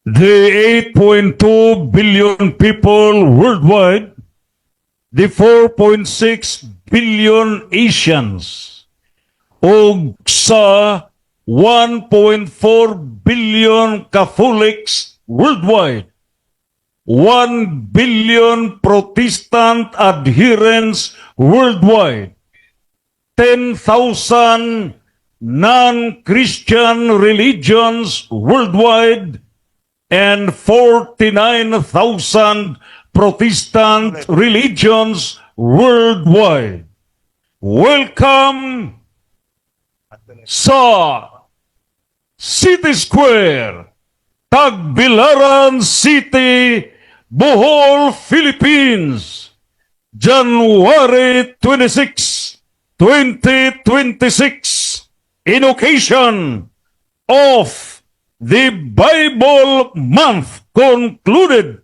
The 8.2 billion people worldwide, the 4.6 billion Asians, ug sa 1.4 billion Catholics worldwide, 1 billion Protestant adherents worldwide, 10,000 non-Christian religions worldwide, and 49,000 Protestant religions worldwide. Welcome sa City Square, Tagbilaran City, Bohol, Philippines, January 26, 2026, in occasion of the Bible month concluded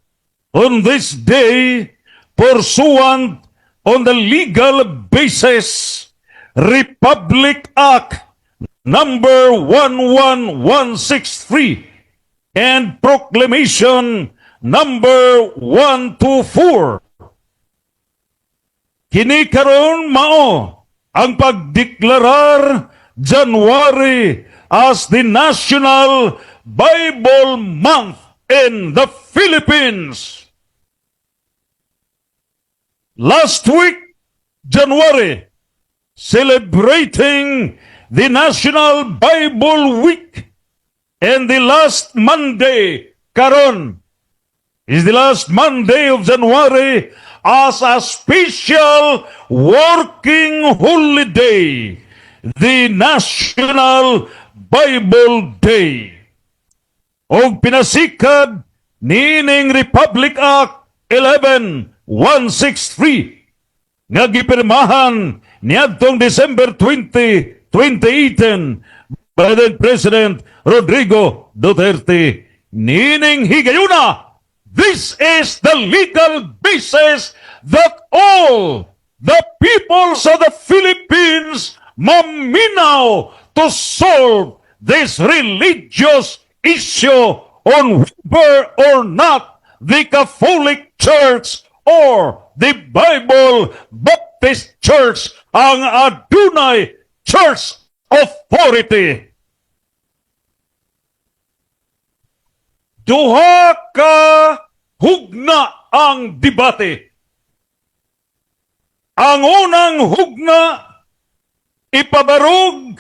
on this day pursuant on the legal basis Republic Act number 11163 and Proclamation number 124. Kini karon mao ang pagdeklarar January as the National Bible Month in the Philippines. Last week, January, celebrating the National Bible Week, and the last Monday, karon, is the last Monday of January as a special working holiday, the National Bible Day. O pinasikad nining Republic Act 11163 nga gipirmahan niadtong December 20, 2018 by then President Rodrigo Duterte. Nining higayuna, this is the legal basis that all the peoples of the Philippines maminaw to solve this religious issue on whether or not the Catholic Church or the Bible Baptist Church ang adunay church authority. Duha ka hugna ang debate. Ang unang hugna ipabarog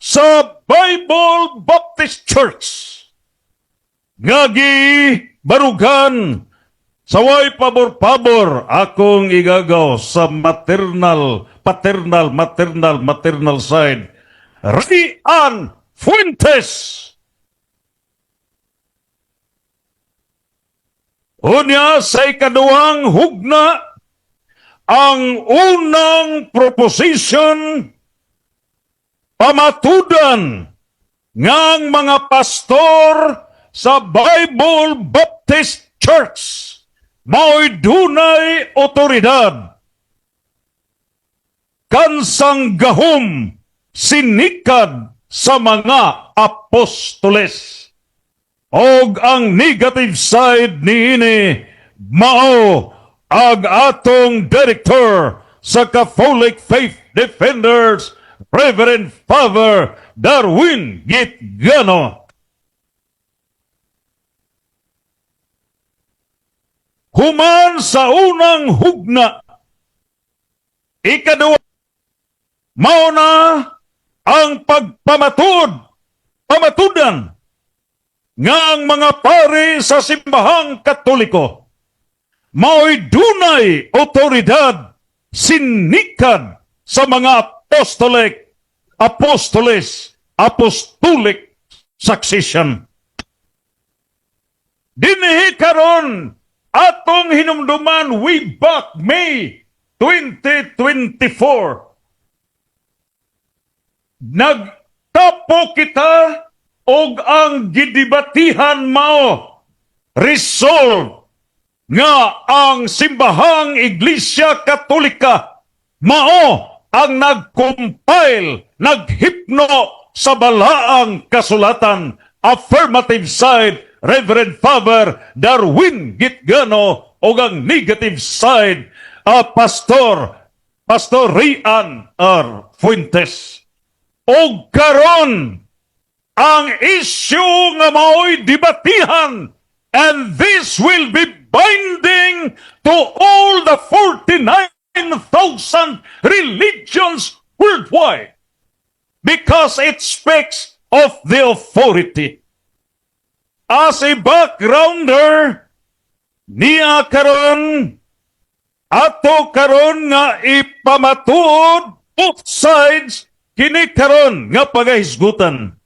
sa Bible Baptist Church nga gibarugan sa way pabor-pabor akong igagaw sa maternal side. Rian Fuentes. Unya sa ikaduhang hugna, ang unang proposition pamatudan ngang mga pastor sa Bible Baptist Church mao'y dunay otoridad kansang gahom sinikad sa mga apostoles. Og ang negative side niini mao ang atong director sa Catholic Faith Defenders, Reverend Father Darwin Gitgano. Human sa unang hugna, ikaduwa, mao na ang pamatudan nga ang mga pari sa simbahang Katoliko mao'y dunay otoridad sinikad sa mga apostolic succession. Dinhi karon atong hinumduman way back May 2024. Nagtapo kita og ang gidibatihan mao resolve nga ang simbahang Iglesia Katolika mao ang nag-compile, naghipno sa balaang kasulatan, affirmative side, Reverend Father Darwin Gitgano o ang negative side Pastor Rian R. Fuentes. O karon ang issue nga mao'y debatihan, and this will be binding to all the 49,000 religions worldwide because it speaks of the authority. As a backgrounder, niya karon ato karon nga ipamatuod both sides kini karon nga pagahisgutan.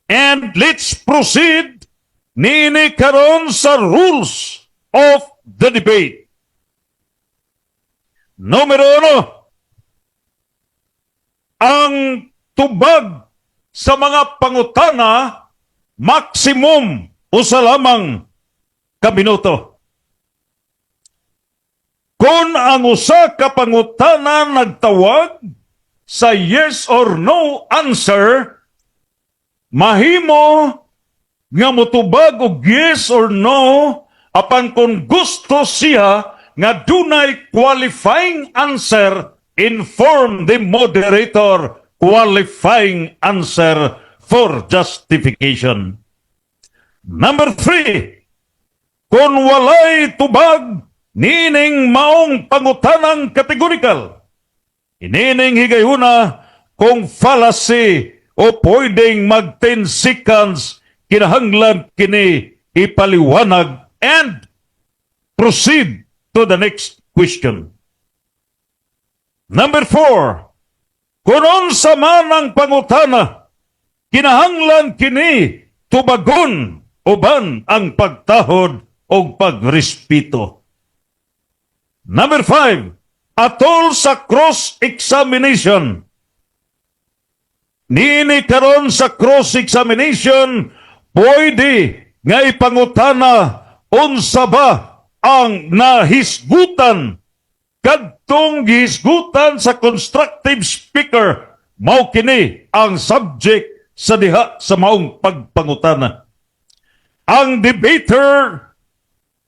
And let's proceed nini karon sa rules of the debate. Numero 1, ang tubag sa mga pangutana maximum usa lamang ka minuto. Kung ang usa ka pangutana nagtawag sa yes or no answer, mahimo nga motubag og yes or no apan kung gusto siya nga dunay qualifying answer, inform the moderator qualifying answer for justification. Number 3, kung walay tubag nining maong pangutanang kategorikal, inining higayuna kung fallacy o pwedeng mag 10 seconds, kinahanglan kini ipaliwanag and proceed to the next question. Number 4, kung unsa man ang pangutana, kinahanglan kini tubagon uban ang pagtahod o pagrespeto. Number 5, atol sa cross-examination. Nini karon sa cross-examination, pwede nga ipangutana unsa ba ang nahisgutan. Kadtong gihisgutan sa constructive speaker, mao kini ang subject sa diha sa maong pagpangutana. Ang debater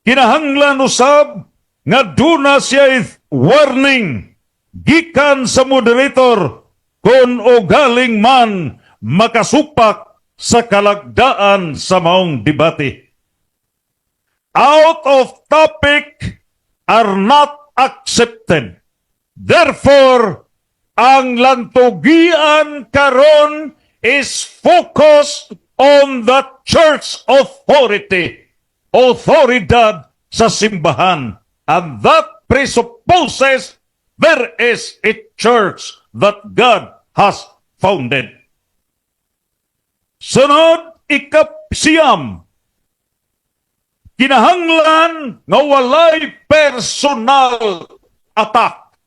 kinahanglan usab nga duna siya warning gikan sa moderator kung o galing man makasupak sa kalagdaan sa maong debate. Out of topic are not accepted. Therefore, ang lantugian karon is focused on the church authority, autoridad sa simbahan. And that presupposes there is a church that God has founded. Sunod, ikapsiyam, kinahanglan nga walay personal attack.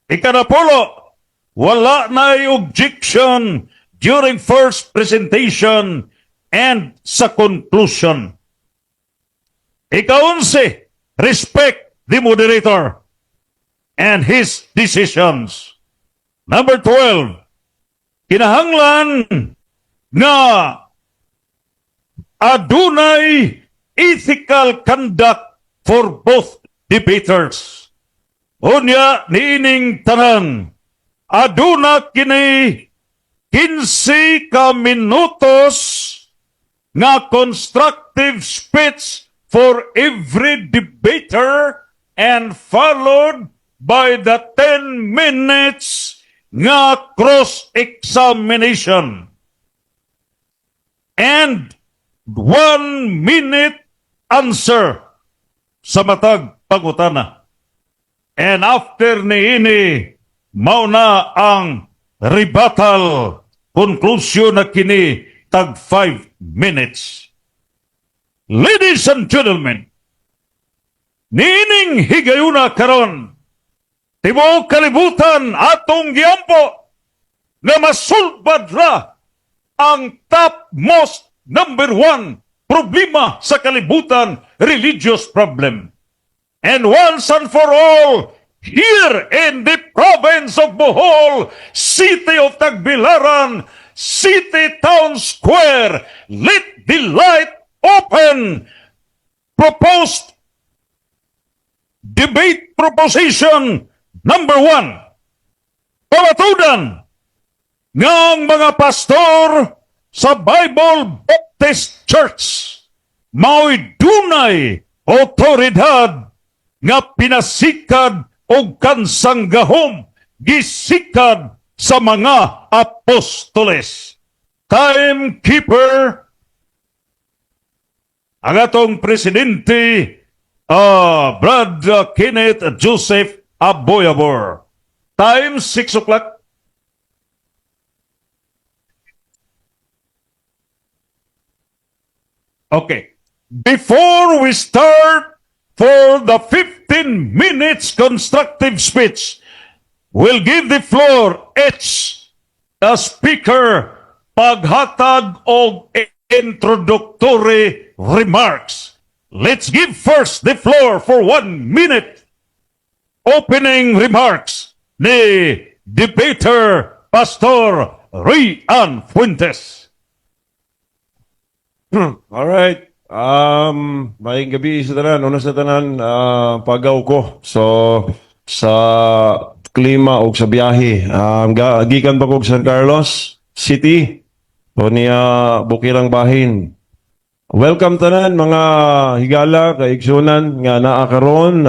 Ikanapulo, wala na'y objection during first presentation and sa conclusion. Ikaunsi, respect the moderator and his decisions. Number 12, kinahanglan nga adunay ethical conduct for both debaters. Unya niining tanan, aduna kini 15 ka minutos nga constructive speech for every debater and followed by the 10 minutes nga cross-examination and 1 minute answer sa matag pangutana. And after niini, mao na ang rebuttal conclusion na kini tag 5 minutes. Ladies and gentlemen, nining higayuna karon, tibuok kalibutan atong giampo na masulbad ra ang top most number 1 problema sa kalibutan, religious problem. And once and for all, here in the province of Bohol, city of Tagbilaran, city town square, let the light then proposed debate proposition number 1. Pamatudan ng mga pastor sa Bible Baptist Church mao'y dunay otoridad nga pinasikad o kansanggahom gisikad sa mga apostoles. Timekeeper ang atong presidente, Brad Kenneth Joseph Aboyabor. Time 6 o'clock. Okay. Before we start for the 15 minutes constructive speech, we'll give the floor each a speaker paghatag og introductory remarks. Let's give first the floor for 1 minute. Opening remarks ni debater Pastor Rian Fuentes. All right. Maayong gabi sa tanan. Una sa tanan, pagaw ko. So, sa klima o sa biyahe. Gikan pa ko sa San Carlos City. O niya Bukirang Bahin. Welcome tanan mga higala, kaigsunan nga naa karon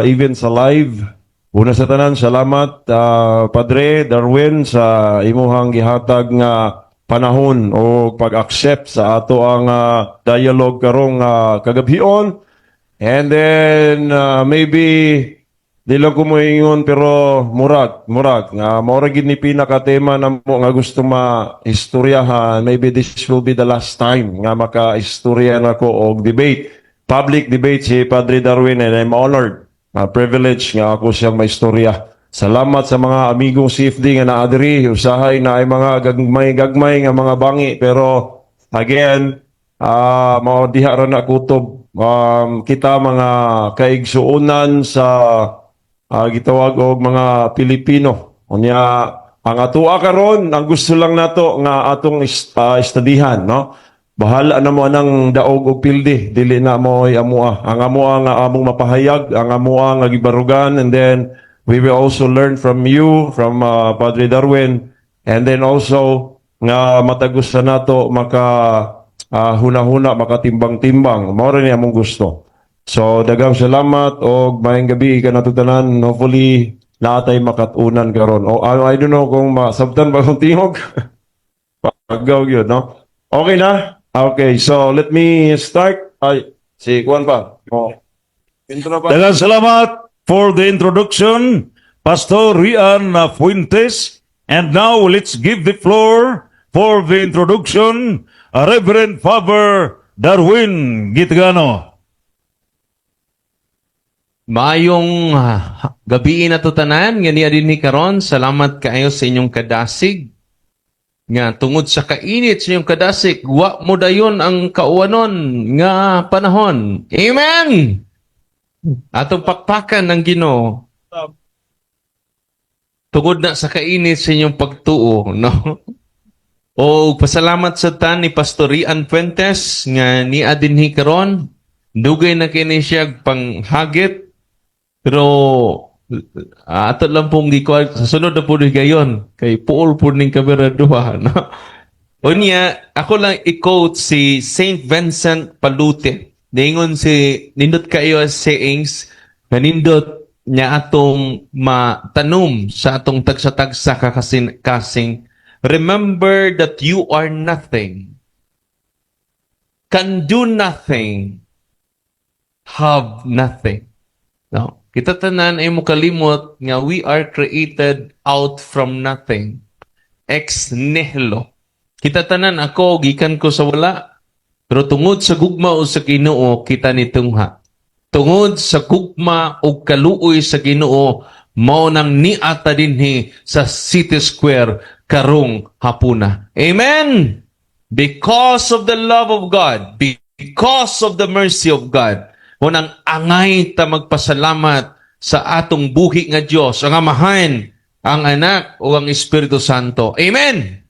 even sa live. Una sa tanan, salamat Padre Darwin sa imuhang gihatag nga panahon o pag-accept sa ato ang dialogue karong kagabhion. And then maybe di lang ko moingon pero murag nga mao gid ni pinaka-tema namo nga gusto maistoryahan. Maybe this will be the last time nga maka-istorya nako og debate, public debate si Padre Darwin, and I'm honored, privilege nga ako siyang maistorya. Salamat sa mga amigong CFD nga naa diri. Usahay na ay mga gagmay nga mga bangi, pero again mao diha ra na kutob. Kita mga kaigsuonan sa gitawag og mga Pilipino. Unya ang atoa karon, ang gusto lang nato nga atong estadihan, no? Bahala na mo anang daog og pildi, dili na mo amua. Ang amua nga among mapahayag, ang amua nga gibarugan, and then we will also learn from you, from Padre Darwin, and then also nga matagos sa nato maka huna-huna, makatimbang-timbang. Mao rin among gusto. So daghang salamat o maayong gabi kanatutanan. Hopefully naatay makatunan karon. O I don't know kung masabtan ba kung tingog. Pagaw yun, no? Okay na? Okay, so let me start. Ay, si Juan pa. Intro na pa. Daghang salamat for the introduction, Pastor Rian Fuentes. And now let's give the floor for the introduction, Reverend Father Darwin Gitgano. Maayong gabi na to tanan, nga niya din ni karon. Salamat kaayo sa inyong kadasig. Nga tungod sa kainit sa inyong kadasig, wa mo dayon ang kauwanon nga panahon. Amen! Atong pakpakan ng Ginoo. Tungod na sa kainit sa inyong pagtuo, no? O pasalamat sa tan ni Pastor Rian Fuentes nga niya din ni karon. Dugay na kini siya panghagit. Pero ato lang pong gikuha sa sunod na po gayon kay puol po ning kamera duha, no? O niya, ako lang i-quote si Saint Vincent Palute. Ningon si nindot kayo as sayings na nindot niya atong matanom sa atong tagsa-tagsa kasing remember that you are nothing, can do nothing, have nothing. No? Kita tanan ay mukalimot nga we are created out from nothing. Ex nihilo. Kita tanan ako, gikan ko sa wala. Pero tungod sa gugma o sa Ginoo, kita nitungha. Tungod sa gugma o kaluoy sa Ginoo, mao nang niata dinhi sa City Square karong hapuna. Amen! Because of the love of God, because of the mercy of God, unang angay ta magpasalamat sa atong buhi nga Dios, ang Amahan, ang Anak o ang Espiritu Santo. Amen.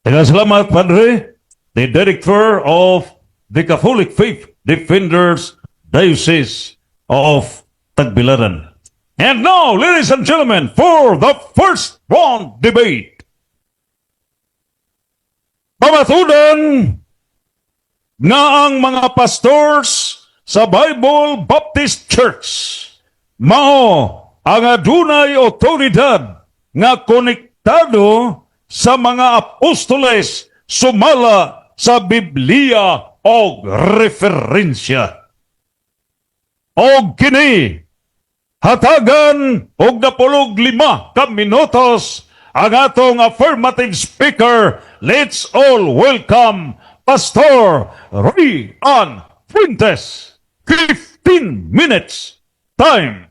Daghang salamat, Padre. the Director of the Catholic Faith Defenders Diocese of Tagbilaran. And now, ladies and gentlemen, for the first round debate. Pamatudan nga ang mga pastors sa Bible Baptist Church mao ang adunay otoridad nga konektado sa mga apostoles sumala sa Biblia o referensya. O kini hatagan og 15 ka minutos ang atong affirmative speaker. Let's all welcome Pastor Rian Fuentes. 15 minutes time.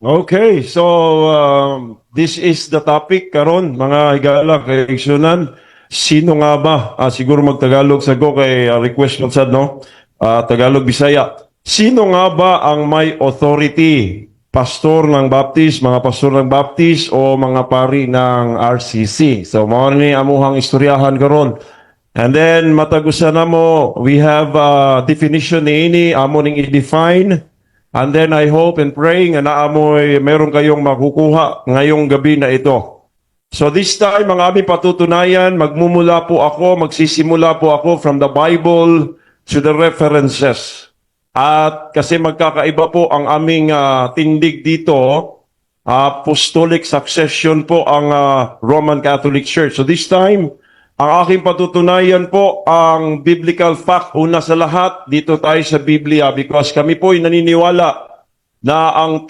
Okay, so this is the topic karon mga higala kay igsunan. Sino nga ba? Siguro magtagalog sa go kay request mo sad no? Tagalog Bisaya. Sino nga ba ang may authority? Pastor ng Baptist, mga pastor ng Baptist o mga pari ng RCC? So mao ni amuhang istoryahan karon. And then matagusan na mo, we have definition ni ini amo ning i-define. And then I hope and praying na naamoy meron kayong makukuha ngayong gabi na ito. So this time, mga aming patutunayan, magsisimula po ako from the Bible to the references. At kasi magkakaiba po ang aming tindig dito, apostolic succession po ang Roman Catholic Church. So this time, ang aking patutunayan po ang biblical fact. Una sa lahat, dito tayo sa Biblia because kami po ay naniniwala na ang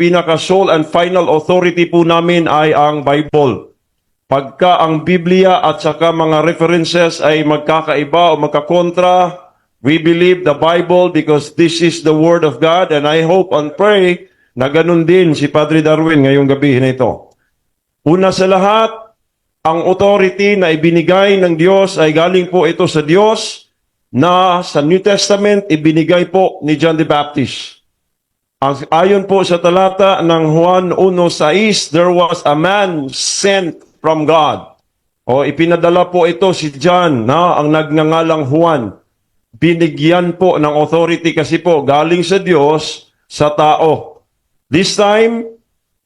pinaka-sole and final authority po namin ay ang Bible. Pagka ang Biblia at saka mga references ay magkakaiba o magkakontra, we believe the Bible because this is the Word of God and I hope and pray na ganun din si Padre Darwin ngayong gabi na ito. Una sa lahat, ang authority na ibinigay ng Diyos ay galing po ito sa Diyos na sa New Testament ibinigay po ni John the Baptist. Ayon po sa talata ng Juan 1:6, there was a man sent from God. O ipinadala po ito si John na ang nagngangalang Juan. Binigyan po ng authority kasi po galing sa Diyos sa tao. This time,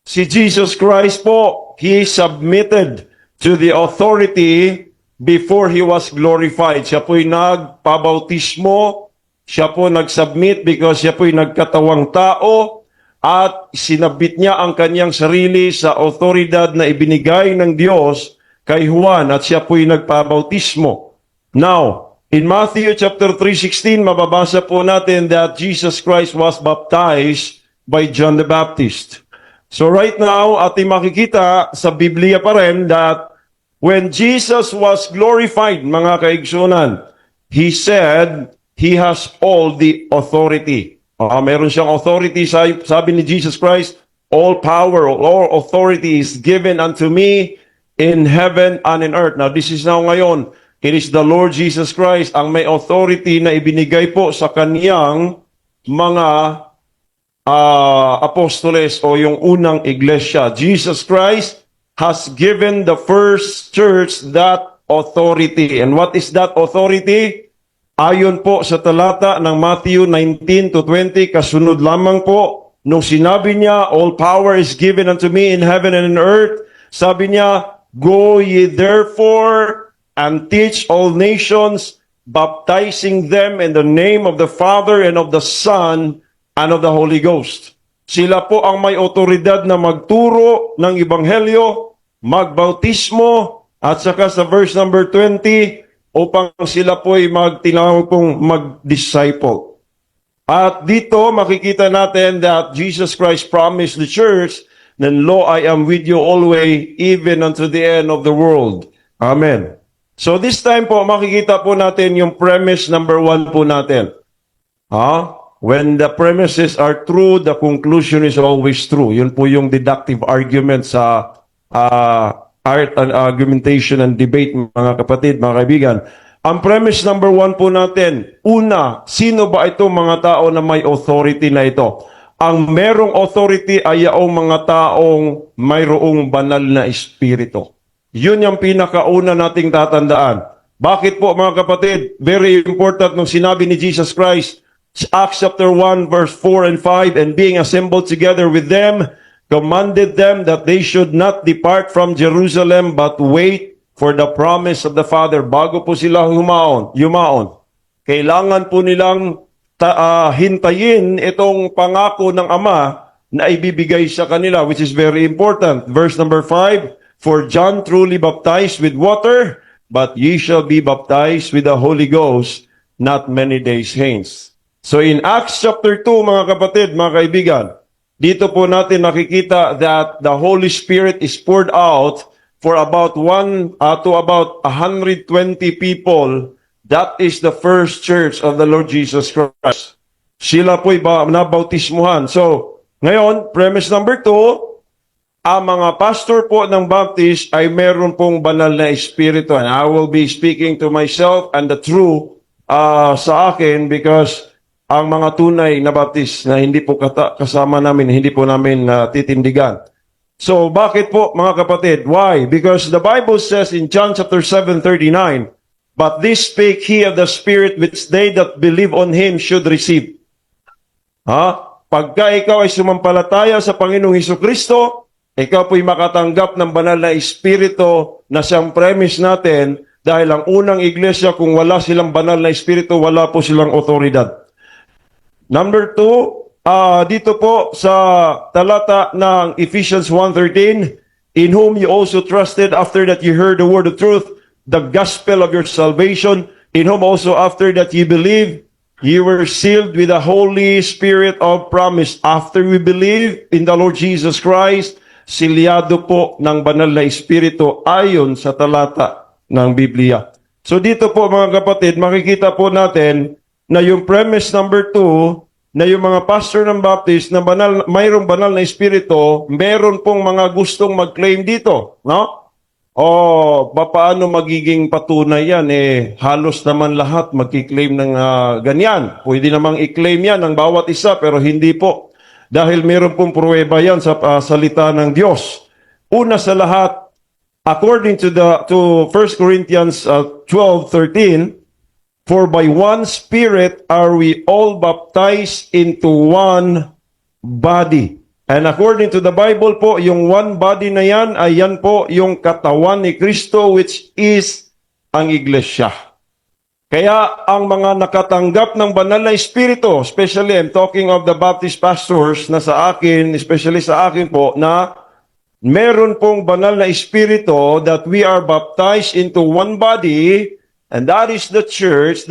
si Jesus Christ po, He submitted to the authority before He was glorified. Siya po'y nagpabautismo, siya po nag-submit because siya po'y nagkatawang tao at sinabit niya ang kanyang sarili sa otoridad na ibinigay ng Diyos kay Juan at siya po'y nagpabautismo. Now, in Matthew chapter 3:16, mababasa po natin that Jesus Christ was baptized by John the Baptist. So right now, ating makikita sa Biblia pa rin that when Jesus was glorified, mga kaigsunan, He said, He has all the authority. Meron siyang authority, sabi ni Jesus Christ, all power, all authority is given unto me in heaven and in earth. Now this is now ngayon, it is the Lord Jesus Christ ang may authority na ibinigay po sa kaniyang mga apostoles o yung unang iglesia. Jesus Christ has given the first church that authority. And what is that authority? Ayon po sa talata ng Matthew 19-20, kasunod lamang po, nung sinabi niya, all power is given unto me in heaven and in earth, sabi niya, go ye therefore and teach all nations, baptizing them in the name of the Father and of the Son and of the Holy Ghost. Sila po ang may otoridad na magturo ng Ebanghelyo, magbautismo, at saka sa verse number 20, upang sila po ay tinawag pong mag-disciple. At dito makikita natin that Jesus Christ promised the church, then lo, I am with you always, even unto the end of the world. Amen. So this time po, makikita po natin yung premise number 1 po natin. When the premises are true, the conclusion is always true. Yun po yung deductive argument sa art and argumentation and debate, mga kapatid, mga kaibigan. Ang premise number 1 po natin, una, sino ba itong mga tao na may authority na ito? Ang merong authority ay yung mga taong mayroong banal na espiritu. Yun yung pinakauna nating tatandaan. Bakit po mga kapatid? Very important nung sinabi ni Jesus Christ, Acts chapter 1 verse 4 and 5, and being assembled together with them, commanded them that they should not depart from Jerusalem, but wait for the promise of the Father. Bago po sila yumaon. Kailangan po nilang hintayin itong pangako ng Ama na ibibigay sa kanila, which is very important. Verse number 5, for John truly baptized with water, but ye shall be baptized with the Holy Ghost not many days hence. So in Acts chapter 2, mga kapatid, mga kaibigan, dito po natin nakikita that the Holy Spirit is poured out for about 100 to about 120 people. That is the first church of the Lord Jesus Christ. Sila po'y nabautismuhan. So, ngayon, premise number 2, ang mga pastor po ng Baptist ay meron pong banal na espiritu. And I will be speaking to myself and the true sa akin because ang mga tunay na Baptist na hindi po kasama namin, hindi po namin titindigan. So, bakit po mga kapatid? Why? Because the Bible says in John chapter 7:39, but this spake he of the Spirit which they that believe on him should receive. Pagka ikaw ay sumampalataya sa Panginoong Hesukristo, ikaw po'y makatanggap ng banal na espiritu na siyang premise natin dahil ang unang iglesia, kung wala silang banal na espiritu, wala po silang otoridad. Number 2, dito po sa talata ng Ephesians 1:13, in whom you also trusted after that you heard the word of truth, the gospel of your salvation, in whom also after that you believed, you were sealed with the Holy Spirit of promise. After we believe in the Lord Jesus Christ, silyado po ng banal na espiritu ayon sa talata ng Biblia. So dito po mga kapatid, makikita po natin na yung premise number 2, na yung mga pastor ng Baptist na mayroong banal na espiritu, meron pong mga gustong mag-claim dito, no? Paano magiging patunay yan? Halos naman lahat magki-claim ng ganyan. Pwede namang i-claim yan ng bawat isa, pero hindi po. Dahil meron pong pruweba yan sa salita ng Diyos. Una sa lahat, according to 1 Corinthians 12:13, for by one Spirit are we all baptized into one body. And according to the Bible po, yung one body na yan ay yan po yung katawan ni Kristo, which is ang iglesia. Kaya ang mga nakatanggap ng banal na espiritu, especially I'm talking of the Baptist pastors na sa akin, especially sa akin po, na meron pong banal na espiritu that we are baptized into one body, and that is the church,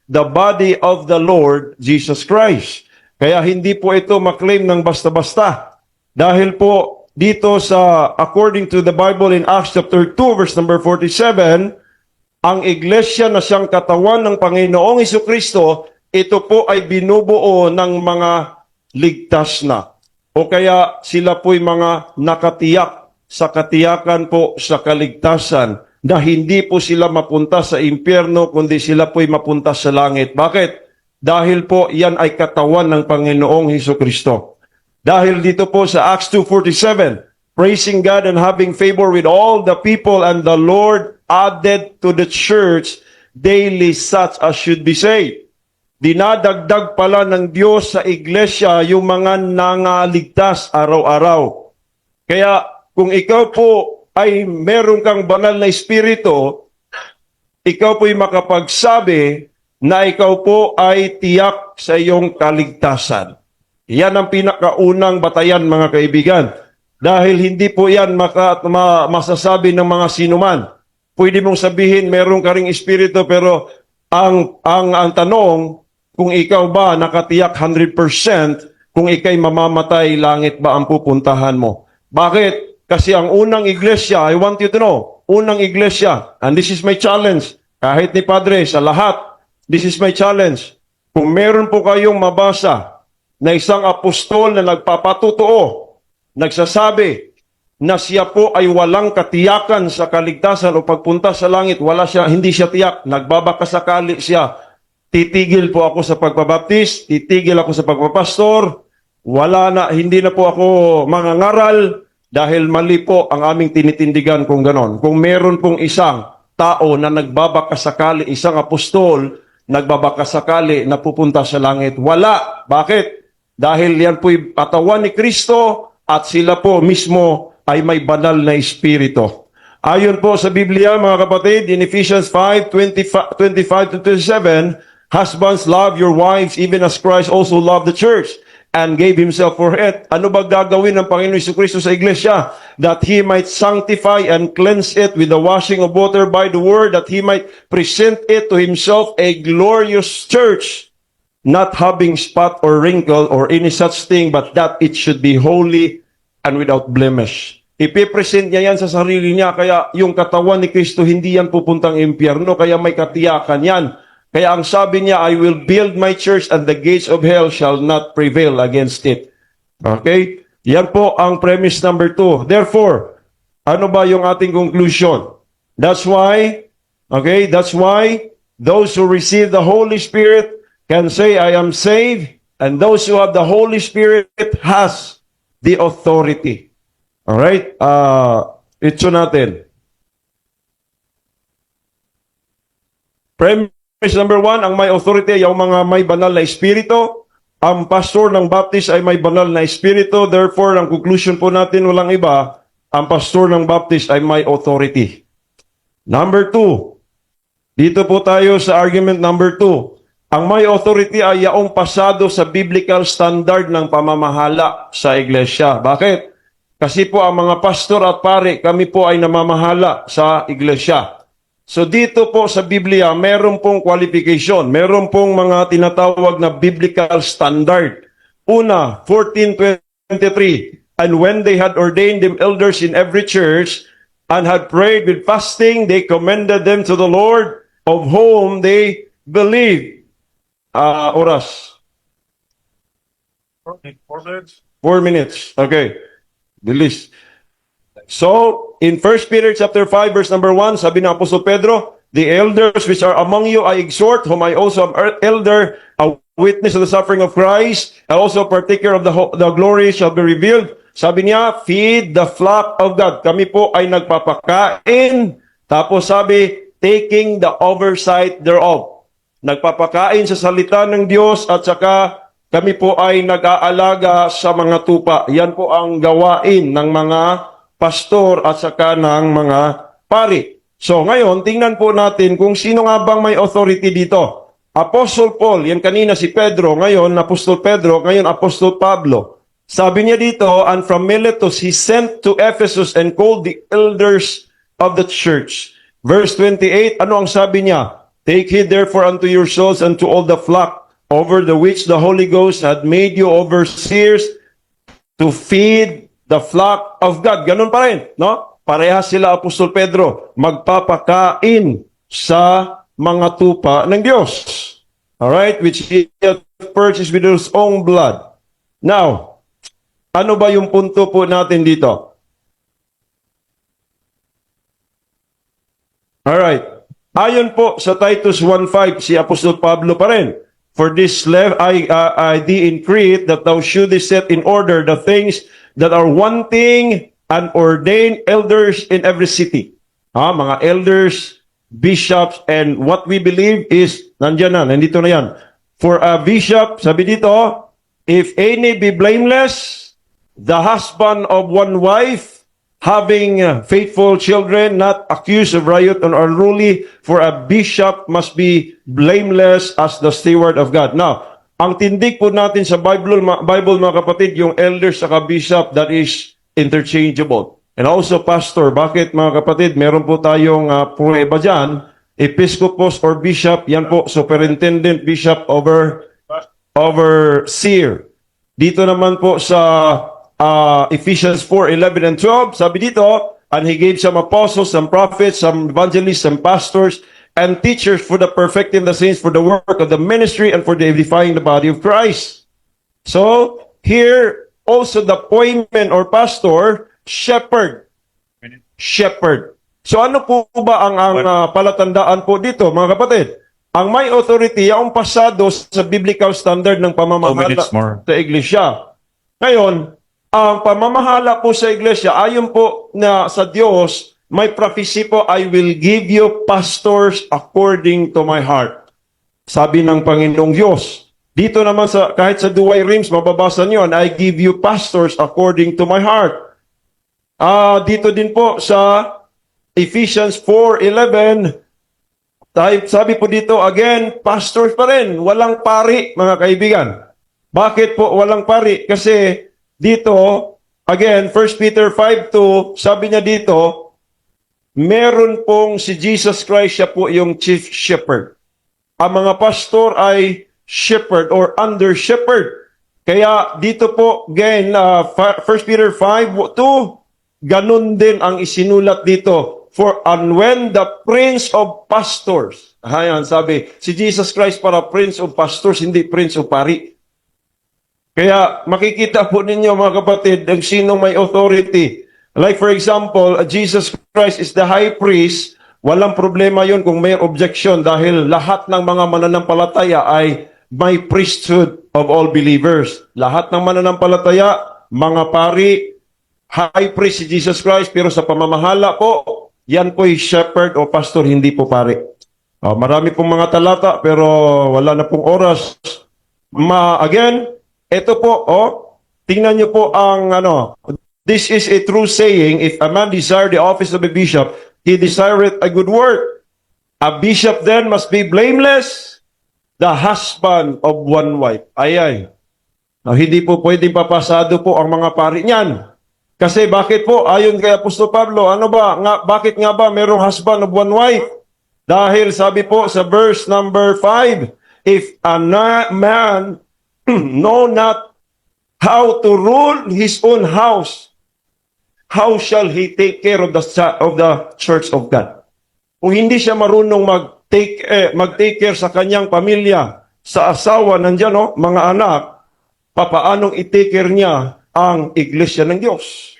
the body of the Lord Jesus Christ. Kaya hindi po ito maklaim ng basta-basta. Dahil po dito sa, according to the Bible in Acts chapter 2 verse number 47, ang iglesia na siyang katawan ng Panginoong Hesukristo, ito po ay binubuo ng mga ligtas na. O kaya sila po'y mga nakatiyak sa katiyakan po sa kaligtasan, na hindi po sila mapunta sa impyerno, kundi sila po'y mapunta sa langit. Bakit? Dahil po yan ay katawan ng Panginoong Hesukristo. Dahil dito po sa Acts 2:47, praising God and having favor with all the people, and the Lord added to the church daily such as should be saved. Dinadagdag pala ng Diyos sa iglesia yung mga nangaligtas araw-araw. Kaya kung ikaw po ay meron kang banal na espiritu, ikaw po'y makapagsabi na ikaw po ay tiyak sa iyong kaligtasan. Yan ang pinakaunang batayan, mga kaibigan. Dahil hindi po yan masasabi ng mga sinuman. Pwede mong sabihin, meron ka ring espiritu, pero ang tanong, kung ikaw ba nakatiyak 100%, kung ikay mamamatay, langit ba ang pupuntahan mo? Bakit? Kasi ang unang iglesia, I want you to know, unang iglesia, and this is my challenge, kahit ni Padre, sa lahat, this is my challenge. Kung meron po kayong mabasa na isang apostol na nagpapatutuo, nagsasabi na siya po ay walang katiyakan sa kaligtasan o pagpunta sa langit, hindi siya tiyak, nagbabakasakali siya, titigil po ako sa pagbabaptis, titigil ako sa pagpapastor, hindi na po ako mangangaral, dahil mali po ang aming tinitindigan kung ganon. Kung meron pong isang tao na nagbabakasakali, isang apostol, nagbabakasakali na pupunta sa langit. Wala. Bakit? Dahil yan po'y katawan ni Kristo at sila po mismo ay may banal na espiritu. Ayon po sa Biblia, mga kapatid, in Ephesians 5:25-27, husbands, love your wives even as Christ also loved the church and gave himself for it. Ano ba gagawin ng Panginoon Jesucristo sa iglesia? That he might sanctify and cleanse it with the washing of water by the word, that he might present it to himself a glorious church, not having spot or wrinkle or any such thing, but that it should be holy and without blemish. Ipipresent niya yan sa sarili niya, kaya yung katawan ni Kristo, hindi yan pupuntang impyerno, kaya may katiyakan yan. Kaya ang sabi niya, I will build my church and the gates of hell shall not prevail against it. Okay? Yan po ang premise number 2. Therefore, ano ba yung ating conclusion? That's why those who receive the Holy Spirit can say, I am saved, and those who have the Holy Spirit has the authority. Alright? Ito natin. Premise number 1, ang may authority ay yung mga may banal na espiritu. Ang pastor ng Baptist ay may banal na espiritu. Therefore, ang conclusion po natin walang iba, ang pastor ng Baptist ay may authority. Number 2, dito po tayo sa argument number 2. Ang may authority ay yaong pasado sa biblical standard ng pamamahala sa iglesia. Bakit? Kasi po ang mga pastor at pare, kami po ay namamahala sa iglesia. So dito po sa Biblia, meron pong qualification, meron pong mga tinatawag na biblical standard. Una, 14:23, and when they had ordained them elders in every church, and had prayed with fasting, they commended them to the Lord, of whom they believed. Oras. 4 minutes. 4 minutes. Okay. Bilis. So, in 1 Peter chapter 5, verse number 1, sabi ng Apostol Pedro, the elders which are among you I exhort, whom I also am elder, a witness of the suffering of Christ, and also a partaker of the glory shall be revealed. Sabi niya, feed the flock of God. Kami po ay nagpapakain. Tapos sabi, taking the oversight thereof. Nagpapakain sa salita ng Diyos at saka kami po ay nag-aalaga sa mga tupa. Yan po ang gawain ng mga pastor at saka ng mga pari. So ngayon, tingnan po natin kung sino nga bang may authority dito. Apostle Paul, yan kanina si Pedro, ngayon Apostol Pedro, ngayon Apostol Pablo. Sabi niya dito, and from Miletus he sent to Ephesus and called the elders of the church. Verse 28, ano ang sabi niya? Take heed therefore unto yourselves and to all the flock, over the which the Holy Ghost had made you overseers to feed the flock of God. Ganun pa rin, no? Parehas sila, Apostol Pedro, magpapakain sa mga tupa ng Diyos. Alright? Which he hath purchased with his own blood. Now, ano ba yung punto po natin dito? Alright. Ayon po sa Titus 1:5, si Apostol Pablo pa rin, for this I thee in Crete, that thou shouldest set in order the things that are wanting, and ordain elders in every city. Mga elders, bishops, and what we believe is, nandyan na, nandito na yan. For a bishop, sabi dito, if any be blameless, the husband of one wife, having faithful children, not accused of riot or unruly, for a bishop must be blameless as the steward of God. Now, ang tindig po natin sa Bible mga kapatid, yung elders sa bishop, that is interchangeable. And also pastor. Bakit mga kapatid? Meron po tayong prueba dyan. Episcopos or bishop, yan po, superintendent, bishop, overseer. Dito naman po sa Ephesians 4:11 and 12, sabi dito, and he gave some apostles, some prophets, some evangelists, some pastors, and teachers for the perfecting the saints, for the work of the ministry, and for the edifying the body of Christ. So, here, also the appointment or pastor, shepherd. Shepherd. So, ano po ba ang palatandaan po dito, mga kapatid? Ang may authority, ang pasado sa biblical standard ng pamamahala sa iglesia. Ngayon, ang pamamahala po sa iglesia, ayon po na sa Diyos, may prophecy po, I will give you pastors according to my heart. Sabi ng Panginoong Diyos. Dito naman kahit sa Duway Rims, mababasa niyo, I give you pastors according to my heart. Dito din po sa Ephesians 4:11, sabi po dito, again, pastors pa rin, walang pari, mga kaibigan. Bakit po walang pari? Kasi dito, again, 1 Peter 5:2, sabi niya dito, meron pong si Jesus Christ, siya po yung chief shepherd. Ang mga pastor ay shepherd or under shepherd. Kaya dito po, again, 1 Peter 5:2, ganun din ang isinulat dito. And when the Prince of Pastors, ayan, sabi, si Jesus Christ para Prince of Pastors, hindi Prince of Pari. Kaya makikita po ninyo mga kapatid, ang sino may authority. Like for example, Jesus Christ is the high priest, walang problema yun kung may objection dahil lahat ng mga mananampalataya ay may priesthood of all believers. Lahat ng mananampalataya, mga pari, high priest si Jesus Christ, pero sa pamamahala po, yan po'y shepherd o pastor, hindi po pari. Marami pong mga talata, pero wala na pong oras. Again, ito po, tingnan niyo po ang this is a true saying, if a man desire the office of a bishop, he desireth a good work. A bishop then must be blameless, the husband of one wife. Hindi po pwedeng papasado po ang mga pari niyan. Kasi bakit po, ayon kay Apostol Pablo, bakit nga ba merong husband of one wife? Dahil sabi po sa verse number 5, if a man know not how to rule his own house, how shall he take care of the church of God? Kung hindi siya marunong mag-take care sa kanyang pamilya, sa asawa, nandiyan, mga anak, papaanong i-take care niya ang iglesia ng Diyos?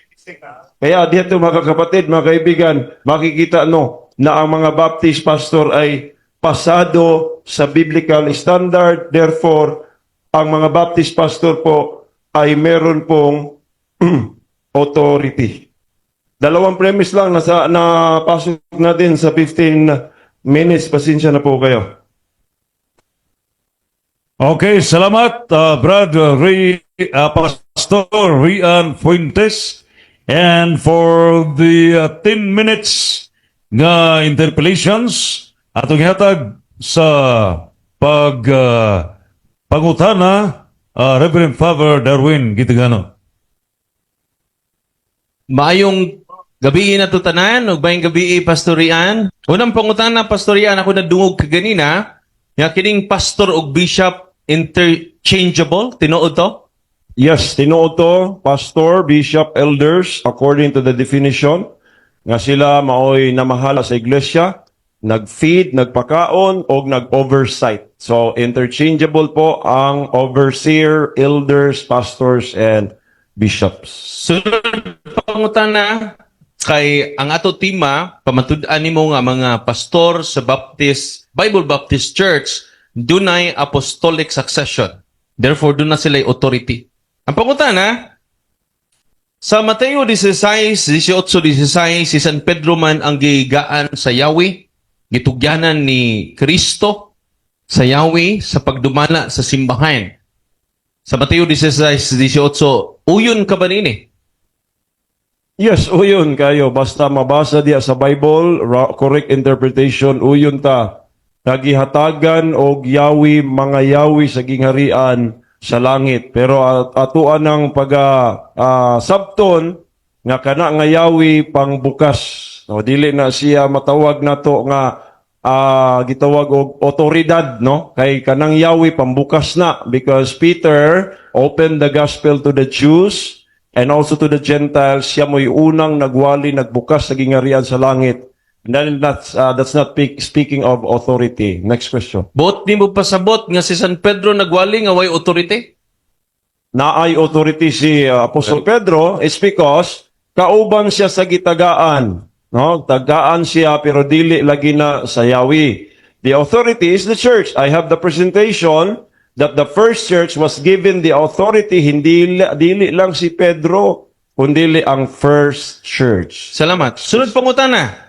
Kaya dito mga kapatid, mga kaibigan, makikita na ang mga Baptist pastor ay pasado sa biblical standard. Therefore, ang mga Baptist pastor po ay meron pong authority. Dalawang premise lang na pasok natin sa 15 minutes. Pasensya na po kayo. Okay, salamat, Brad Pastor Rian Fuentes. And for the 10 minutes nga interpellations atong hatag sa pangutana, Reverend Father Darwin Gitigano. Maayong gabi na tutanan, ug bayang gabi Pastor Rian. Unang pangutana, Pastor Rian, ako nadungog kaganina, nga kining pastor ug bishop interchangeable, tinuod to? Yes, tinuod to, pastor, bishop, elders, according to the definition, nga sila maoy namahala sa iglesia, nag-feed, nagpakaon, o nag-oversight. So, interchangeable po ang overseer, elders, pastors, and bishops. Sunod pangutana, kay ang ato tema, pamatud-an nimo nga mga pastor sa Bible Baptist Church, dunay apostolic succession. Therefore, doon na sila'y authority. Ang pangutana, sa Mateo 16, 18-16, si San Pedro man ang gigaan sa Yahweh, gitugyanan ni Kristo sa Yahweh sa pagdumala sa simbahan. Sa Mateo 16, 18, uyon ka ba nini? Yes, uyon kayo. Basta mabasa diya sa Bible, correct interpretation, uyon ta. Nagihatagan og Yahweh, mga Yahweh sa gingharian sa langit. Pero atuan ng sabton nga kana nga Yahweh pang bukas. No, dili na siya matawag nato nga gitawag og otoridad, no? Kay kanang Yahweh pambukas na, because Peter opened the gospel to the Jews and also to the Gentiles. Siya mo'y unang nagwali, nagbukas sa gingharian sa langit. And that's not speaking of authority. Next question. Bot ni mo pasabot nga si San Pedro nagwali nga way authority? Naay authority si Apostol Pedro is because kauban siya sa gitagaan. No? Tagaan siya pero dili lagi na sa Yahweh. The authority is the church. I have the presentation that the first church was given the authority, hindi dili lang si Pedro. kundili ang First Church. Salamat. Sunod pangutana.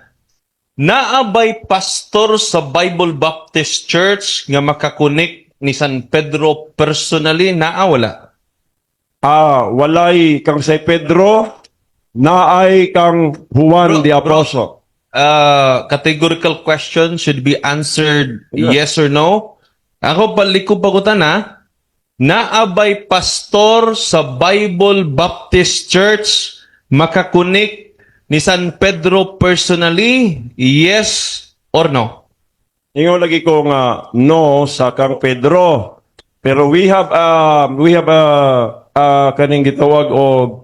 Naabay pastor sa Bible Baptist Church nga makakunik ni San Pedro personally? Wala. Walay kang say Pedro, naay kang Juan the Apostle. Categorical question should be answered yes or no. Ako palikod pangutana. Naabay pastor sa Bible Baptist Church makakunik ni San Pedro personally? Yes or no? Ingon lagi ko nga no sa kang Pedro. Pero we have kaning gitawag o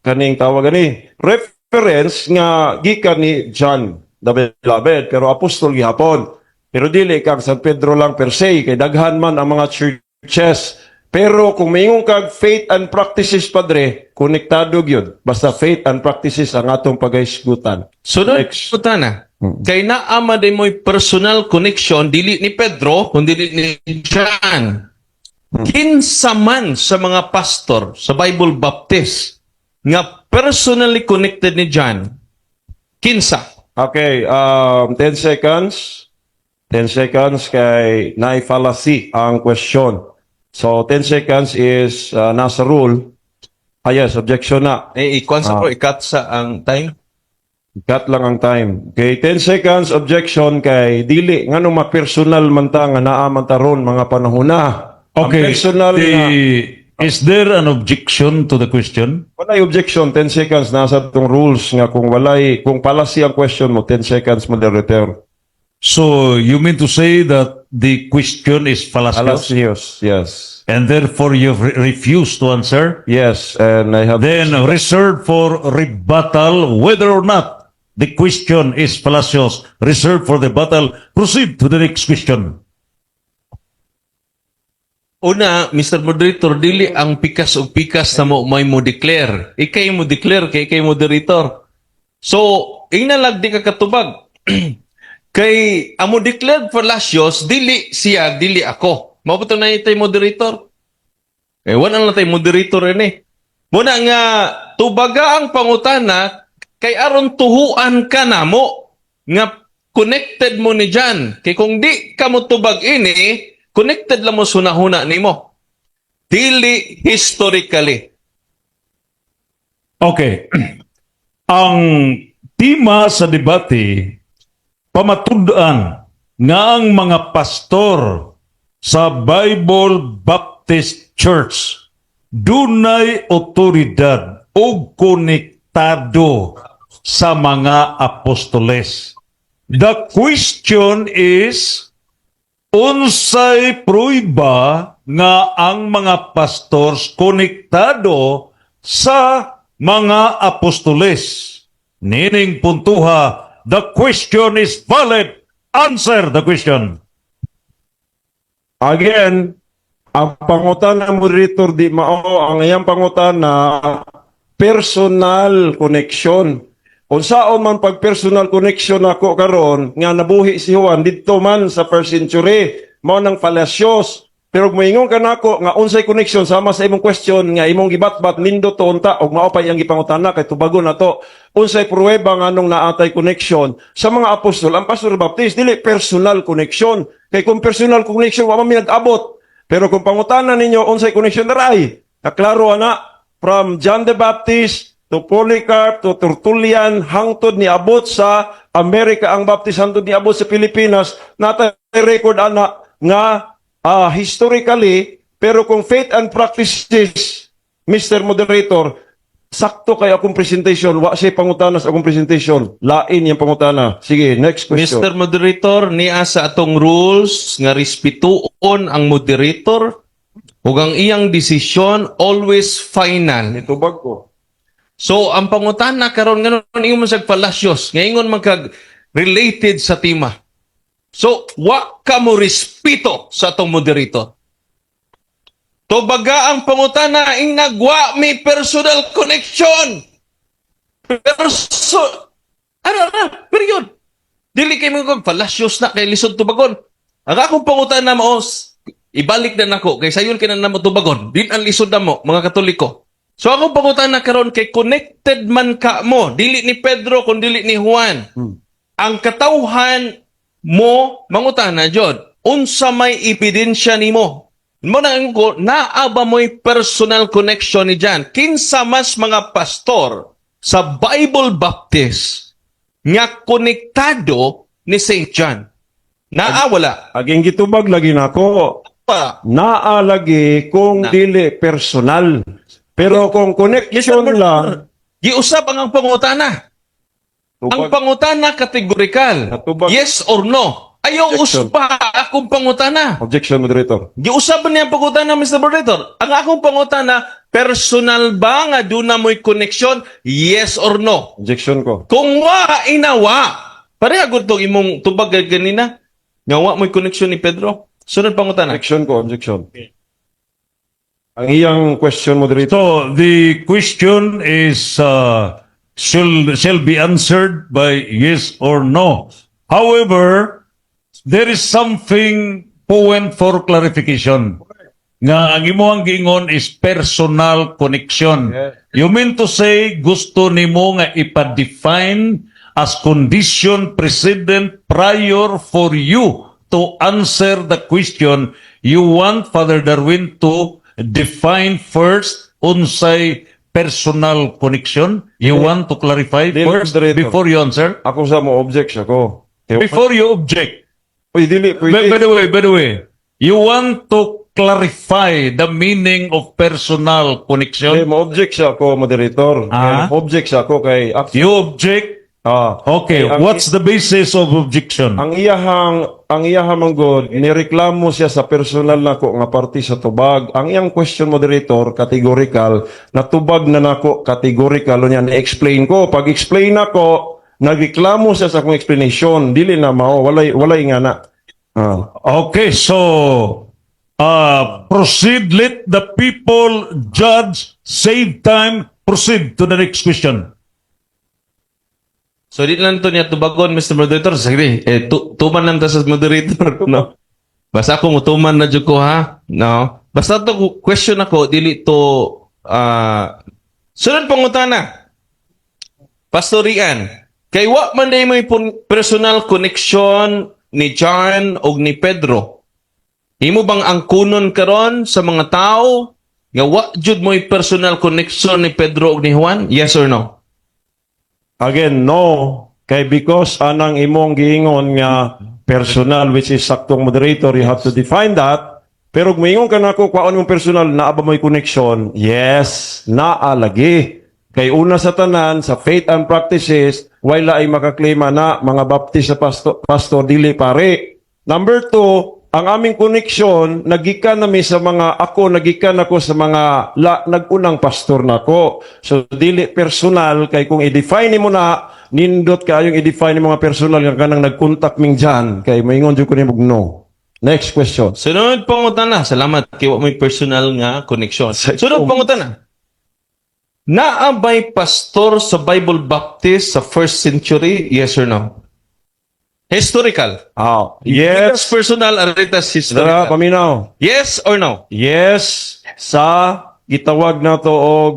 kaning tawag ani reference nga gikan ni John the Beloved pero apostol gihapon. Pero dili kang San Pedro lang per se kay daghan man ang mga churches. Pero kung mayingon kag faith and practices padre, konektado gyud. Basta faith and practices ang atong pagahisgutan. Sunod Next. pangutana. Kay naama din mo'y personal connection dili ni Pedro kundi ni John. Kinsa man sa mga pastor sa Bible Baptist nga personally connected ni John? Kinsa? Okay, 10 seconds. 10 seconds kay naifalasi ang question. So, 10 seconds is nasa rule. Yes, objection na. Ikuan sa ikat sa ang time. Cut lang ang time. Okay, 10 seconds objection kay dili nganong ma-personal man ta nga naa man taron mga panahon na. Ang Okay. personal nga Is there an objection to the question? walay objection 10 seconds nasa tong rules nga kung palasi ang question mo 10 seconds moderator. So you mean to say that the question is fallacious, Yes, yes. and therefore you refuse to answer? Yes, and I have Then reserved for rebuttal whether or not the question is fallacious. Reserved for the rebuttal. Proceed to the next question. Una, Mr. Moderator, dili ang pikas o pikas na mo declare. Ikay mo declare, kay ikay moderator. So, inalag di ka katubag. Kay amo declared fallacious, dili siya, dili ako. Mabuto na itay moderator. Wala lang tayo moderator rin Muna nga, tubaga ang pangutana, kay aron tuhuan ka na mo, nga connected mo ni John. Kay kung di ka mo tubag ini, connected lang mo sunahuna ni mo. Dili historically. Okay. Ang tema sa debate, pamatud-an nga ang mga pastor sa Bible Baptist Church dunay otoridad o konektado sa mga apostoles. The question is, unsay pruiba nga ang mga pastors konektado sa mga apostoles? Nining puntuha, the question is valid. Answer the question. again, ang pangutan ng moderator di mao ang iyang pangutan na personal connection. Unsaon man pag personal connection ako karon nga nabuhi si Juan didto man sa first century mao nang fallacious. Pero kung moingon ka nako nga unsay connection sama sa imong question nga imong gibatbat nindot to unta og mao pa iyang gipangutana kay tubagon nato unsay pruweba nga nung naatay connection sa mga apostol ang pastor Baptist dili personal connection kay kung personal connection wa man mi nag-abot. Pero kung pangutana ninyo unsay connection daray kaklaro ana from John the Baptist to Polycarp to Tertullian hangtod ni abot sa Amerika ang Baptist hangtod ni abot sa Pilipinas natay record ana nga historically, pero kung faith and practices, Mr. Moderator, sakto kay akong presentation, wa siya pangutana sa akong presentation. Lain yung pangutana. Sige, next question. Mr. Moderator, niya sa atong rules nga respetuon ang moderator ug ang iyang desisyon always final. Itubag ko. So, ang pangutana karon ngayon ingon man sa fallacious, ngayon man kag related sa tema. So, wa ka mo respeto sa atong moderator. Tubaga ang pangutana ing nagwa may personal connection. Period. Dili kay mo kag fallacious na kay lisod tubagon. Ang akong pangutana mo ibalik na nako kay sayon kay na mo tubagon. Din ang lisod na mo mga Katoliko. So ako pangutana karon kay connected man ka mo, dili ni Pedro kun dili ni Juan. Ang katawhan mo mangutana jud, unsa may ebidensya nimo? Mo na ko naa ba mo'y personal connection ni John? Kinsa mas mga pastor sa Bible Baptist nga konektado ni St. John? Naa wala. Aging gitubag lagi nako. Pa. Naa lagi kung dili personal. Pero kung connection lang, Giusap ang pangutana. Ang tubag, pangutana kategorikal. Natubag. Yes or no? Ayaw Objection. uspa akong pangutana. objection, moderator. Giusap niya ang pangutana, Mr. Moderator. Ang akong pangutana, personal ba nga doon na mo'y connection? Yes or no? Objection ko. Kung wa, inawa. Pareha ko itong imong tubag ganina. Nga wa mo'y connection ni Pedro. Sunod pangutana. Objection ko, objection. Ang iyang question, moderator. So the question is shall be answered by yes or no. However, there is something point for clarification. Nga ang imong giingon is personal connection. Yes. You mean to say gusto nimo nga ipa-define as condition precedent prior for you to answer the question. You want Father Darwin to define first unsay personal connection? You want to clarify Dili, first moderator. before you answer? Ako sa mo object siya ko. Before you object. Uy, dili, By pwede. the way, you want to clarify the meaning of personal Kaya connection? mo object siya ko, moderator. Ah? Kaya object siya ko kay... You object? Okay, Ang- what's the basis of objection? Ang iyahang manggod, nireklamo siya sa personal nako nga party sa tubag. Ang iyang question, moderator, categorical, natubag na nako categorical niya na-explain ko. Pag explain nako, nagreklamo siya sa akong explanation. Dili na mao, walay nga na. Okay, so proceed. Let the people judge. Save time. Proceed to the next question. So, di lang to niya tubagon, Mr. Moderator. Sige, tuman lang ta sa moderator. No? Basta ako mutuman na dyan ko, ha? No? Basta to question ako, dili to... sunod pangutana. Pastorian, kay wa man day may personal connection ni John o ni Pedro. Imo bang angkunon karon sa mga tao nga wa jud mo'y personal connection ni Pedro o ni Juan? Yes or no? Again, no. Kay because anang imong giingon nga personal, which is saktong moderator, you have to define that. Pero kung maingon ka na ako, kwaon mong personal, naa ba mo'y connection? Yes, naa lagi. Kay una sa tanan, sa faith and practices, wala ay makaklima na mga baptist sa pastor dili pare. Number 2, ang aming connection, nagikan nami sa mga, nagikan ako sa mga nagunang pastor nako. So, dili personal, kay kung i-define mo na, nindot kayong i-define mo mga personal, nga kanang nag-contact ming dyan, kay maingon dyan ko ni no. Next question. Sunod pangutana. Salamat. Kaya may personal nga connection. Sunod pangutana. Naabay pastor sa Bible Baptist sa first century? Yes or no? Historical. Yes. Yes. Personal, aritas Dara, historical. paminaw. Yes or no? Yes, sa gitawag na to og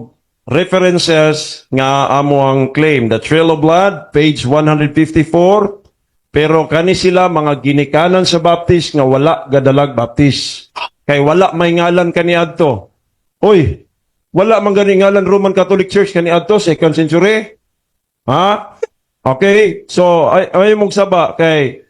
references nga amo ang claim. The Trail of Blood, page 154. Pero kani sila mga ginikanan sa Baptist nga wala gadalag Baptist. Kay wala may ngalan kani adto. Uy, wala man gani ngalan Roman Catholic Church kani adto, 2nd century. Ha? Okay, so ay mong saba kay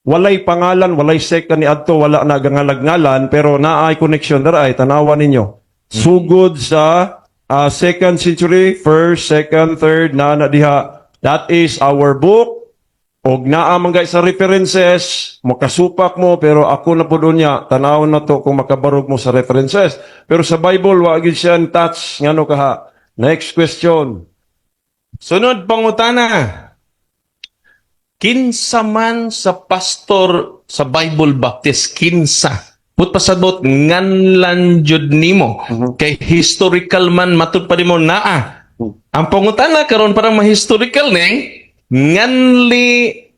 walay pangalan, walay sect ni adto, wala na gangalag-ngalan, pero naay connection dara ay tanawan ninyo. Sugod sa 2nd century, 1st, 2nd, 3rd na diha. That is our book. Og naa man guys sa references, makasupak mo pero ako na po doon niya, tanawon na to kung makabarog mo sa references. Pero sa Bible wa gyud siya touch ngano kaha. Next question. Sunod pangutana. Kinsa man sa pastor sa Bible Baptist, kinsa. Put pasabot nganlan jud nimo. Kay historical man matud pa nimo naa. Ang pangutana karon para ma-historical ning nganli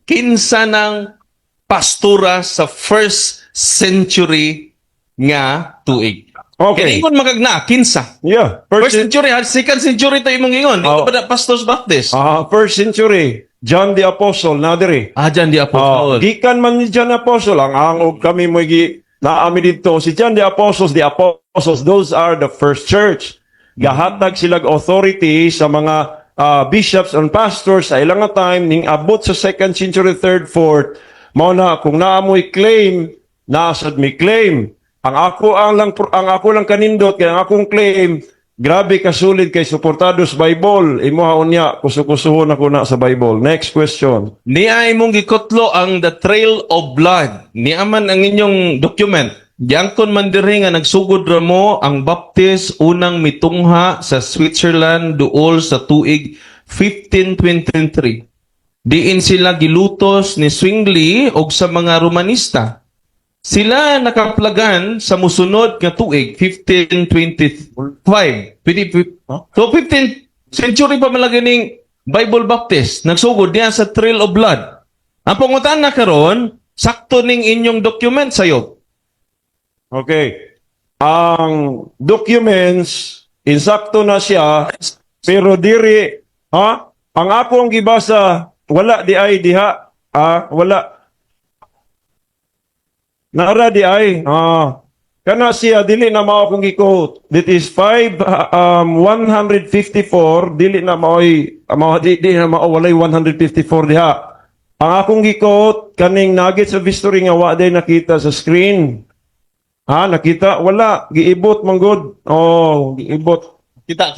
kinsa ng pastora sa first century nga tuig. Okay. Kaya ingon magagna, kinsa. Yeah. First century, ha? Second century tayo imong ingon. Dito ba na Pastors Baptist? First century, John the Apostle, nadiri. Dyan di Apostol. Gikan man ni John the Apostle, ang angog kami mo naami dito. Si John the Apostles, those are the first church. Gahatag silag authority sa mga bishops and pastors sa ilang nga time, ning abot sa second century, third, fourth, mao na, kung naamoy claim, naasad may claim. Ang ako lang kanindot, kaya ang akong claim, grabe kasulit kay suportados Bible. Imuhaon niya, kusukusuhon ako na sa Bible. Next question. Niya imong gikotlo ang The Trail of Blood. Niya man ang inyong document. Diangkon man diri nga nagsugod ra mo ang Baptist unang mitungha sa Switzerland duol sa tuig 1523. Diin sila gilutos ni Zwingli og sa mga Romanista. Sila nakaplagan sa musunod nga tuig 1525. So 15th century pa malagi ning Bible Baptist nagsugod diya sa Trail of Blood. Ang pangutan na karon, sakto ning inyong document sayo. Okay. Ang documents, insakto na siya, pero diri, ang akong gibasa, wala di ay diha, wala. Naara di ay, kana siya, dili na mao akong gi-quote. That is 154, dili na mao'y, di na mao, walay 154 diha. Ang akong gi-quote, kaning nuggets of history nga wa day nakita sa screen. Nakita? Wala. Giibot, manggod. Giibot. Kita.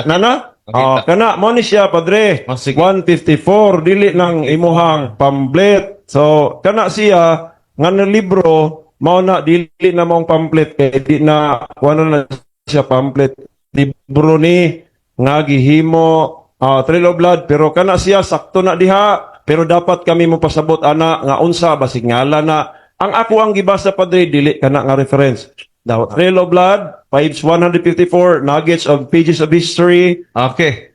Nana? Nakita. Kana, mo ni siya, padre. Sige. 154, dili ng imuhang pamphlet. So, kana siya, nga na libro, mao na, dili na maong pamphlet, kaya di na, wala na siya pamphlet. Libro ni, nga gihimo, Trail of Blood, pero kana siya, sakto na diha, pero dapat kami mo pasabot, ana, nga unsa, basig ngala na, ang ako ang gibasa, padre, dili ka na nga reference. The Trail of Blood, page 154, nuggets of pages of history. Okay.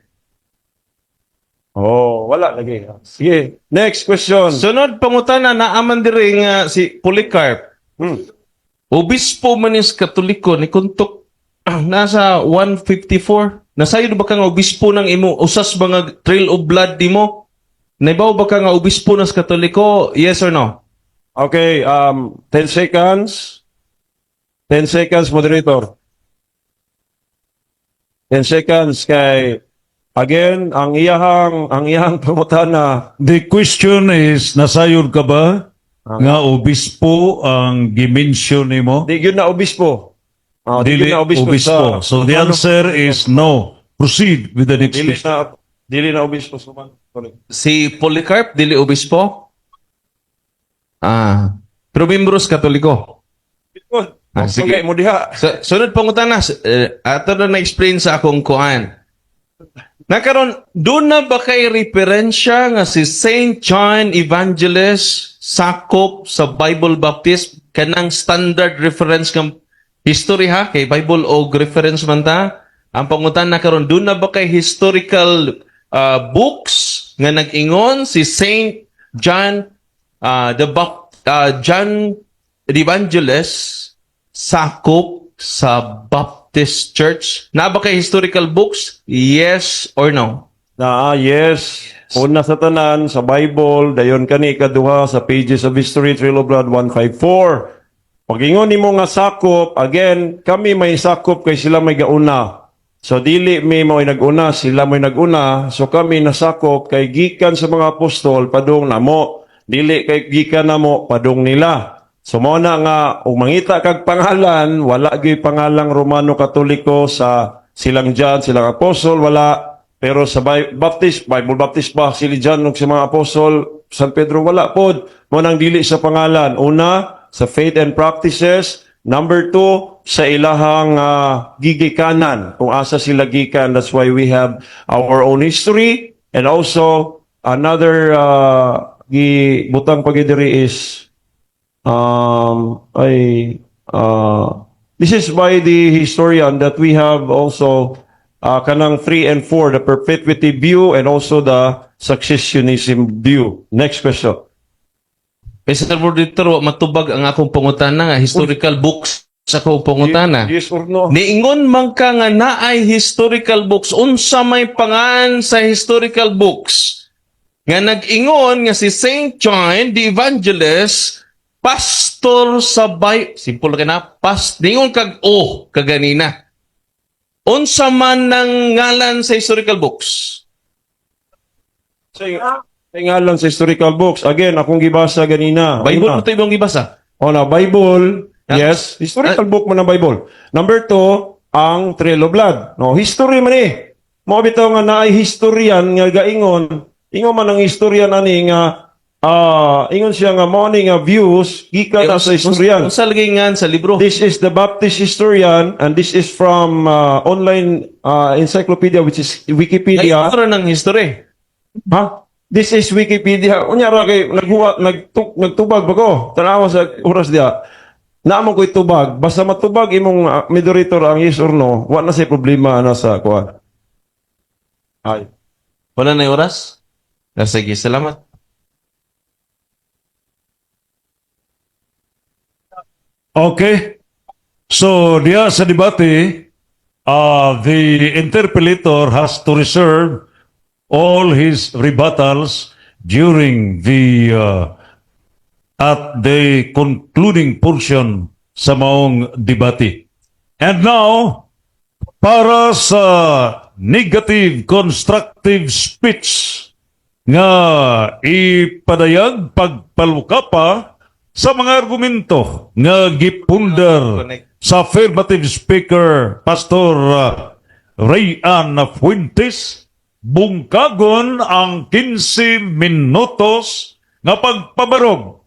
Wala lagi. Sige, next question. Sunod pangutana naaman diri nga si Polycarp. Obispo man is Katoliko ni kuntok nasa 154. Nasayod ba ka nga obispo ng imo usas ba nga Trail of Blood dimo? Naibaw ba ka nga obispo ng Katoliko? Yes or no? Okay, 10 seconds. 10 seconds, moderator. 10 seconds kay, again, ang iyahang pangutana. The question is, nasayod ka ba nga obispo ang gimension nimo? Di yun na obispo. Di Dili yun na obispo. So the answer is no. Proceed with the next Dili question. dili na obispo. Sorry. Si Polycarp dili obispo? Pero membros Katoliko. Sige. Okay, mo diha. Sunod pangutana, ato na na-explain sa akong kuan. Nakaroon, doon na ba kay referensya nga si Saint John Evangelist sakop sa Bible Baptist kanang standard reference ng history ha kay Bible og reference man ta? Ang pangutan na karon doon na ba kay historical books nga nag-ingon si Saint John John the Evangelist sakop sa Baptist Church? Na ba kay historical books? Yes or no? Yes. Una sa tanan, sa Bible, dayon kani ikaduha sa pages of history, Trail of Blood 154. Pag-ingon nimo nga sakop, again, kami may sakop kay sila may gauna. So dili may mo nag-una, sila may nag-una. So kami nasakop kay gikan sa mga apostol padung namo. Dili kay gikan namo padung nila. So mo na nga mangita kag pangalan, wala gyud pangalang Romano Katoliko sa silang John, silang apostol, wala. Pero sa Bible Baptist ba sila John ug sa mga apostol, San Pedro wala pod. Mo nang dili sa pangalan. Una, sa faith and practices. Number 2, sa ilahang gigikanan, kung asa sila gikan. That's why we have our own history. And also, another butang pagidiri is this is by the historian that we have also kanang 3 and 4, the perpetuity view and also the successionism view. Next question. Mr. Moderator, matubag ang akong pangutana nga historical books sa ko pangutana. Yes or no? Niingon man ka nga naay historical books, unsa may pangan sa historical books nga nag-ingon nga si Saint John the Evangelist pastor sa simple ka na, ningon kag kaganina. Unsa man nang ngalan sa historical books? Sa ngalan sa historical books, again, akong gibasa ganina. Bible mo ito ibang gibasa? O na, Bible, yes, historical book man ang Bible. Number 2, ang Trail of Blood. No, history man eh. Mo bitaw nga naay historian nga gaingon, ingon man ang historian ani nga ingon siya nga mo ni nga views gikan na sa historian. Unsa lagi nga sa libro? This is the Baptist historian and this is from online encyclopedia which is Ay, Wikipedia. ito ng history. Ha? This is Wikipedia. Unya ra kay nagtubag ba ko? Tanawa sa oras dia. Naamon ko'y tubag. Basta matubag imong moderator ang yes or no, wa na say problema na sa kuha. Ay. Wala na yung oras? Sige, salamat. Okay. So, diya sa debate, the interpellator has to reserve all his rebuttals during the at the concluding portion sa maong debate. And now, para sa negative constructive speech nga ipadayag pagpaluka pa sa mga argumento nga gipundar sa affirmative speaker Pastor Rayan Fuentes, bungkagon ang 15 minutos nga pagpabarog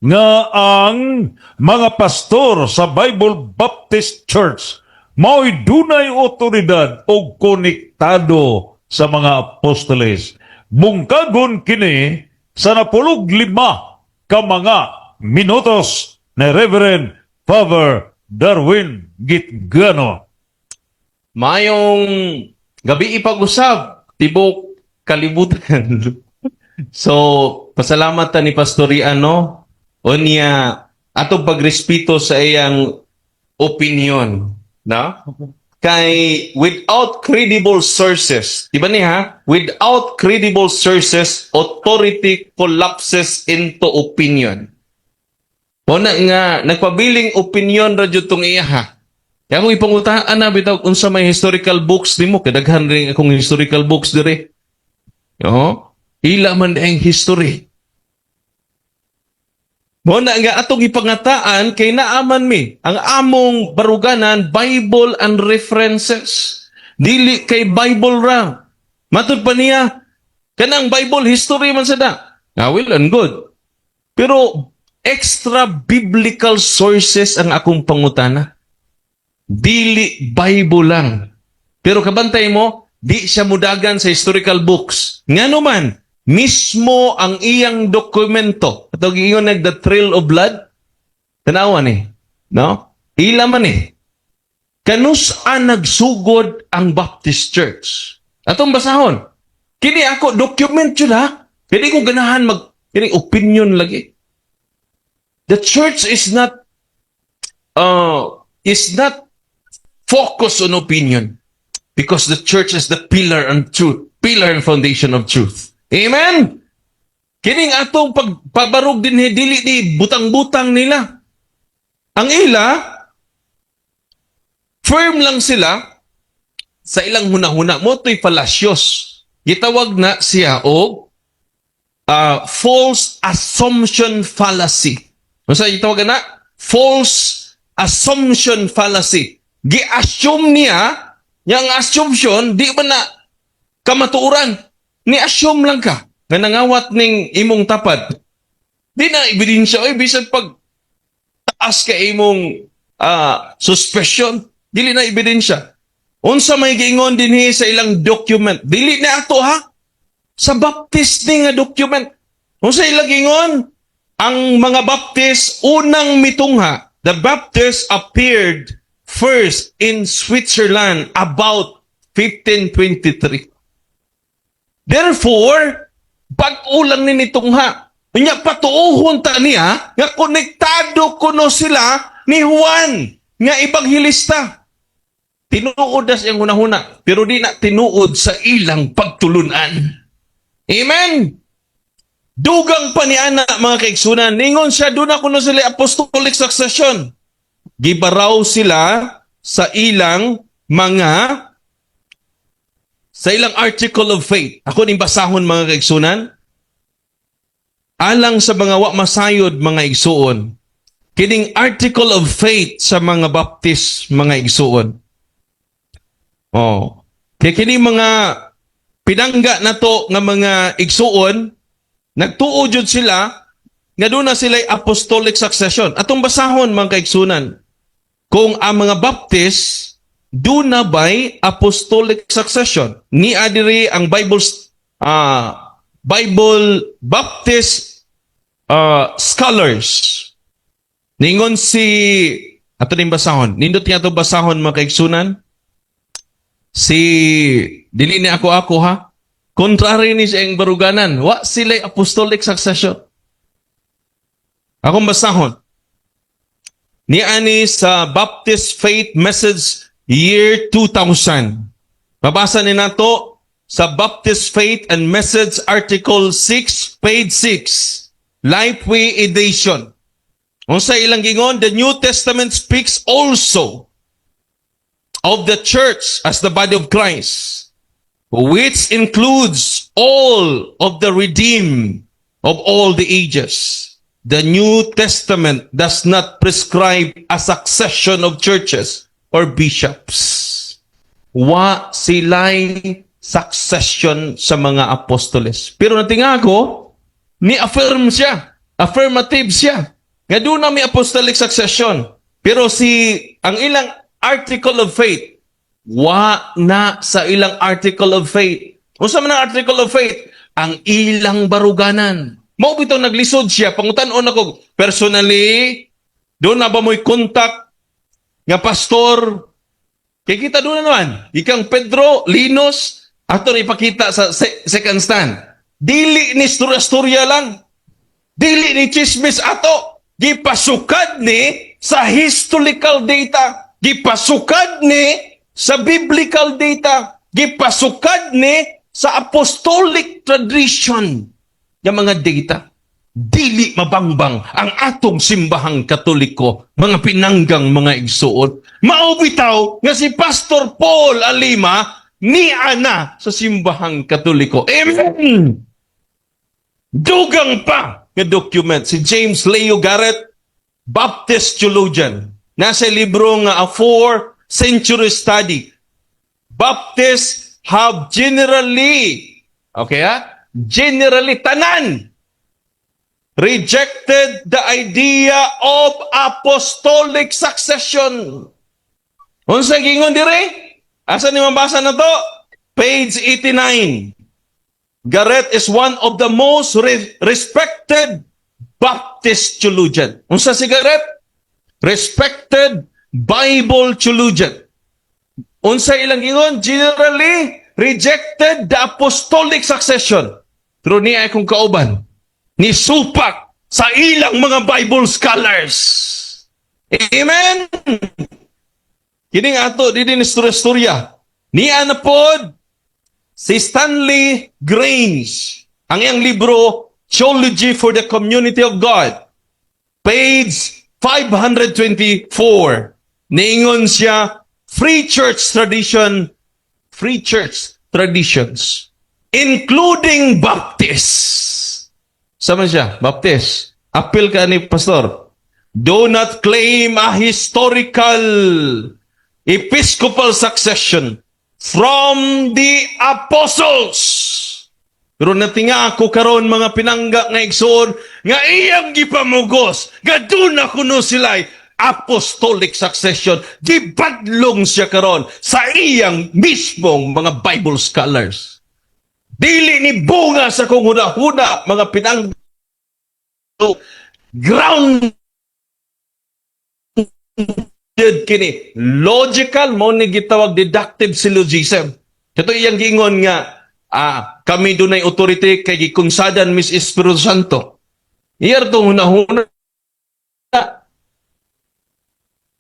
nga ang mga pastor sa Bible Baptist Church mao'y dunay otoridad o konektado sa mga apostoles. Bungkagon kini sa 15 ka mga minutos ni Reverend Father Darwin Gitgano. Mayong gabi ipag-usab, tibok kalibutan. So, pasalamatan ni Pastoriano o niya atong pagrespeto sa iyang opinion, na? Kay without credible sources, di ba niya? Without credible sources, authority collapses into opinion. O na nga, nagpabiling opinion ra jud tong iya ha. Kaya kung ipangutaan na bitaw unsa may historical books nimo, kadaghan rin akong historical books dire. Yo, ila man ang history. Mo na nga atong ipangataan kay naaman mi ang among baruganan Bible and references. Dili kay Bible ra. Matud pa niya kanang Bible history man sada. Well and good. Pero extra biblical sources ang akong pangutana. Dili Bible lang. Pero kabantay mo, di siya mudagan sa historical books. Ngano man, mismo ang iyang dokumento. Ito giingon nag The Trail of Blood. Tanawa ni. No? Ila man eh. Kanus-an nagsugod ang Baptist Church. Atong basahon. Kini ako, document yun ha. Kini ko ganahan kini opinion lagi. The church is not focused on opinion because the church is the pillar and foundation of truth. Amen? Kining atong pagpabarog din dili di butang-butang nila. Ang ila, firm lang sila sa ilang hunahuna. Moto'y falacious. Gitawag na siya o false assumption fallacy. Ano sa gitawag na? False assumption fallacy. Gi-assume niya, yung assumption, di ba na kamatuuran? Ni-assume lang ka na nangawat ning imong tapad. Di na ebidensya. Oy, bisan pag taas ka imong suspicion, dili na ebidensya. Unsa may giingon dinhi sa ilang document. Dili na ato ha. Sa Baptist ni nga document. Unsa ilang giingon? Ang mga Baptist unang mitungha. The Baptist appeared first in Switzerland about 1523. Therefore, pag-ulang ni nitungha, niya patuuhon ta niya nga konektado kuno sila ni Juan. nga ibanghilista. Tinuod na siyang hunahuna, pero di na tinuod sa ilang pagtulunan. Amen? Dugang pa ni ana, mga kaigsunan, ningon siya, doon ako na sila apostolic succession. Gibaraw sila sa ilang article of faith. Ako ning basahon, mga kaigsunan. Alang sa mga wa masayod, mga igsuon, kining article of faith sa mga Baptist, mga igsuon. Oh. Kaya kining mga pinangga na to nga mga igsuon, nagtuo jud sila nga doon na sila'y apostolic succession. Atong basahon, mga kaigsunan, kung ang mga Baptist doon na ba'y apostolic succession. Ni adiri ang Bible Baptist scholars. Ningon si ato ning basahon. Nindot niya to basahon, mga kaigsunan. Si dili ni ako ha. Contrary ni sa iyang baruganan. Wa sila'y apostolic succession. Akong basahon. Ni ani sa Baptist Faith Message Year 2000. Mabasa ni nato sa Baptist Faith and Message Article 6, page 6. Lifeway edition. Kung sa ilang gingon, the New Testament speaks also of the church as the body of Christ, which includes all of the redeemed of all the ages. The New Testament does not prescribe a succession of churches or bishops. Wa sila'y succession sa mga apostoles. Pero natinga ko, ni-affirm siya. Affirmative siya. Nga doon na may apostolic succession. Pero ang ilang article of faith, wa na sa ilang article of faith. Kung sa mga article of faith, ang ilang baruganan. Mao bitaw naglisod siya. Pangutan-on ako, personally, doon na ba mo'y contact nga pastor? Kaya kita doon na naman. Ikang Pedro, Linos, ato na ipakita sa second stand. Dili ni storya lang. Dili ni chismis ato. Gipasukad ni sa historical data. Gipasukad ni sa biblical data. Gipasukad ni sa apostolic tradition. Yung mga data. Dili mabangbang ang atong simbahang Katoliko, mga pinanggang mga igsuot. Maubitaw nga si Pastor Paul Alima ni ana sa simbahang Katoliko. Amen! Dugang pa nga document si James Leo Garrett, Baptist theologian. Nasa libro nga A 4th Century Study. Baptists have generally, generally tanan rejected the idea of apostolic succession. Unsa gingon dire? Asa ni mabasa na to? Page 89. Garrett is one of the most respected Baptist theologian. Unsa si Garrett? Respected Bible theologian. Unsa ilang gingon? Generally rejected the apostolic succession. Pero niya akong kauban. Ni supak sa ilang mga Bible scholars. Amen? Kini nga ato, di din istorya. Niya na pod si Stanley Grange. Ang iyang libro, Theology for the Community of God. Page 524. Niingon siya, free church traditions, including Baptists. Sama siya, Baptist. Appeal ka ni Pastor. Do not claim a historical episcopal succession from the apostles. Pero natinga ako karon mga pinangga nga igsoon nga iyang gipamugos. Gadun ako no sila'y apostolic succession. Gibadlong siya karon sa iyang mismong mga Bible scholars. Dili ni bunga sa kong huna-huna, mga pinang grounded kini. Logical, mo ni gitawag deductive syllogism. Ito iyang gingon nga, kami dunay authority kay gikunsadan Miss Espiritu Santo. Iyar to huna-huna.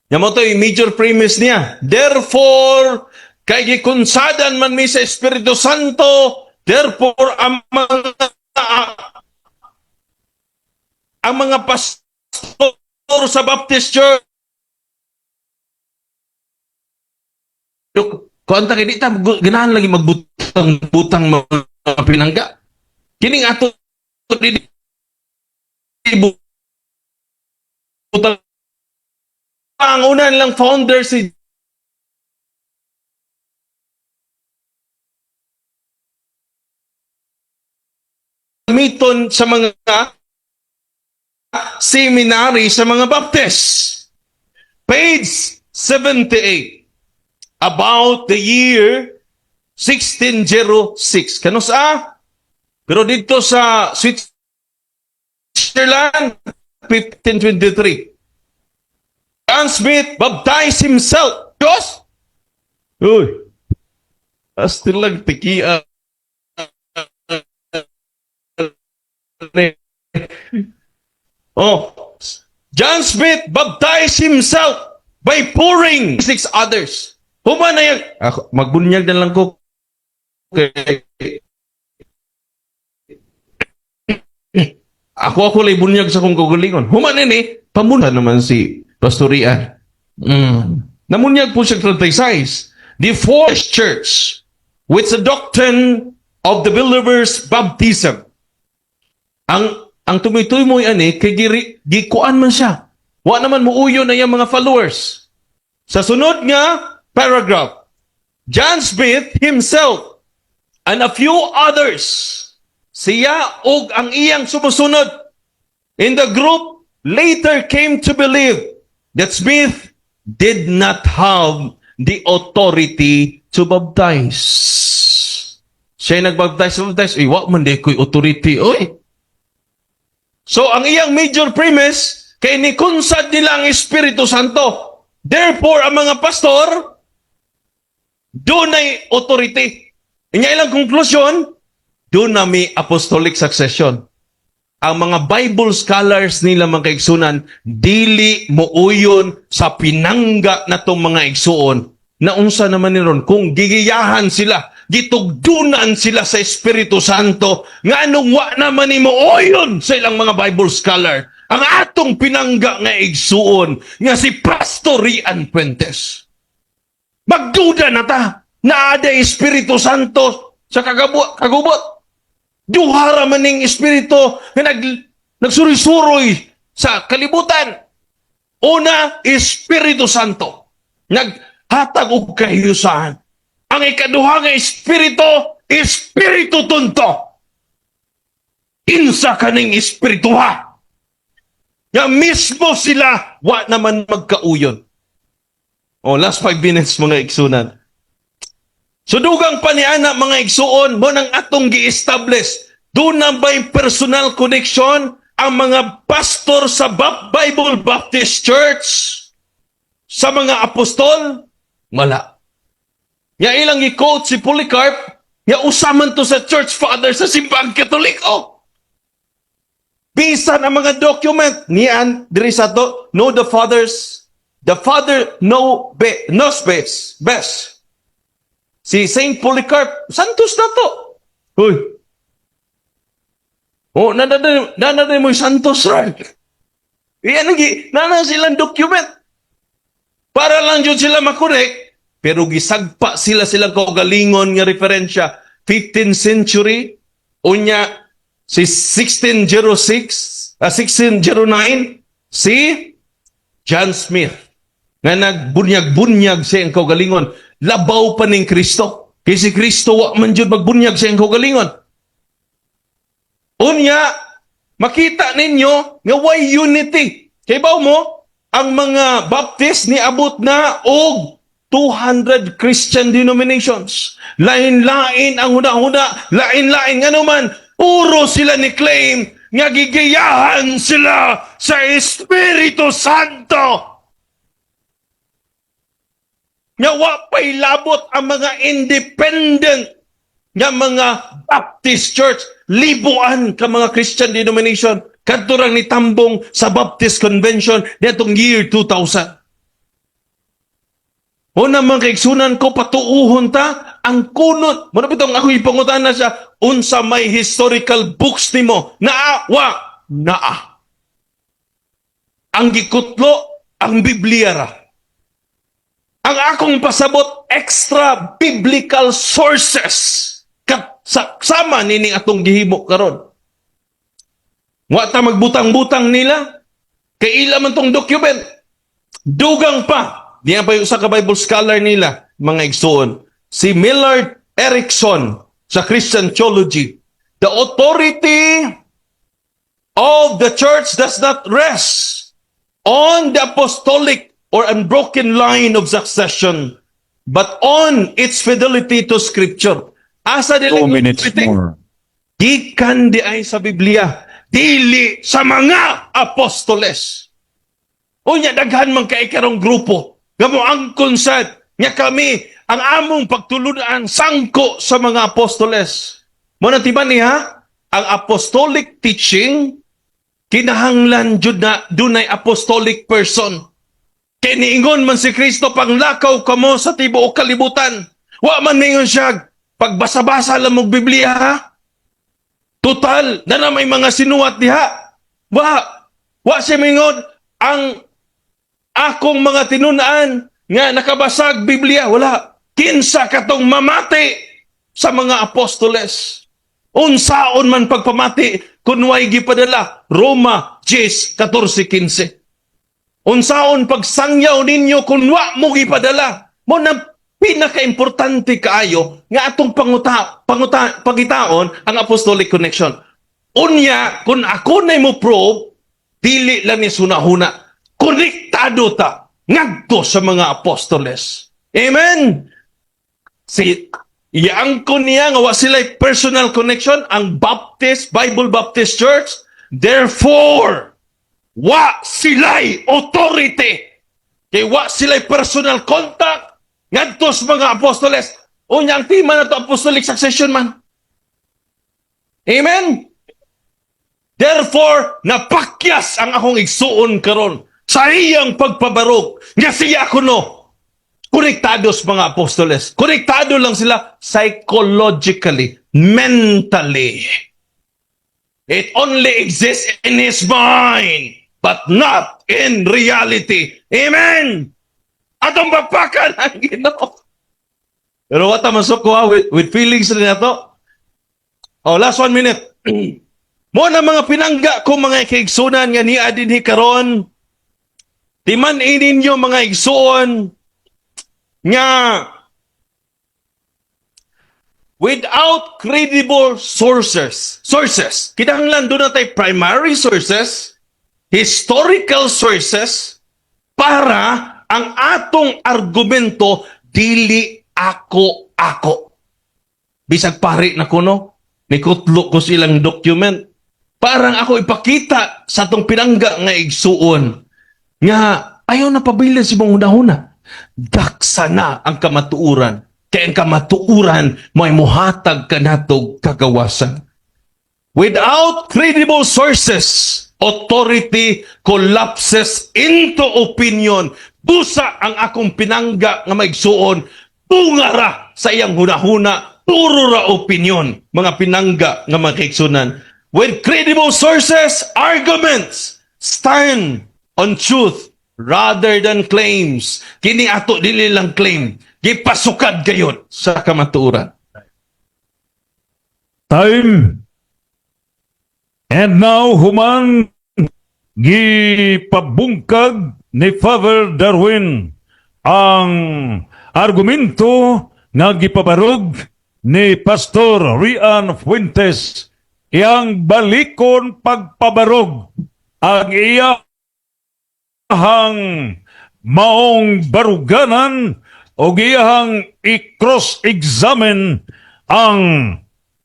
Yan mo to yung major premise niya. Therefore, kay gikunsadan man mi sa Espiritu Santo, therefore ang mga pastor sa Baptist Church kuanta kay di ta ganahan lagi magbutang mga pinangga. Kining ato di butang ang una nilang founder si miton sa mga seminary sa mga Baptist. Page 78. About the year 1606. Kanus pero dito sa Switzerland, 1523. John Smith baptized himself. Diyos! Uy! Still lang tikia. Oh, John Smith baptized himself by pouring 6 others. Human na yan. Ako, magbunyag na lang ko. Okay. Ako lay bunyag sa kong kagalingon. Human na ni, pamunta naman si Pastorian. Namunyag po siya 36. The fourth church, with the doctrine of the believers' baptism. Ang tumitoy mo yan kay gikuan man siya. Wa naman muuyo na yung mga followers. Sa sunod nga paragraph, John Smith himself and a few others, siya og ang iyang sumusunod in the group later came to believe that Smith did not have the authority to baptize. Siya nagbaptize. Wa man di ko'y authority. Oy! So, ang iyang major premise, kay nikunsad nila ang Espiritu Santo. Therefore, ang mga pastor, doon ay authority. Inya ilang konklusyon, doon na may apostolic succession. Ang mga Bible scholars nila mga kaigsunan, dili muuyon sa pinangga na itong mga igsuon, na unsa naman niron, kung gigiyahan sila, gitugdunan sila sa Espiritu Santo, nga anong wa naman ni muuyon sa ilang mga Bible scholar, ang atong pinangga nga igsuon, nga si Pastor Rian Fuentes. Magduda na ta, na ada Espiritu Santo sa kagubot. Duhara man ning Espiritu nga nagsuri-suroy sa kalibutan. Una, Espiritu Santo. Naghatag og kahiyusahan. Ang ikaduha nga Espiritu tunto. Insa kaning espirituha. Nga mismo sila, wa naman magkauyon. Last 5 minutes mga igsunan. So dugang paniana mga igsuon, mo nang atong gi-establish. Doon na ba'y personal connection ang mga pastor sa Bible Baptist Church sa mga apostol? Wala. Ya ilang i-quote si Polycarp, ya usaman to sa church father sa simbang Katoliko. Bisan ang mga document niyan diri sa to, know the fathers, the father knows best. Si Saint Polycarp, santos na to. Hoy. Nananay mo yung santos, right? Iyan nana silang document. Para lang yun sila makorek, pero gisagpa silang kaugalingon nga referensya. 15th century, unya, si 1609, si John Smith, nga nagbunyag-bunyag sa iyang kaugalingon, labaw pa ning Kristo. Kasi si Kristo, wa man dyan magbunyag sa iyang kaugalingon. Unya, makita ninyo nga why unity. Kaya ba mo, ang mga Baptist ni abot na og 200 Christian denominations. Lain-lain ang huna-huna, lain-lain nga naman, puro sila ni claim nga gigiyahan sila sa Espiritu Santo. Nga wa pa'y labot ang mga independent nga mga Baptist Church, libuan ka mga Christian denomination, kadto rang nitambong sa Baptist Convention netong year 2000. O naman kaigsunan ko, patuuhon ta, ang kunot. Muna bitong ako ipangutan na siya, unsa may historical books nimo, naa. Ang gikutlo, ang Biblia ra. Ang akong pasabot, extra biblical sources. Sama nining atong gihimo karon. Wa ta magbutang-butang nila, kay ila man tong document. Dugang pa. Diyan pa yung isa ka Bible scholar nila, mga igsoon. Si Millard Erickson sa Christian Theology. The authority of the church does not rest on the apostolic or unbroken line of succession, but on its fidelity to Scripture. Asa 2 minutes more. Gikan di ay sa Biblia, dili sa mga apostoles. Unya daghan man kay karong grupo. Gamo ang konsad nga kami ang among pagtulunan sangko sa mga apostoles. Mo na tiban niya, ang apostolic teaching kinahanglan jud na dunay apostolic person. Kay niingon man si Kristo panglakaw kamo sa tibuok kalibutan. Wa man ningon siya pagbasa-basa lang mong Biblia ha. Total na may mga sinuwat diha. Wa siya mingon ang akong mga tinunaan nga nakabasag Biblia, wala. Kinsa katong mamati sa mga apostoles. Unsaon man pagpamati kung way gipadala. Roma 10:14-15. Unsaon pagsangyaw ninyo kung wa mo gipadala. Mo na pinaka-importante kaayo nga atong pangitaon ang apostolic connection. Unya, kung ako na mo probe, dili lang ni sunahuna. Konektado ta ngadto sa mga apostoles. Amen. Iyang ko niya nga wa sila personal connection ang Bible Baptist Church. Therefore, wa sila'y authority. Kay wa sila'y personal contact ngadto sa mga apostoles. Unya ang tema na to apostolic succession man. Amen. Therefore, napakyas ang akong igsuon karon sa iyang pagpabarog nga siya kuno konektado sa mga apostoles. Konektado lang sila psychologically, mentally. It only exists in his mind, but not in reality. Amen! Atong bapakan ang Ginoo. Pero wata masok ko with feelings rin na to. Oh, last 1 minute. Mo na mga pinangga ko mga kaigsunan nga ni adinhi karon. Timan ninyo mga igsuon nga without credible sources, kinahanglan doon natin primary sources, historical sources, para ang atong argumento dili ako. Bisag pari na kuno, nikutlo ko silang document. Parang ako ipakita sa atong pinangga nga igsuon. Nga, ayaw na pabilin si mong una-una. Daksa na ang kamatuuran. Kaya ang kamatuuran may muhatag ka natog kagawasan. Without credible sources, authority collapses into opinion. Busa ang akong pinangga nga maigsuon. Tungara sa iyang hunahuna. Puro ra opinion. Mga pinangga nga maigsunan. With credible sources, arguments stand on truth rather than claims. Kini ato dili lang claim. Gipasukad gayon sa kamatuoran. Time. And now, human gipabungkag ni Father Darwin ang argumento nga gipabarog ni Pastor Rian Fuentes. Iyang balikon pagpabarog ang iyang maong baruganan o iyang i-cross-examine ang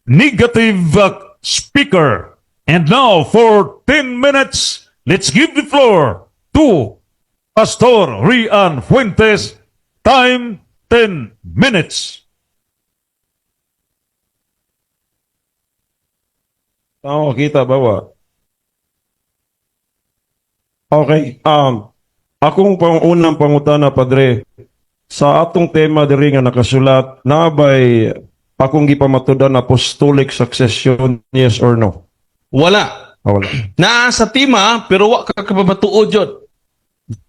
negative speaker. And now, for 10 minutes, let's give the floor to Pastor Rian Fuentes. Time, 10 minutes. Kita bawa. Okay. Akong unang pangutana, Padre, sa atong tema diri nga nakasulat na ba'y akong gipamatudan apostolic succession, yes or no? Wala. Wala. Naa sa tema, pero wa ka kapamatuod yun.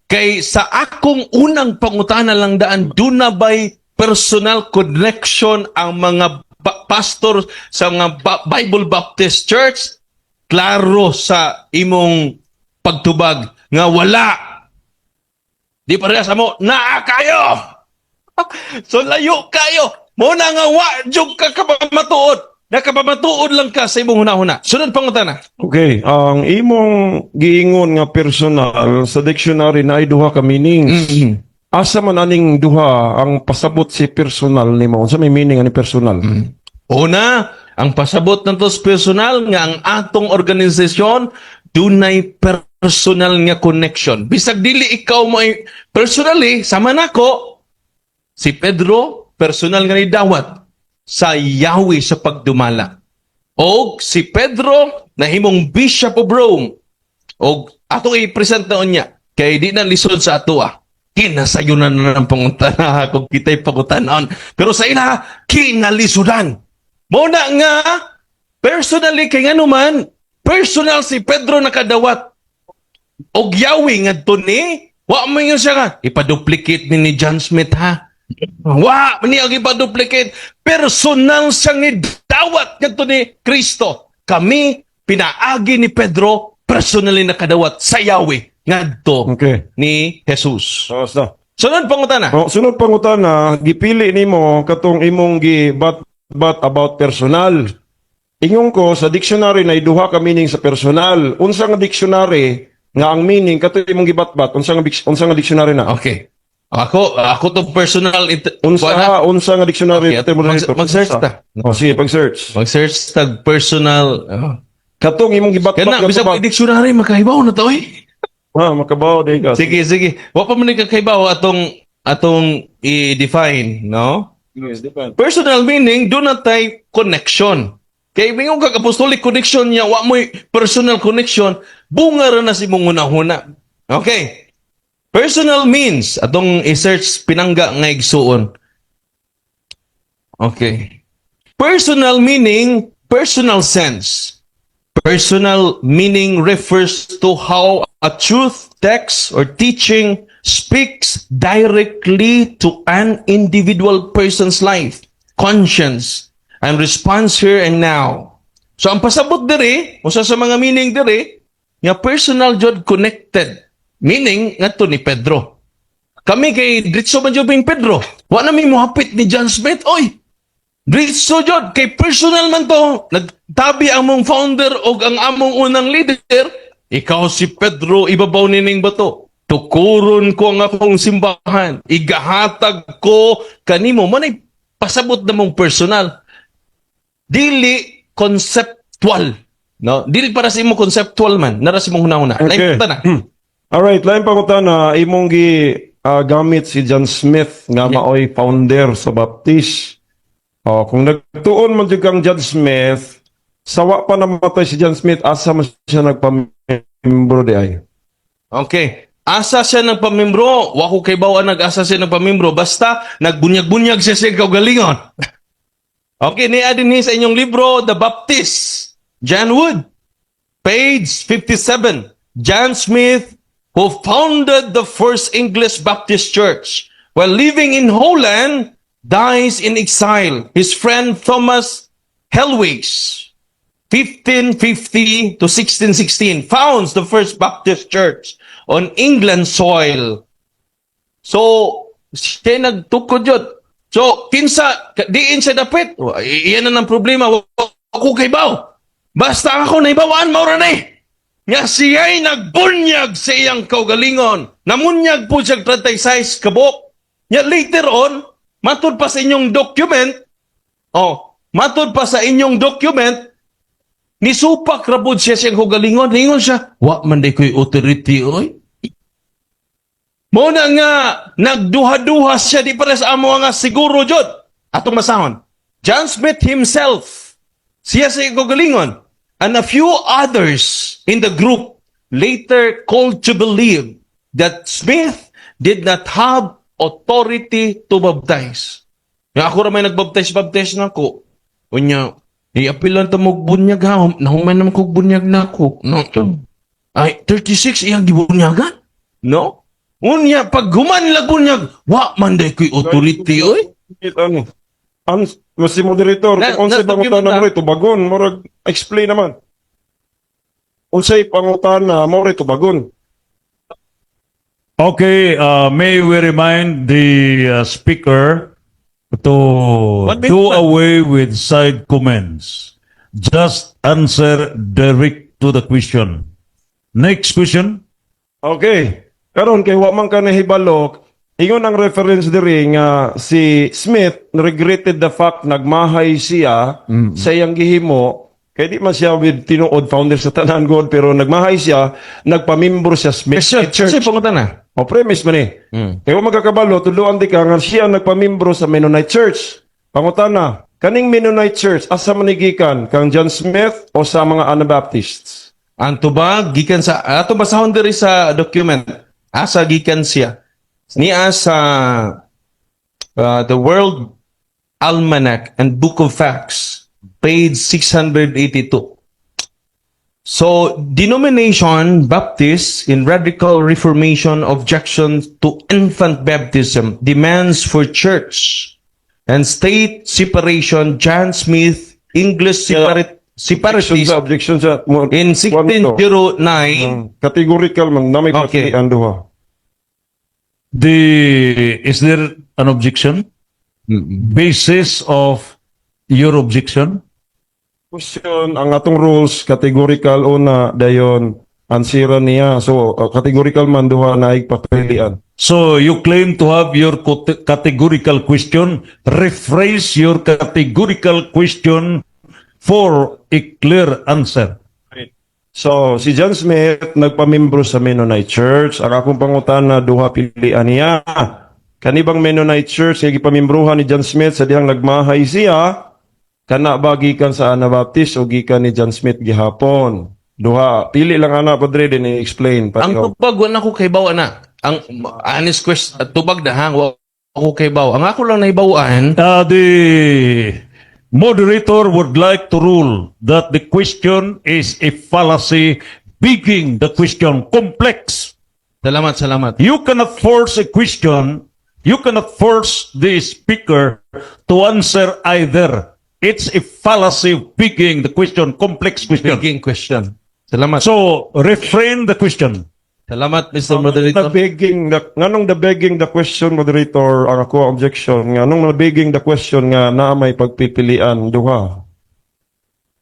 Kay sa akong unang pangutana lang daan, doon na ba'y personal connection ang mga pastor sa mga Bible Baptist Church? Klaro sa imong pagtubag nga wala. Di parehas mo, naa kayo! So layo kayo! Muna nga wa, jug ka kapamatuod. Nakapamatuod lang ka sa imong hunahuna. Sunod pangutana. Okay, ang imong giingon nga personal sa dictionary na ay duha ka meanings. Asa man aning duha ang pasabot si personal nimo? Unsa may meaning ani personal? Una, ang pasabot ng tos personal nga ang atong organisasyon dunay personal nga connection. Bisag dili ikaw mo ay personally sama nako si Pedro personal nga ni dawat sa Yahweh sa pagdumala. Og si Pedro nahimong Bishop of Rome. Og ato i-present na niya kay di na lisod sa atoa. Kinasayunan na ng pangutana kung kita'y pangutanon. Pero sa ila, kinalisudan. Muna nga, personally, kay nga naman, personal si Pedro nakadawat. Og Yahweh nga to ni, wa mo yun siya ka, ipaduplicate ni John Smith ha. Wa, niya ipaduplicate. Personal siyang ni dawat nga to ni Kristo. Kami, pinaagi ni Pedro, personally nakadawat sa Yahweh nga to Okay. ni Jesus. Basta. Sunod pangutana. Sunod pangutana, gipili nimo katong imong gibat about personal. Ingon ko sa dictionary na duha ka meaning sa personal. Unsa nga dictionary nga ang meaning kato imong gibatbat? Unsa nga dictionary na? Okay. Ako to personal Unsa nga dictionary? Okay, mag-search ta. Sige, pag-search. Mag-search tag personal. Katong imong gibatbat Kana bisag ba? dictionary makahibaw na to eh. Makabaw day ka. Sige. Wa pa man ni kakahibaw atong i-define, no? Yes, depend. Personal meaning do not tay connection. Kay mingon ka apostolic connection niya, wa mo'y personal connection, bunga ra na si mong hunahuna. Okay. Personal means atong i-search pinangga nga igsuon. Okay. Personal meaning, personal sense. Personal meaning refers to how a truth, text, or teaching speaks directly to an individual person's life, conscience, and response here and now. So ang pasabot diri, usa sa mga meaning diri, nga personal jud connected. Meaning nga to ni Pedro. Kami kay Dritso man jud bing Pedro. Wa na mi mohapit ni John Smith. Oy, Dritso jud kay personal man to. Nagtabi ang mong founder o ang among unang leader. Ikaw si Pedro, ibabaw nining bato. Tukuron ko ang akong simbahan. Igahatag ko kanimo. Manay pasabot na mong personal. Dili conceptual. No? Dili para sa imo conceptual man. Nara sa mong hunahuna. Okay. Na. Alright, lain pangutana, imong gamit si John Smith nga maoy founder sa Baptist. Kung nagtuon man jud kang John Smith, sawa pa namatay si John Smith, asa man siya nagpamembro di ay. Okay. Asa siya ng pamimbro? Wa ko kay bawaan nag-asa siya ng pamimbro. Basta, nagbunyag-bunyag siya sa kaugalingon. Okay, niya din sa inyong libro, The Baptist. John Wood. Page 57. John Smith, who founded the first English Baptist Church, while living in Holland, dies in exile. His friend Thomas Helwig, 1550 to 1616, founds the first Baptist church on England soil. So, siya nagtukod yun. So, kinsa, diin siya dapit. Iyan na ng problema. Ako kay baw. Basta ako naibawaan, maura na eh. Nga siya'y nagbunyag sa iyang kaugalingon. Namunyag po siya 36 kabok. Nga later on, matod pa sa inyong document, nisupak rabod siya siyang hugalingon. Ningon siya, wa man day ko'y authority, oy. Muna nga, nagduha-duha siya, di pala sa amo nga siguro jud. Atong masahon. John Smith himself, siya sa hugalingon, and a few others in the group later called to believe that Smith did not have authority to baptize. Nga ako ra may nagbaptize na ako. Unya, i-apilan ta mo bunyag ha. Nahuman naman kong bunyag na ako. No? Ay, 36 iyang gibunyagan? No? Unya, pag humanlag bunyag, wa man day ko'y authority, oy. Ano? Si moderator, kung unsay pangutana mo rin, tubagon. Murag, explain naman. Unsay pangutana mo rin, tubagon. Okay, may we remind the speaker to 1 minute do na. away with side comments. Just answer direct to the question. Next question. Okay. Karon kay wa man ka nahibalo, ingon ang reference diri nga si Smith regretted the fact nagmahay siya sa iyang gihimo kay di man siya with tinuod founder sa tanan God pero nagmahay siya, nagpamimbro siya Smith Church. Kasi pangutan na. O premise man eh. Kaya wa magkakabalo tuduan di ka nga siya nagpamimbro sa Mennonite Church. Pangutana, kaning Mennonite Church asa man gikan kang John Smith o sa mga Anabaptists? Ang tubag, gikan sa, ato basahon diri sa document, asa gikan siya. Niya sa The World Almanac and Book of Facts, page 682. So, denomination, Baptist, in radical reformation, objection to infant baptism, demands for church and state separation, John Smith, English separatist, Objection sa in 1609, categorical man na may Okay. pagkian duha. Is there an objection? Basis of your objection? Question, ang atong rules, categorical una, dayon, ansira niya. So, categorical man duha na ipapilian. So you claim to have your categorical question. Rephrase your categorical question for a clear answer. So, si John Smith, nagpamimbro sa Mennonite Church. Ang akong pangutana, duha pilian niya. Kanibang Mennonite Church, kaya gipamimbruhan ni John Smith sa dihang nagmahay siya, kana ba gikan sa Anabaptist o gikan ni John Smith gihapon? Duha, pili lang ana, Padre, din i-explain. ang tubag, wala ko kay bawa na. Ang honest question, tubag na hang, wala ko kay bawa. Ang ako lang naibawaan, The moderator would like to rule that the question is a fallacy, making the question complex. salamat. You cannot force a question. You cannot force the speaker to answer either. It's a fallacy of making the question complex question. Speaking question. Salamat. So, refrain the question. Salamat, Mr. Moderator. Nganong the begging the question, moderator, ang ako objection, nganong begging the question nga na may pagpipilian, duha.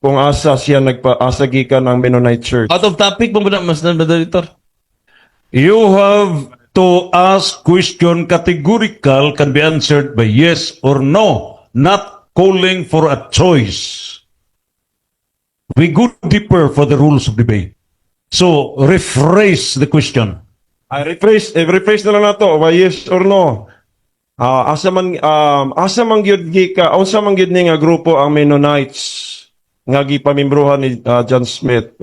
Kung asa siya nagpa-asa gikan ang Mennonite Church. Out of topic mo muna, Mr. Moderator. You have to ask question categorical can be answered by yes or no, not calling for a choice. We go deeper for the rules of debate. So, rephrase the question. I rephrase na lang nato, by yes or no. Asa man gyud gika, unsa man gyud ni nga grupo ang Mennonites nga gipamimbrohan ni John Smith.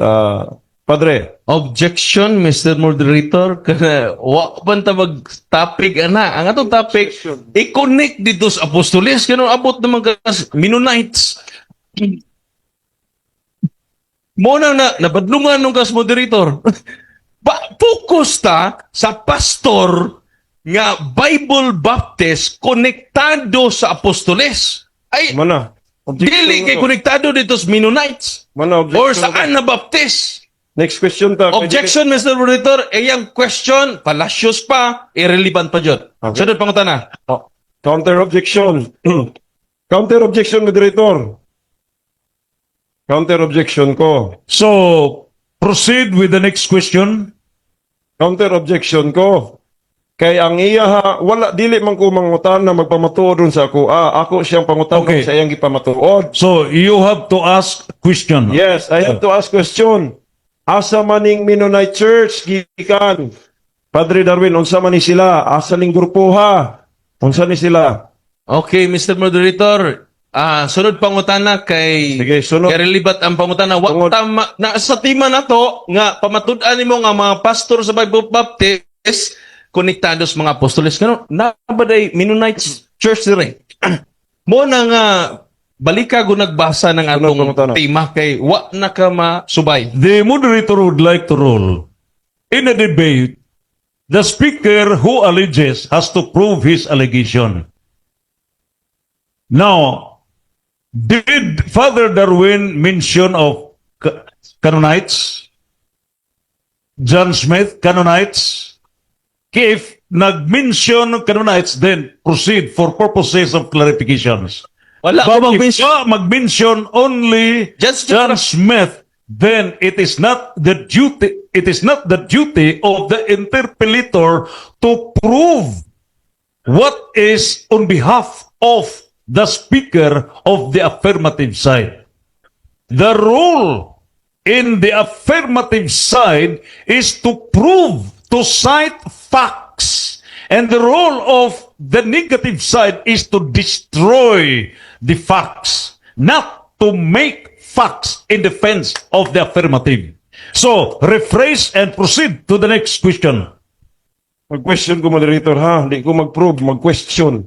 Padre, Objection, Mr. Moderator. Kana, wa man ta mag-topic, ana. Ang atong topic, i-connect dito sa apostoles. Kano abot naman ka Mennonites. Muna na, nabadlungan nung kas moderator. Focus ta sa pastor nga Bible Baptist konektado sa apostoles. Ay, mana? dili kay konektado dito sa Mennonites Mana or objection? sa Anabaptist. Next question ta. Objection, Mr. Moderator. Yung question, fallacious pa, irrelevant pa dyan. Okay. Sunod pangutana. Counter objection. Counter objection, moderator. Counter objection ko. So, proceed with the next question. Counter objection ko. Kay ang iya wala dili man ko mangutan na magpamatuod dun sa ako. Ako siyang pangutan Okay. sa iyang gipamatuod. So, you have to ask question. Yes, I have to ask question. Asa maning Mennonite Church gikan? Padre Darwin, unsa man ni sila? Asa ning grupo ha? Unsa ni sila? Okay, Mr. Moderator. Sunod pangutana kay Sige, sunod. kay relevant ang pangutana. Tungod. Na sa tima na to nga pamatud-an nimo nga mga pastor sa Bible Baptist konektados mga apostoles. Kano, na ba day Mennonites Church dire? Mo na nga, balika ko nagbasa ng Sunod, atong pangutana. tema kay wa na ka masubay. The moderator would like to rule. In a debate, the speaker who alleges has to prove his allegation. Now, did Father Darwin mention of Canaanites? John Smith, Canaanites? If nag-mention ng Canaanites, then proceed for purposes of clarifications. Wala ko But if mag-mention. mag-mention only Just- John Smith, then it is not the duty of the interpellator to prove what is on behalf of the speaker of the affirmative side. The rule in the affirmative side is to prove, to cite facts. And the role of the negative side is to destroy the facts, not to make facts in defense of the affirmative. So, rephrase and proceed to the next question. Mag-question ko, moderator, ha? Hindi ko mag-prove, mag-question.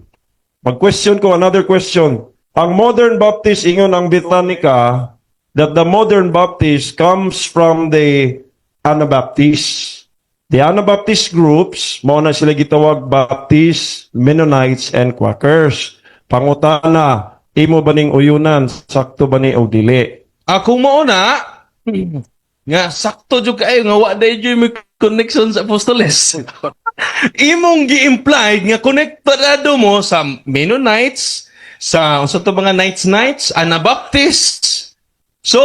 Mag-question ko, another question. Ang modern Baptist, ingon ang Britannica, that the modern Baptist comes from the Anabaptists. The Anabaptist groups, mo na sila gitawag Baptist, Mennonites, and Quakers. Pangutana, imo ba ning uyunan, sakto ba ni o dili? Ako mauna, nga sakto jud kayo nga wa day jud may connection sa apostoles. Imong gi-implied nga konektado mo sa Mennonites, sa to mga Knights, Anabaptists. So,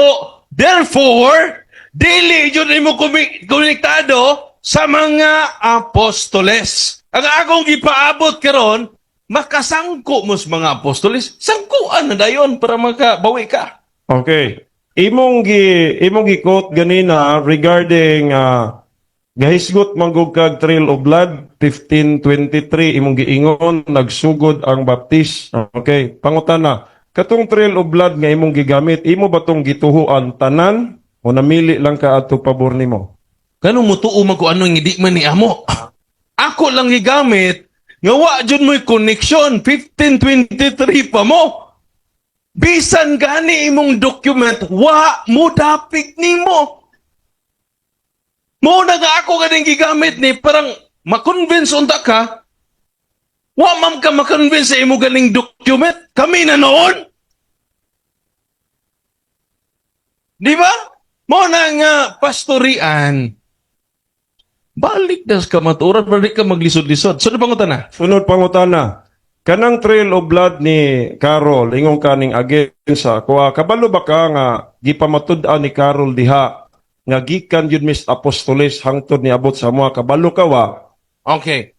therefore, dili jud imo konektado sa mga apostoles. Ang akong gipaabot karon, makasangko mo sa mga apostoles. Sangkuan na dayon para makabawi ka. Okay. Imong gi-quote ganina regarding gahisgot manggug kag Trail of Blood 15:23 imong giingon nagsugod ang Baptist. Okay, pangutana, katong Trail of Blood nga imong gigamit, imo ba tong gituhuan tanan o namili lang ka adto pabor nimo? Kanong mutuo man ko ano nga di man ni amo. Ako lang gigamit nga wa jud mo'y connection 1523 pa mo. Bisan gani imong document wa mo dapit nimo. Mo na nga ako ganing gigamit ni parang ma-convince unta ka. Wa man ka ma-convince sa imo ganing document. Kami na noon. Di ba? Mo na nga pastorian. Balik na sa kamaturan, balik ka maglisod-lisod. So, pangutan na? Sunod pangutana, kanang Trail of Blood ni Carol ingon kaning agensa kuha kabalo ba ka nga gipamatud-an ni Carol diha nga gikan jud mis apostoles hangtod ni abot sa mga kabalo ka wa? Okay.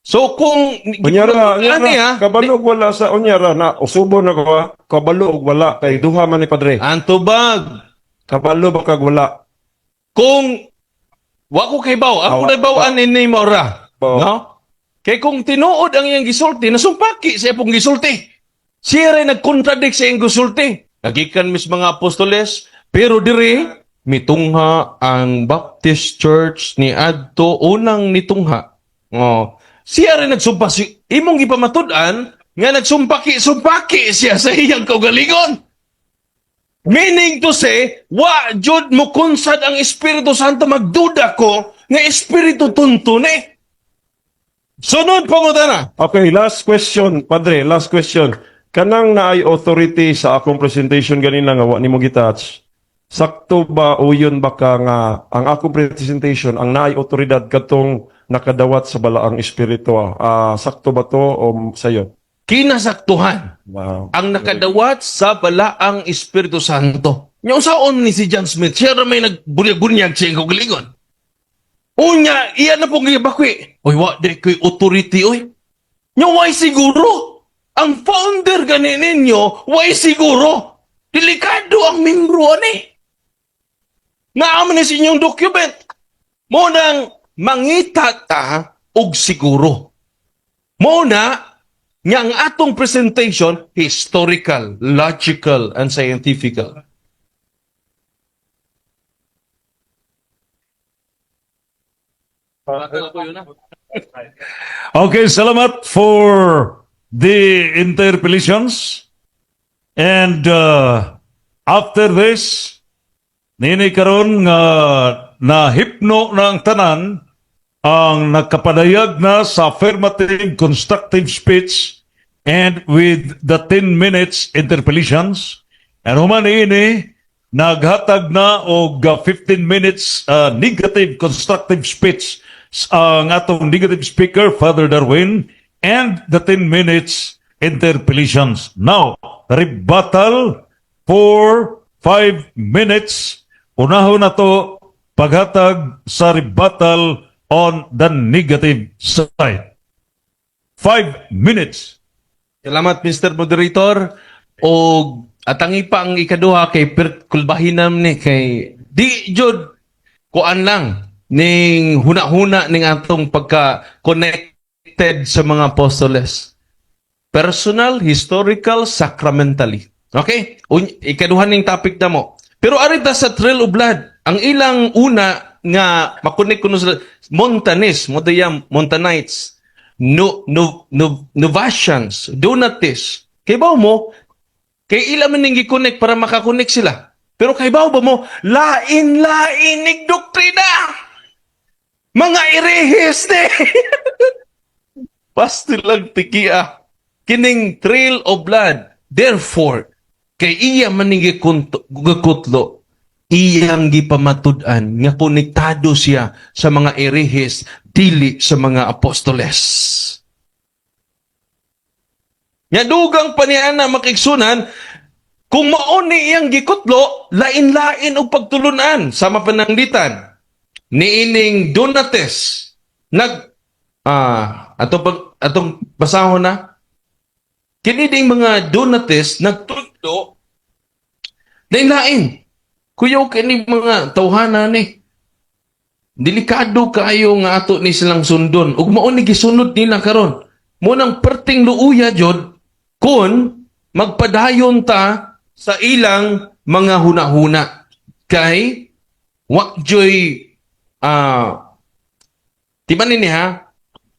So, kung... Unyara, Ano kabalog wala sa unyara na usubo na ko ha? Kabalog wala kay duha man ni padre. Antubag. Kabalo ba kag wala? Kung... Wa ko kay baw. Ako na bawaan ni Maura. Baw. No? Kay kung tinuod ang iyang gisulti, nasumpaki sa ipong gisulti. Siya rin nag-contradict sa iyang gisulti. Nagikan mis mga apostoles, pero diri, mitungha ang Baptist Church ni Adto, unang nitungha. Oh. Siya rin nagsumpa, imong ipamatud-an, nga nagsumpaki siya sa iyang kaugalingon. Meaning to say, wa jud mo kunsad ang Espiritu Santo magduda ko nga Espiritu tunto ni. Sunod pangutana. Okay, last question, padre, last question. Kanang naay authority sa akong presentation ganina nga wa nimo gitouch. Sakto ba o yun ba ka nga ang akong presentation ang naay otoridad katong nakadawat sa balaang espiritu? Sakto ba to o sayo? Kinasaktuhan Wow. ang nakadawat sa balaang Espiritu Santo. Yung saon ni si John Smith, siya na may nagbunyag-bunyag sa iyong kaugalingon. Unya, iyan na pong gibakwi. Oy, wa, di ko'y authority, oy. Nyo, why siguro? Ang founder ganin ninyo, why siguro? Delikado ang membro, ani. Naaman na sa inyong document. Mo nang mangita ta og siguro. Mo na, nga ang atong presentation, historical, logical, and scientifical. Okay, salamat for the interpellations. And after this, nini karon nga nahipno na ang tanan ang nagkapadayag na sa affirmative constructive speech and with the 10 minutes interpellations. And human ini naghatag na og 15 minutes negative constructive speech ang atong negative speaker, Father Darwin, and the 10 minutes interpellations. Now, rebuttal for 5 minutes. Unahon na to paghatag sa rebuttal on the negative side. 5 minutes. Salamat, Mr. Moderator. O atangi pa ang ikaduha kay kulbahinam ni kay di jud kuan lang ning huna-huna ning atong pagka-connected sa mga apostoles. Personal, historical, sacramentally. Okay? Ikaduha ning topic na mo. Pero arita sa Trail of Blood, ang ilang una nga makunik kuno sa Montanites, Novatians, Donatists. Kay ba mo, kay ilang man ning gikunik para makakunik sila. Pero kay ba mo, lain-lain ning doktrina. Mga irehis ni. Pastor lang tikia. Kining Trail of Blood. Therefore, kay iya man ning gikutlo, iyang gipamatud-an nga konektado siya sa mga erehis dili sa mga apostoles. Nga dugang paniana makigsunan kung mauni iyang gikutlo lain-lain og pagtulunan sama pananglitan niining Donates atong basahon na kini ding mga Donates nagtudlo lain-lain. Kuyaw kini mga tawhana ni. Delikado kaayo nga ato ni silang sundon. Ug mao ni gisunod nila karon. Mo nang perting luuya jud kun magpadayon ta sa ilang mga huna-huna. Kay wa joy timan ni ha,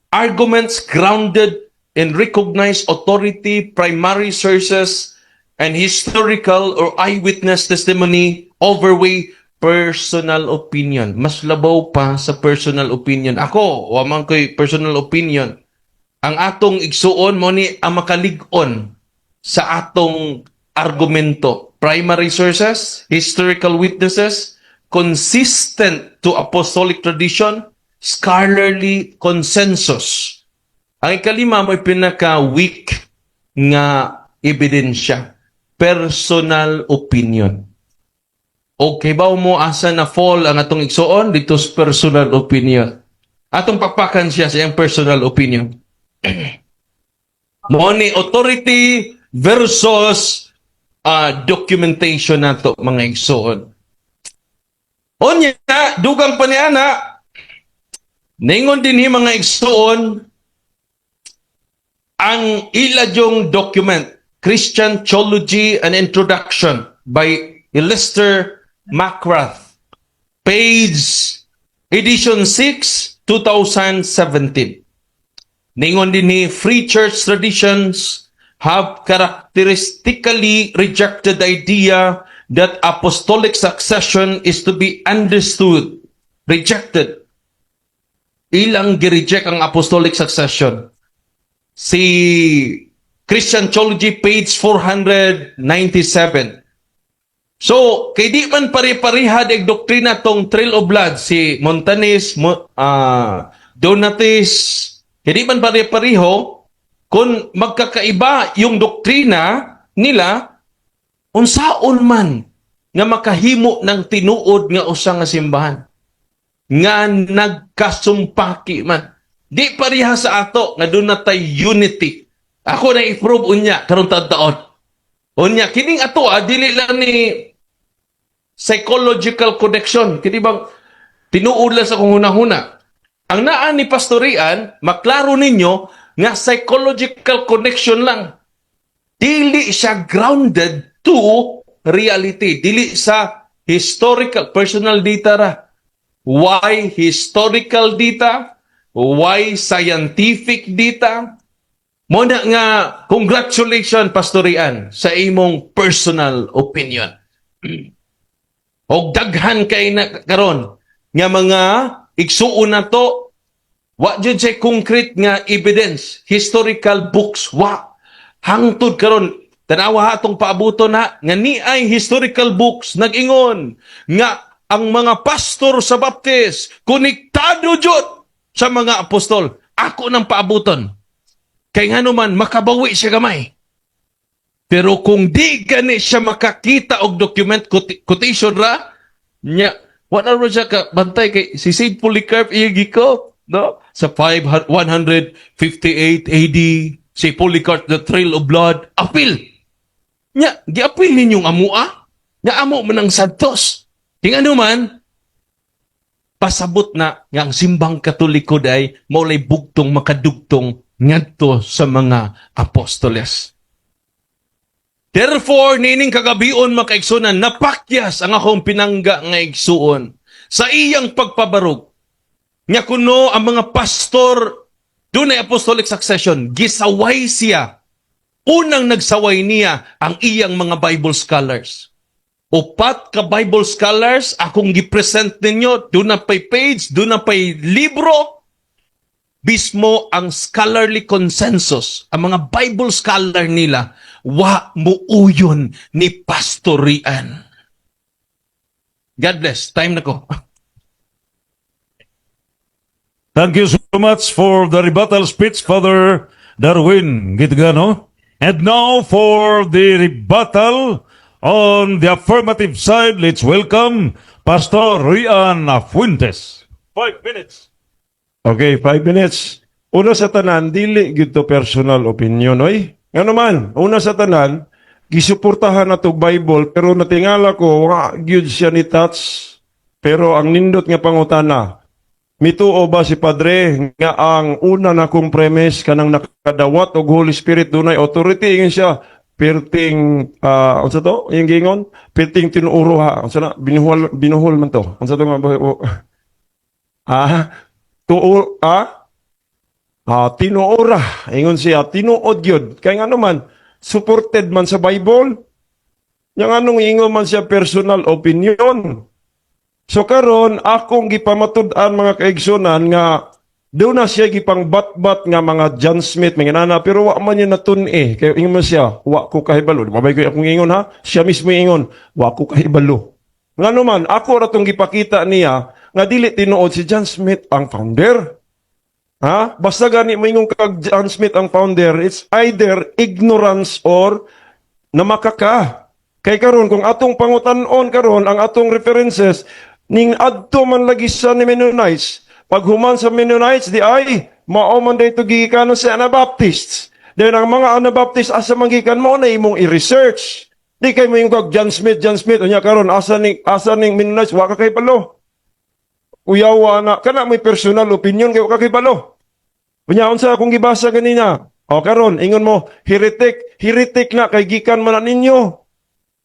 arguments grounded in recognized authority, primary sources, and historical or eyewitness testimony overweigh personal opinion. Mas labaw pa sa personal opinion. Ako, waman ko'y personal opinion. Ang atong igsuon mo ni ang makalig-on sa atong argumento. Primary sources, historical witnesses, consistent to apostolic tradition, scholarly consensus. Ang ikalima mo'y pinaka-weak nga ebidensya. Personal opinion. Okay ba mo asa na fall ang atong igsuon dito sa personal opinion? Atong pakpakan siya sa iyang personal opinion. Mo ni authority versus documentation nato mga igsuon. Onya, dugang paniana, ningon din ni mga igsuon ang iladyong document, Christian Theology and Introduction by Lester McGrath, page edition 6, 2017. Ningon din ni free church traditions have characteristically rejected the idea that apostolic succession is to be understood. Rejected. Ilang gireject ang apostolic succession. Si Christian Theology, page 497. So, kay di man pare-pareha ang doktrina tong Trail of Blood, si Montanis, Donatis, kay di man pare-pareho, kung magkakaiba yung doktrina nila, unsaon man nga makahimo ng tinuod nga usa nga simbahan nga nagkasumpaki man di pareha sa ato nga doon natay unity. Ako na i-prove unya karon taon. Unya kining ato dili lang ni psychological connection, kini bang tinuod lang sa kung hunahuna. Ang naa ni pastorian maklaro ninyo nga psychological connection lang. Dili siya grounded to reality. Dili sa historical, personal data ra. Why historical data? Why scientific data? Mo na nga, congratulations, Pastorian, sa imong personal opinion. O daghan kay na karon nga mga igsuon na to, wa jud say concrete nga evidence, historical books, wa. Hangtod karon, tanawa atong paabuton na, nga ni ay historical books, nag-ingon, nga ang mga pastor sa Baptist, konektado jud sa mga apostol. Ako nang paabuton. Kay nga naman, makabawi siya gamay. Pero kung di gani siya makakita og document quotation ra, nya, wala ro siya ka bantay kay si St. Polycarp iyagiko, no? Sa 158 AD, si Polycarp, the Trail of Blood, apil. Nya, giapil ninyong amua. Nya amo man ang santos. Kaya ano man, pasabot na nga ang simbang katoliko day maulay bugtong makadugtong ngadto sa mga apostoles. Therefore, nining kagabion makaigsunan, napakyas ang akong pinangga nga igsuon sa iyang pagpabarog. Nga kuno ang mga pastor, doon ay apostolic succession, gisaway siya. Unang nagsaway niya ang iyang mga Bible scholars. Upat ka Bible scholars, akong gipresent ninyo, doon na pa'y page, doon na pa'y libro, bismo ang scholarly consensus, ang mga Bible scholar nila, wa muuyon ni pastorian. God bless. Time na ko. Thank you so much for the rebuttal speech, Father Darwin Gitgano. And now for the rebuttal on the affirmative side, let's welcome Pastor Rian Fuentes. 5 minutes. Okay, 5 minutes. Una sa tanan, dili gyud to personal opinion, oy. Nga naman, una sa tanan, gisuportahan na to Bible, pero natingala ko, wa gyud siya ni touch. Pero ang nindot nga pangutana, mituo ba si Padre nga ang una na kong premise kanang nakadawat og Holy Spirit dunay authority ingin siya perting unsa to yung gingon perting tinuuro ha unsa na binuhol man to unsa to tinuora ingon siya tinuod gyud kay ngano man supported man sa Bible yang anong ingon man siya personal opinion. So karon akong gipamatud-an mga kaigsunan nga doon na siya gipang bat-bat nga mga John Smith manginana pero wa man niya natun-i kay ingon siya wa ko kahibalo mabay ko akong ingon ha siya mismo ingon wa ko kahibalo ngano man ako ra tong gipakita niya nga dili tinuod si John Smith ang founder ha basta gani mo ingon kag John Smith ang founder it's either ignorance or namakaka kay karon kung atong pangutan-on karon ang atong references ning adto man lagi sa ni Mennonites. Pag human sa Mennonites, di ay, mao man dito gigikanon sa Anabaptists. Then ang mga Anabaptists, asa magikan mo na imong i-research. Di kay mo yung kag John Smith, unya karon asa ning Mennonites, wa ka kay palo. Uyawa na, kana may personal opinion kay wa ka kay palo. Unya, unsa akong gibasa ganina? O karon ingon mo, heretic na, kay gikan man na ninyo.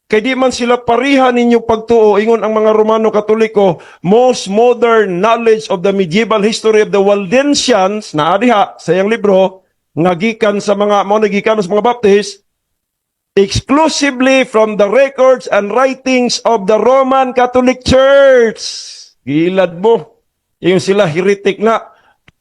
Kay di man sila pariha ninyo pagtuo, ingon ang mga Romano Katoliko, most modern knowledge of the medieval history of the Waldensians, na adiha sa iyang libro, nagikan sa mga, nagikan sa mga Baptist, exclusively from the records and writings of the Roman Catholic Church. Gilad mo. Yung sila heretic na.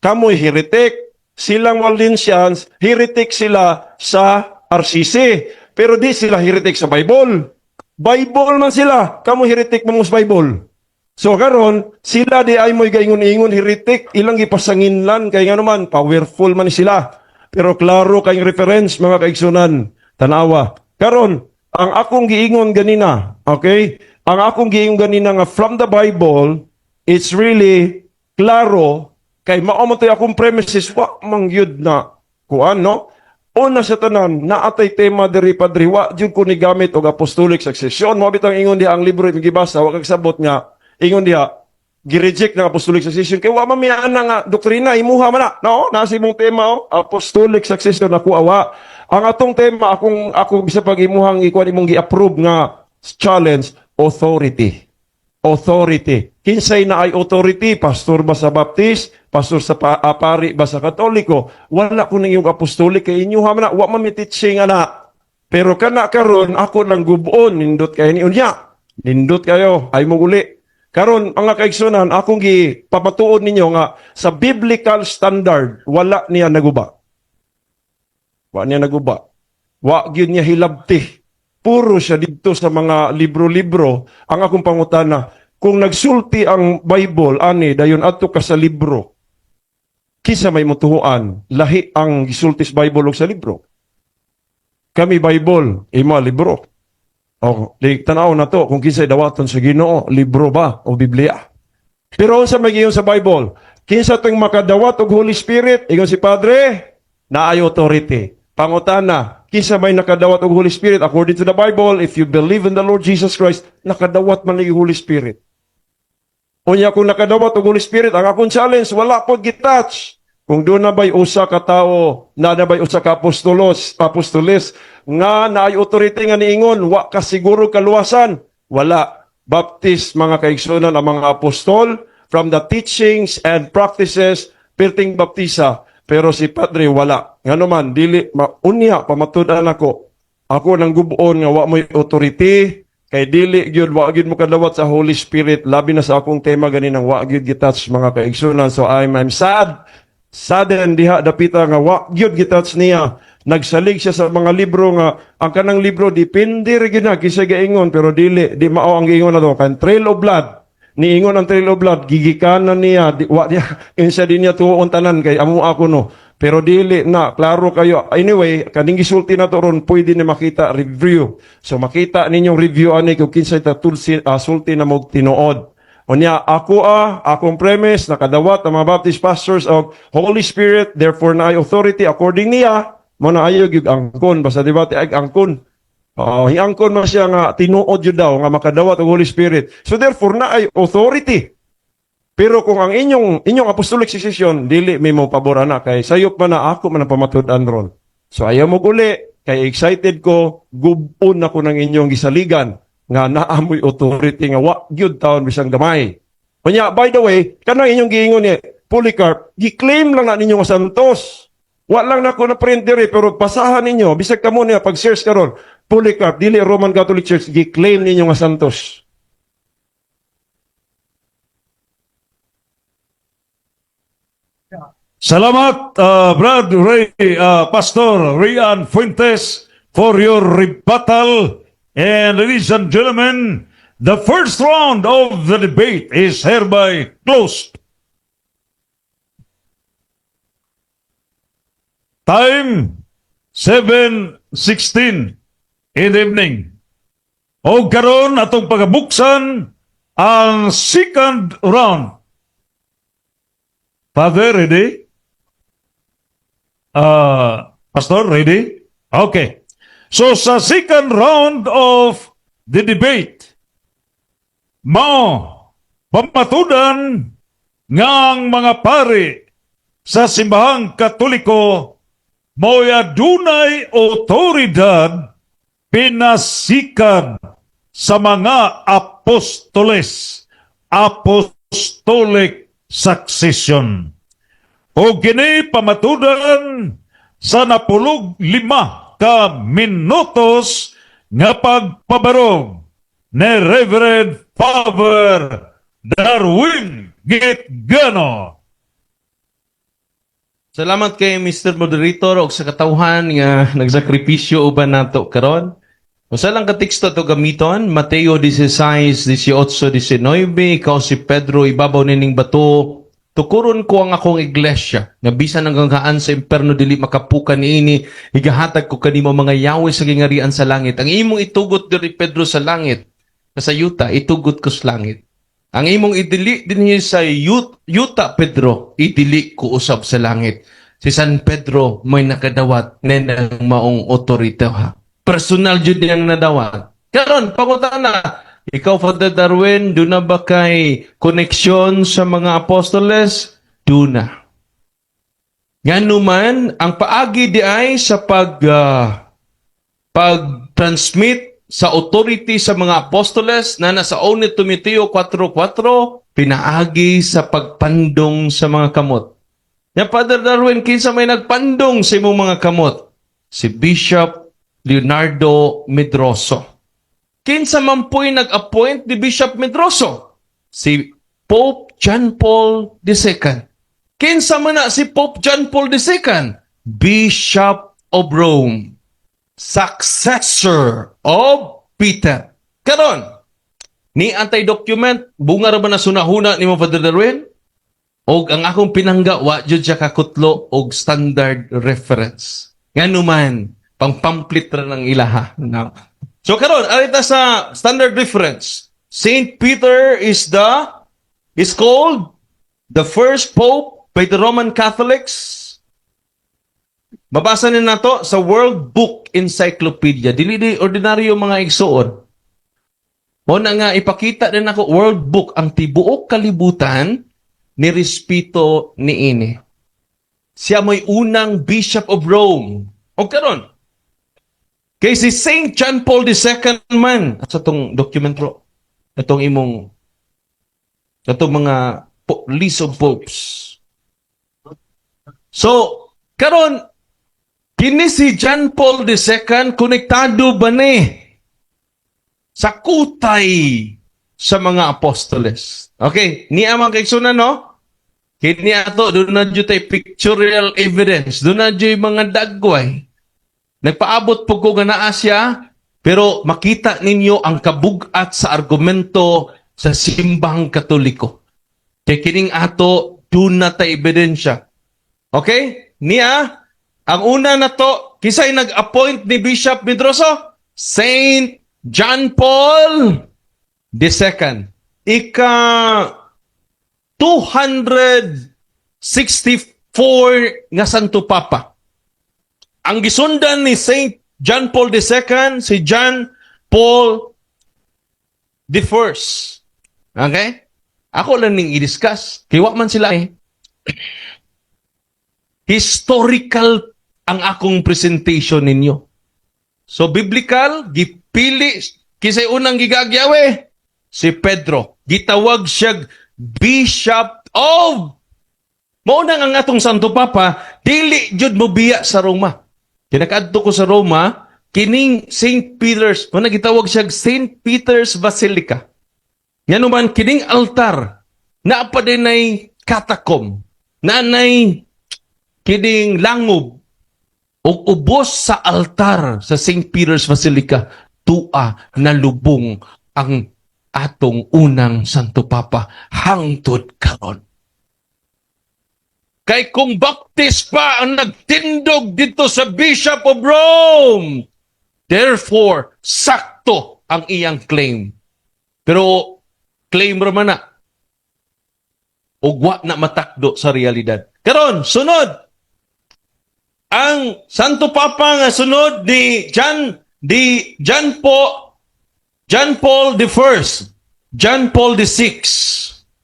Kamoy heretic. Silang Waldensians, heretic sila sa RCC. Pero di sila heretic sa Bible. Bible man sila. Kamu heretic mo sa Bible. So karon sila di ay mo'y gaingon-ingon heretic. Ilang gipasanginlan. Kaya nga naman, powerful man sila. Pero klaro kayong reference, mga kaigsunan. Tanawa. Karon, ang akong giingon ganina, okay? Ang akong giingon ganina nga from the Bible, it's really klaro. Kay maamotoy akong premises, wa mangyud na kuan, no? Una sa tanan, naatay tema diri padri, wa jud ko ni gamit og apostolic succession. Mo bitang ingon diha ang libro imong gibasa, wa kag sabot nga ingon diha gi-reject ng apostolic succession kay wa man miana nga doktrina imuha man na, no? Nasa imong tema apostolic succession ako awa. Ang atong tema ako bisa pag imuhang ikuan imong gi-approve nga challenge authority. authority. Kinsay na ay authority? Pastor ba sa Baptist? Pastor sa pari ba sa Katoliko? Wala ko ng iyong apostolik kay inyo ha na, wa man mi teaching ana. Pero kana karon ako nang gubon nindot kayo ni unya. Nindot kayo ay mo uli. Karon mga kaigsunan akong gipapatuod ninyo nga sa biblical standard wala niya naguba. Wa niya naguba. Wa gyud niya hilabti. Puro siya dito sa mga libro-libro. Ang akong pangutana, kung nagsulti ang Bible, ani, dayon ato ka sa libro, kisa may mutuhuan, lahi ang gisulti sa Bible o sa libro. Kami Bible, ima libro. O, tanaw na to, kung kinsay dawaton sa Ginoo, libro ba o Biblia. Pero sa magiyon sa Bible, kinsa tuwing makadawat og Holy Spirit, ingon si Padre, naay authority. Pangutana, kinsa may nakadawat og Holy Spirit according to the Bible, if you believe in the Lord Jesus Christ, nakadawat man ang Holy Spirit. Unya kung nakadawat og Holy Spirit, ang akong challenge wala pod gitouch. Kung doon na ba'y usa ka tao, na ba'y usa ka apostoles nga naay authority nga niingon, wa ka siguro kaluwasan. Wala. Baptist mga kaigsunan ang mga apostol from the teachings and practices perting baptisa. Pero si Padre wala. Nga naman, dili, unya, pamatudan ako. Ako nang gubuon nga wa mo'y authority, kay dili, gyud wa gyud mo kadawat sa Holy Spirit, labi na sa akong tema ganinang wa gyud gitouch mga kaigsunan. So I'm sad. Sadden diha dapita nga wa gyud gitouch niya. Nagsalig siya sa mga libro nga, ang kanang libro, dipindi rin na, kisay gaingon, pero dili, di mao ang giingon na to, kan Trail of Blood. Niingon ang Trail of Blood, gigikanan niya, wa niya, insa din niya tuon tanan kay amo ako no. Pero dili na, klaro kayo. Anyway, kaning gisulti na to ron, pwede ni makita review. So makita ninyong review ani kung kinsay ta sulti na mo tinuod. Unya, akong premise, nakadawat ang mga Baptist pastors of Holy Spirit, therefore na ay authority according niya, mo na ayo gyud angkon, basta debate ay angkon. Hiangkon man siya nga tinuod yun daw nga makadawat ang Holy Spirit. So therefore na ay authority. Pero kung ang inyong apostolic succession dili may mo pabor na kay sayop man na ako man ang pamatud-an ron. So ayaw mo uli kay excited ko gubon ako ng inyong gisaligan nga naamoy authority nga wa gyud taon bisang gamay. Kunya by the way, kanang inyong giingon ni Polycarp, gi-claim lang na ninyo nga santos. Wa lang na ko na printer pero basahan ninyo bisag kamo niya pag search karon. Polycarp, dili Roman Catholic Church, gi-claim ninyo nga santos. Salamat, Brad Ray, Pastor Rian Fuentes, for your rebuttal. And ladies and gentlemen, the first round of the debate is hereby closed. Time, 7:16 in the evening. O karon atong pagabuksan ang second round. Father, ready? Pastor, ready? Okay. So sa second round of the debate, pamatudan ngang mga pari sa simbahang Katoliko mo'y adunay otoridad pinasikan sa mga apostoles, apostolic succession. O kini pamatudan sa napulog 5 ka minutos nga pagpabarog ni Reverend Father Darwin Gitgano. Salamat kay Mr. Moderator o sa katawhan nga nagsakripisyo uban nato karon. Usa lang ka teksto to gamiton, Mateo 16:18-19, ikaw si Pedro ibabaw nining bato. Tukuron ko ang akong iglesia, nga bisan hanggang kaan sa imperno dili makapukan niini, igahatag ko kanimo mga yawi sa gingarian sa langit. Ang imong itugot diri Pedro sa langit, sa yuta itugot ko sa langit. Ang imong idili dinhi sa yuta Pedro, idili ko usab sa langit. Si San Pedro may nakadawat nenang maong otorita. Personal jud niyang nadawat. Karon pangutana, ikaw, Father Darwin, doon na ba kay koneksyon sa mga apostoles? Doon na. Nga naman, ang paagi di ay sa pag-transmit sa authority sa mga apostoles na nasa 1 Timoteo 4:4 pinaagi sa pagpandong sa mga kamot. Ya Father Darwin, kinsa may nagpandong sa imong mga kamot? Si Bishop Leonardo Medroso. Kinsa man po'y nag-appoint ni Bishop Medroso? Si Pope John Paul II. Kinsa man na si Pope John Paul II? Bishop of Rome. Successor of Peter. Karon, ni anti-document, bunga ra ba na sunahuna ni mo Father Darwin? Og ang akong pinangga, wa jud siya kakutlo og standard reference. Nga naman, pang-pamphlet ra ng ilaha. No. So karon, arita sa standard reference. Saint Peter is called the first pope by the Roman Catholics. Mabasa na nato sa World Book Encyclopedia. Dili di ordinaryo mga igsuon. Mo na nga ipakita din ako World Book ang tibuok kalibutan ni respeto ni ini. Siya mo'y unang Bishop of Rome. O karon, kay si Saint John Paul II man, at sa itong document ro, itong mga list of popes. So, karon, kini si John Paul II, konektado ba ni sa kutay sa mga apostoles? Okay, niya mga kaigsunan, no? Kini ato, doon na dyan tayo pictorial evidence. Doon na dyan mga dagway. Nagpaabot po ko ganaa siya, pero makita ninyo ang kabugat sa argumento sa simbang katoliko. Kaya kining ato, doon na tayo ebidensya. Okay? Niya, ang una na to, kisay nag-appoint ni Bishop Medroso? Saint John Paul II. Ika 264 nga Santo Papa. Ang gisundan ni Saint John Paul II, si John Paul I. Okay? Ako lang ning i-discuss. Kiwa man sila eh. Historical ang akong presentation ninyo. So, biblical, gipili, kisay unang gigagyawe, si Pedro. Gitawag siya Bishop of. Maunang ang atong Santo Papa, dili jud mo biya sa Roma. Kinakaadto ko sa Roma, kining St. Peter's, muna gitawag siya St. Peter's Basilica. Yan naman, kining altar, na pa din ay katakom, na nay kining langob, o ubos sa altar sa St. Peter's Basilica, tua na lubong ang atong unang Santo Papa hangtod karon. Kay kung Baptist pa ang nagtindog dito sa Bishop of Rome, therefore, sakto ang iyang claim. Pero, claim raman na. Ugwa na matakdo sa realidad. Karon, sunod. Ang Santo Papa nga sunod ni John Paul I, John Paul VI.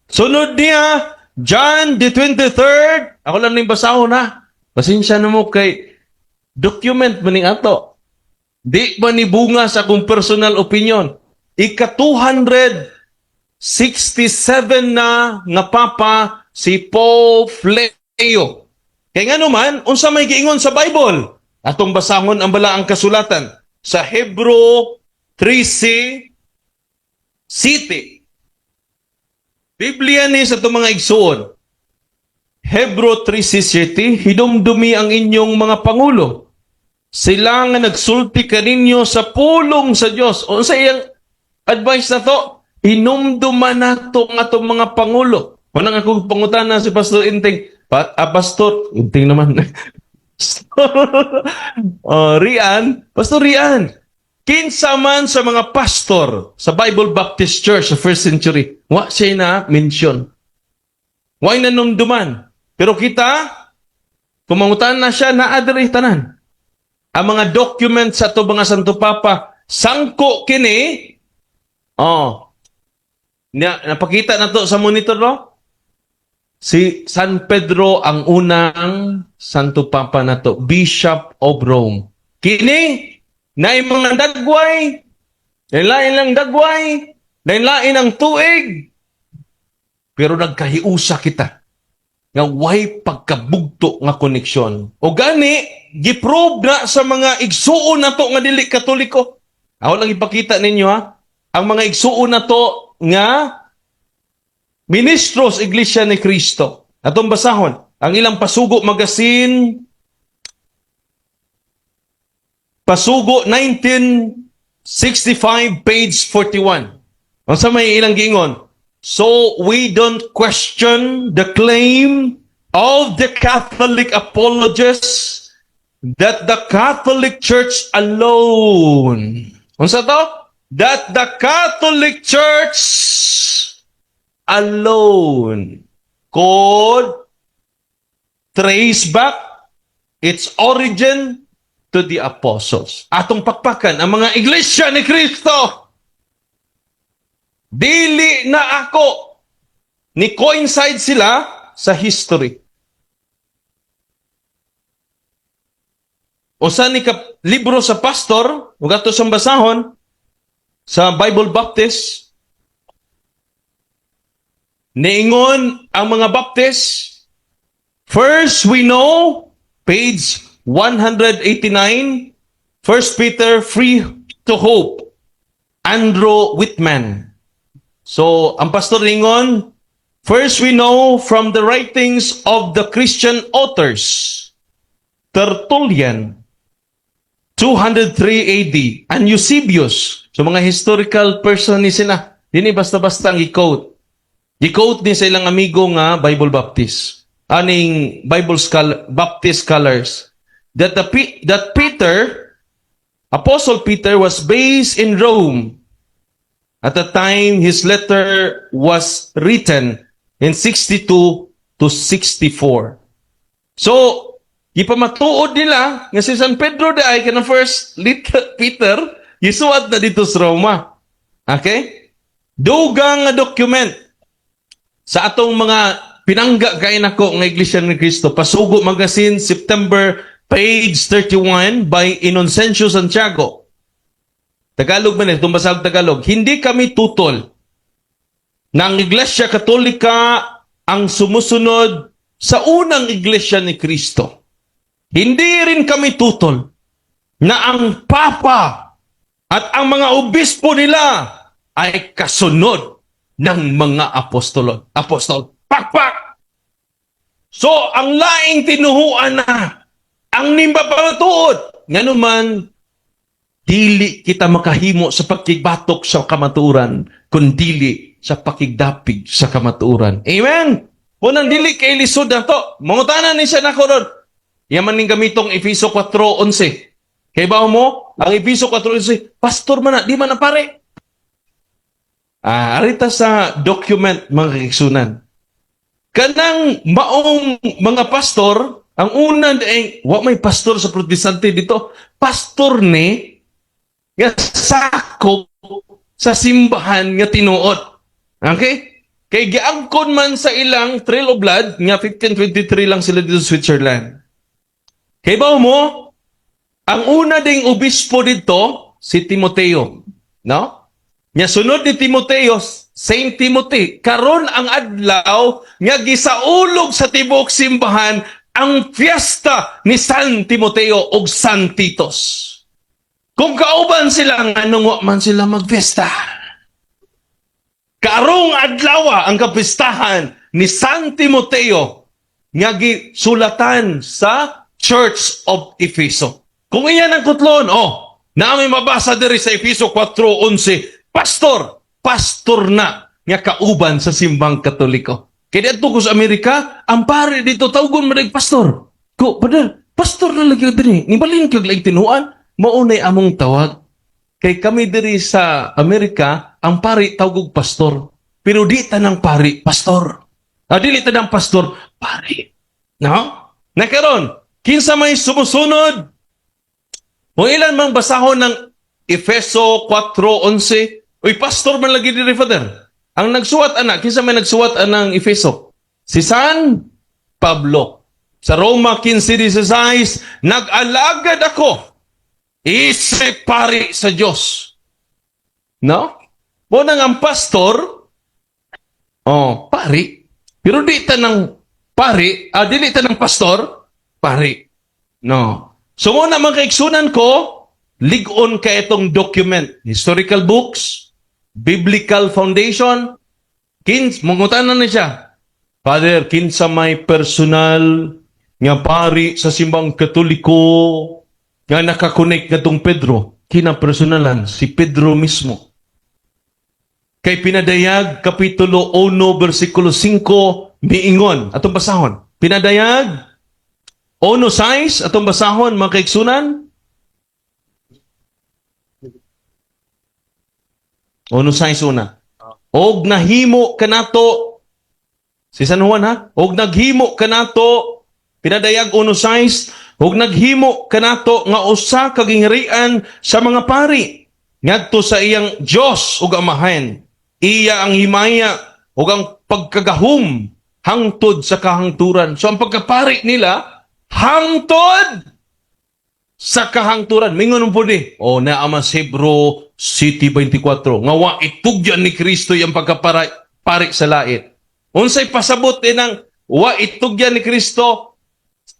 Sunod niya, John the 23rd. Ako lang nang basahon na. Pasensya na mo kay document maning ato. Di ba ni bunga sa akong personal opinion? Ika 267 na nga Papa si Pope Leo. Kaya nga naman, unsa may giingon sa Bible? Atong basahon ang balaang kasulatan sa Hebrew 3c City. Biblia ni sa itong mga igsuon. Hebrew 3c City, hinumdumi ang inyong mga pangulo. Sila nga nagsulti kaninyo sa pulong sa Diyos. O sa iyang advice na to, hinumduman na ito ang atong mga pangulo. Unang akong pangutan na si Pastor Inting. Pastor, Inting naman. Pastor Rian, kinsa man sa mga pastor sa Bible Baptist Church sa first century, wa siya na mention. Wa na numduman. Pero kita, kumangutan na siya, naadri tanan. Ang mga documents sa ito mga Santo Papa, sangko kini, napakita na to sa monitor, no? Si San Pedro ang unang Santo Papa na to, Bishop of Rome. Kini, na mga dagway, Lain lang dagway, lain ang tuig. Pero nagkahiusa kita nga way pagkabugto nga koneksyon. O gani, giprobe na sa mga igsuon na to nga dili katoliko. Ako lang ipakita ninyo ha. Ang mga igsuon na to nga ministros Iglesia ni Cristo. Atong basahon, ang ilang Pasugo Magazine, Pasugo 1965, page 41. Ang sa may ilang giingon, so we don't question the claim of the Catholic apologists that the Catholic Church alone, unsa to? That the Catholic Church alone could trace back its origin to the apostles. Atong pakpakan ang mga iglesia ni Kristo. Dili na ako ni coincide sila sa history. O sa ni libro sa pastor, ug ato sa basahon sa Bible Baptist, niingon ang mga Baptist, first we know, page 189, 1 Peter, Free to Hope, Andrew Whitman. So, ang pastor ningon, first we know from the writings of the Christian authors, Tertullian, 203 AD, and Eusebius. So, mga historical person ni sila. Dini basta-basta ang i-quote. I-quote ni sa ilang amigo nga Bible Baptist. Aning Baptist scholars. That Peter, Apostle Peter, was based in Rome at the time his letter was written in 62 to 64. So, ipamatuod nila nga si San Pedro ay kanang first Peter, gisuwat na dito sa Roma. Okay? Dugang nga document sa atong mga pinangga kay nako nga Iglesia ni Cristo. Pasugo Magazine, September, page 31 by Inocencio Santiago. Tagalog man itong basag Tagalog. Hindi kami tutol na ang Iglesia Katolika ang sumusunod sa unang Iglesia ni Cristo. Hindi rin kami tutol na ang Papa at ang mga obispo nila ay kasunod ng mga apostol. Pakpak! So, ang laing tinuhuan na, ang nimba pamatuod, nga naman, dili kita makahimo sa pagkibatok sa kamaturan, kundi sa pakigdapig sa kamaturan. Amen? Unang dili kay lisod na to. Mangutanan ni siya na ko ron. Yaman ning gamitong Efeso 4:11. Kay ba mo? Ang Efeso 4:11, pastor man na, di man na pare. Arita sa document mga kiksunan. Kanang maong mga pastor, ang una ay, may pastor sa protestante dito. Pastor ni, nga sakop sa simbahan nga tinuod. Okay? Kay giangkon man sa ilang Trail of Blood, nga 1523 lang sila dito sa Switzerland. Kay ba mo, ang una ding obispo dito, si Timoteo. No? Nga sunod ni Timoteo, Saint Timothy, karon ang adlaw nga gisaulog sa tibok simbahan ang fiesta ni San Timoteo o San Titos. Kung kauban sila, anong man sila magfiesta. Karong adlaw ang kapistahan ni San Timoteo nga gisulatan sa Church of Efeso. Kung iyan ang kutlon, namin mabasa diri sa Efeso 4:11, pastor na nga kauban sa simbang Katoliko. Kaya dito ko sa Amerika, ang pare dito tawgon mo pastor. Pastor na lagi diri. Nibalin kag lagi tinuan. Maunay among tawag. Kay kami diri sa Amerika, ang pari tawgog pastor. Pero di tanang pari, pastor. Dili tanang pastor, pari. No? Nakaroon, kinsa may sumusunod? Kung ilan mang basahon ng Efeso 4:11, uy, pastor man lagi diri, Father. Ang nagsuwat kinsa may nagsuwat ng Efeso? Si San Pablo. Sa Roma 15:16, nag-alagad ako isip pari sa Diyos No? Mo nang ang pastor, pari. Pero di ta ng pari, dili ta ng pastor, pari. No. So mo na mga kaigsunan ko, ligon ka itong document. Historical books, biblical foundation, mungutanan na siya. Father, kinsa may personal nga pari sa simbang katoliko nga nakakonek na tong Pedro, kinapersonalan si Pedro mismo. Kay pinadayag, Kapitulo 1, versikulo 5, miingon, atong basahon. Pinadayag, 1:6, atong basahon, mga kaigsunan. 1:6 una. Og nahimo kanato, si San Juan ha? Og naghimo kanato, pinadayag 1:6, og naghimo kanato nga usa ka gingharian sa mga pari ngadto sa iyang Dios ug Amahan. Iya ang himaya ug ang pagkagahom hangtod sa kahangturan. So ang pagkapari nila hangtod sa kahangturan. Mingon po di. Na amas Hebro City 24. Nga wa itugyan ni Kristo yung pagkapari sa lait. Unsay pasabot ng wa itugyan ni Kristo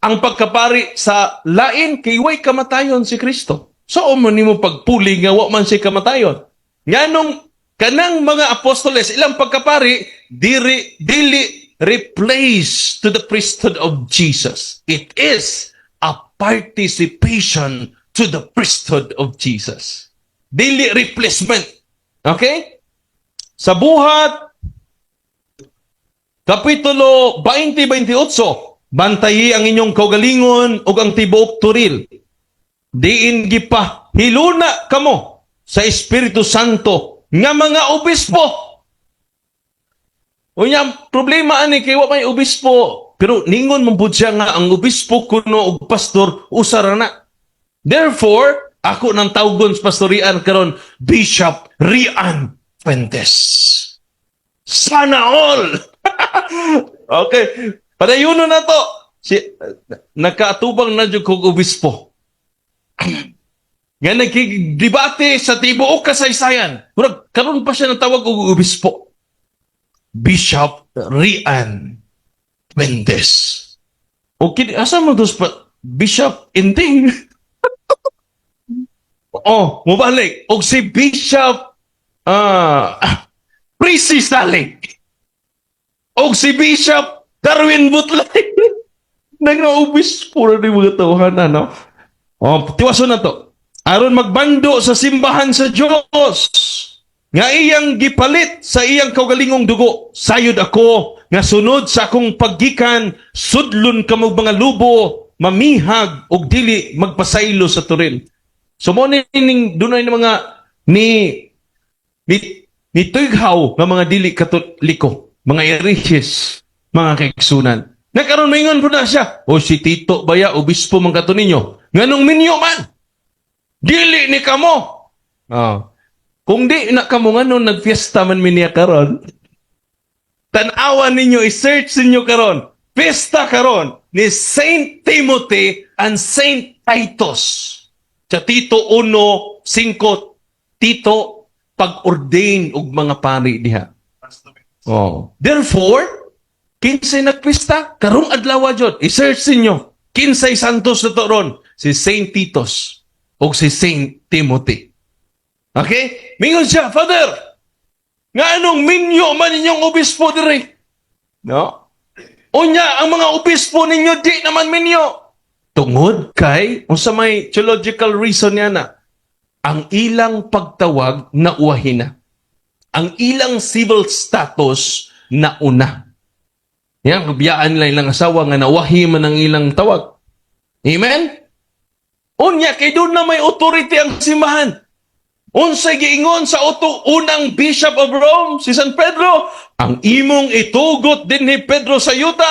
ang pagkapari sa lain kay way kamatayon si Kristo. So man nimo pagpuli nga wa man si kamatayon. Nganong kanang mga apostoles ilang pagkapari dili replace to the priesthood of Jesus. It is a participation to the priesthood of Jesus. Dili replacement. Okay? Sa buhat, Kapitulo 20-28, bantayi ang inyong kaugalingon o ang tibuok turil. Diin gipa, hiluna kamo sa Espiritu Santo nga mga obispo. Unya, problema ani kay wa may obispo. Pero ningon mo pud siya nga ang obispo kuno og pastor usara na. Therefore, ako nang tawgon sa pastorian karon Bishop Rian Fuentes. Sana all. Okay, padayuno na to. Nakaatubang na jud kog obispo. Nga nagkidebate sa tibuok kasaysayan. Murag karon pa siya natawag og obispo. Bishop Rian Fuentes. Okay, asa mo dos pa Bishop Inting? Mubalik. Og si Bishop Prissy Saling. Og si Bishop Darwin Butlay. Nag-obispo na ni mga tawahan, no? Tiwaso na to. Aron magbando sa simbahan sa Dios nga iyang gipalit sa iyang kaugalingong dugo. Sayod ako nga sunod sa akong paggikan, sudlon kamo mga lubo, mamihag og dili magpasaylo sa turil. So mo ning dunay na mga ni tughaw nga mga dili katoliko, mga hereges, mga kaigsunan. Nagkaroon maingon po na siya. Si Tito baya, obispo man kato ninyo. Nganong minyo man. Dili ni kamo. Kung di na kamo nga nung nagfiesta man minya karon, tanawan ninyo, i-search ninyo karon. Fiesta karon ni Saint Timothy and Saint Titus. Sa Tito 1:5, Tito pag-ordain og mga pari diha. Therefore, kinsay nagpista, karong adlaw jud. I-search ninyo. Kinsay santos na to ron? Si Saint Titus o si Saint Timothy. Okay? Mingon siya, Father, nga anong minyo man ninyong obispo dire? No? Unya, ang mga obispo ninyo, di naman minyo. Tungod kay, unsa may theological reason niya na, ang ilang pagtawag na uwahin na. Ang ilang civil status na una. Yan, kabiyaan nila ilang asawa nga nauwahi man ang ilang tawag. Amen? Unya, kay doon na may authority ang simbahan. Unsay giingon sa unang Bishop of Rome, si San Pedro, ang imong itugot din ni Pedro sa yuta.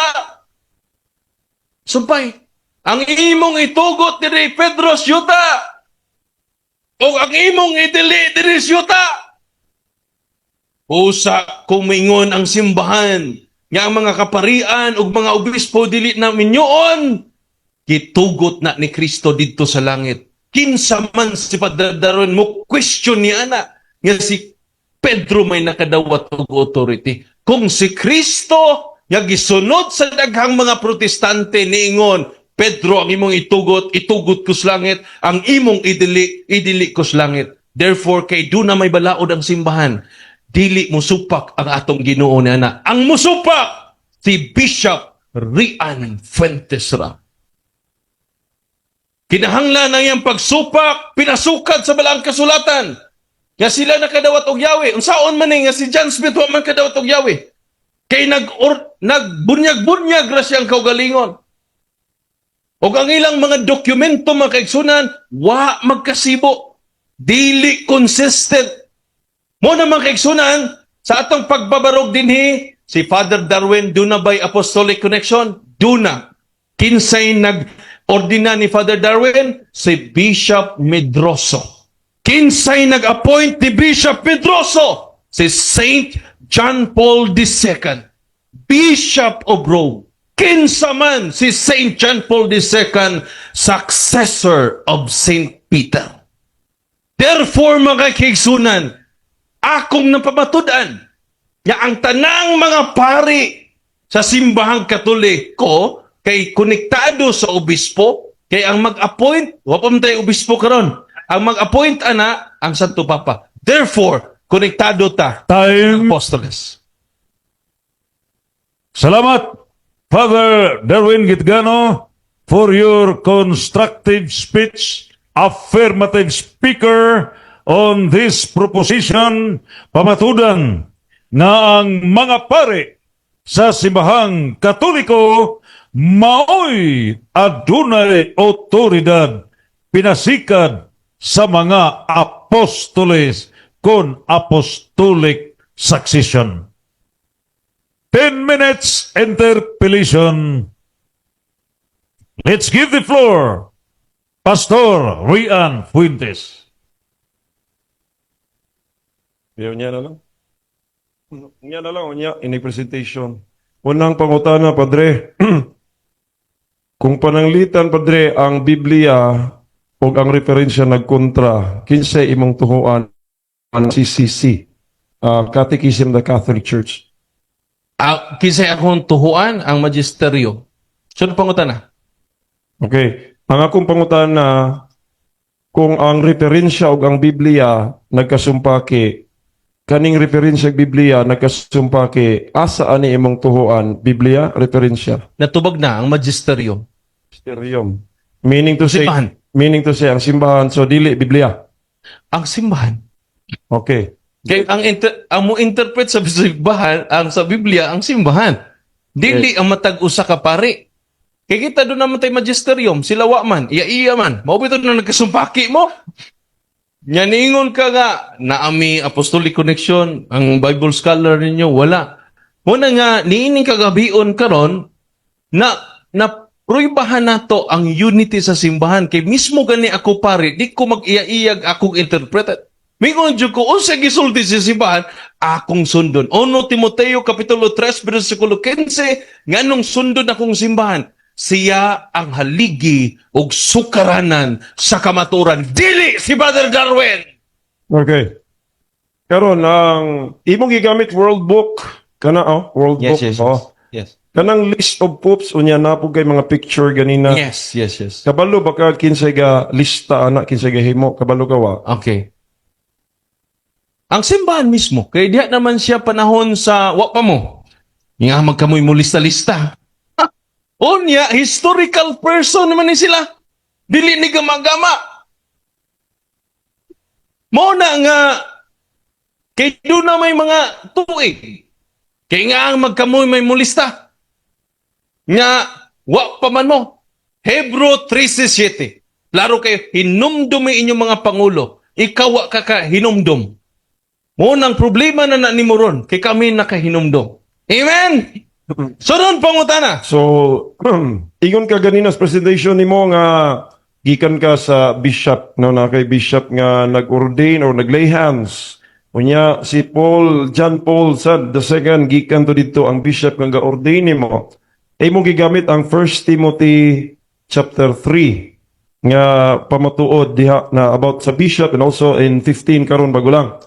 Sumpay, ang imong itugot din ni Pedro sa yuta. O ang imong idili din sa yuta. Usa kumingon ang simbahan nga ang mga kaparian ug mga obispo dili na minyoon, gitugot na ni Kristo didto sa langit. Kinsa man si Padre Darwin mo question niya na nga si Pedro may nakadawat og authority. Kung si Kristo nga gisunod sa daghang mga protestante niingon, Pedro ang imong itugot ko sa langit, ang imong idili ko sa langit. Therefore, kay do na may balaod ang simbahan, dili musupak ang atong Ginoo na. Ang musupak si Bishop Rian Fuentes ra. Kinahanglan ang iyang pagsupak, pinasukat sa balang kasulatan. Nga sila nakadawat og Yahweh. Unsaon man nga si John Smith wa man kadawat og Yahweh. Kay nagbunyag-bunyag ra siyang kaugalingon. O ang ilang mga dokumento mga kaigsunan, wa magkasibo. Dili consistent. Mo na mga kaigsunan, sa atong pagbabarog dinhi, si Father Darwin, duna by Apostolic Connection? Duna. Kinsay nag-ordina ni Father Darwin? Si Bishop Medroso. Kinsay nag-appoint ni Bishop Medroso? Si Saint John Paul II, Bishop of Rome. Kinsa man si Saint John Paul II, successor of Saint Peter. Therefore, mga kaigsunan, akong napamatudan nga ang tanang mga pari sa simbahang Katoliko kay konektado sa obispo, kay ang mag-appoint, wapam tayo obispo karon, ang mag-appoint ana ang Santo Papa. Therefore, konektado ta Time. apostoles. Salamat, Father Darwin Gitgano, for your constructive speech, affirmative speaker on this proposition, pamatudan na ang mga pare sa simbahang Katoliko maoy adunay otoridad pinasikad sa mga apostoles con apostolic succession. 10 minutes interpellation. Let's give the floor, Pastor Rian Fuentes. Niya na lang. Niya na lang, niya, in presentation. Unang pangutana, Padre. Kung pananglitan, Padre, ang Biblia o ang referensya nagkontra, kinsay imong tuhuan ang CCC, Catechism of the Catholic Church. Kisay akong tuhuan ang magisteryo. Sino pangutana? Okay. Ang akong pangutana, kung ang referensya o ang Biblia nagkasumpaki, kaning referensya ng Biblia nagkasumpaki, asa ani imong tuhuan? Biblia, referensya? Natubag na ang magisteryo. Mysterium. Meaning to Simbahan. say, ang simbahan, so dili Biblia. Ang simbahan. Okay. Kaya ang mo interpret sa simbahan, sa Biblia, ang simbahan. Dili ang matag usa ka pari. Kaya kita doon naman tayo magisterium, sila wa man, iya man. Maubito na nagkasumpaki mo. Niyaningon ka nga, naami Apostolic Connection, ang Bible scholar ninyo, wala. Muna nga, niining kagabion karon na pruibahan nato ang unity sa simbahan. Kay mismo gani ako pare, di ko mag-iya-iyag akong interpret. Mingon jud ko, unsa gisulti sa simbahan, akong sundon. 1 Timoteo Kapitulo 3, versikulo 15, nganong sundon akong simbahan? Siya ang haligi og sukaranan sa kamaturan. Dili si Brother Darwin! Okay. Karon ang imong gigamit World Book, World Book. Yes. Kanang list of popes, unya na po kay mga picture ganina. Yes. Kabalo baka kinsay ga lista anak, kinsay ga himo, kabalo ka wa. Okay. Ang simbahan mismo, kaya diha naman siya panahon sa wapa mo. Nga magkamoy mo lista-lista. Unya, historical person naman ni sila. Dili ni gama-gama. Mo na nga, kay doon na may mga tuig. Kaya nga ang magkamoy may mulista. Nga, wa pa man mo. Hebro 13:7. Laro kayo, hinumdumi inyong mga pangulo. Ikaw wa ka hinumdum. Unang problema na ni mo ron, kay kami nakahinumdum. Amen? Sunod pangutana. So, ingon ka ganina sa presentation nimo nga gikan ka sa bishop, no, na kay bishop nga nag-ordain or naglay hands. Unya si John Paul II gikan to dito ang bishop nga ga-ordain nimo. Ay mo gigamit ang 1 Timothy chapter 3 nga pamatuod diha na about sa bishop and also in 15 karon bago lang.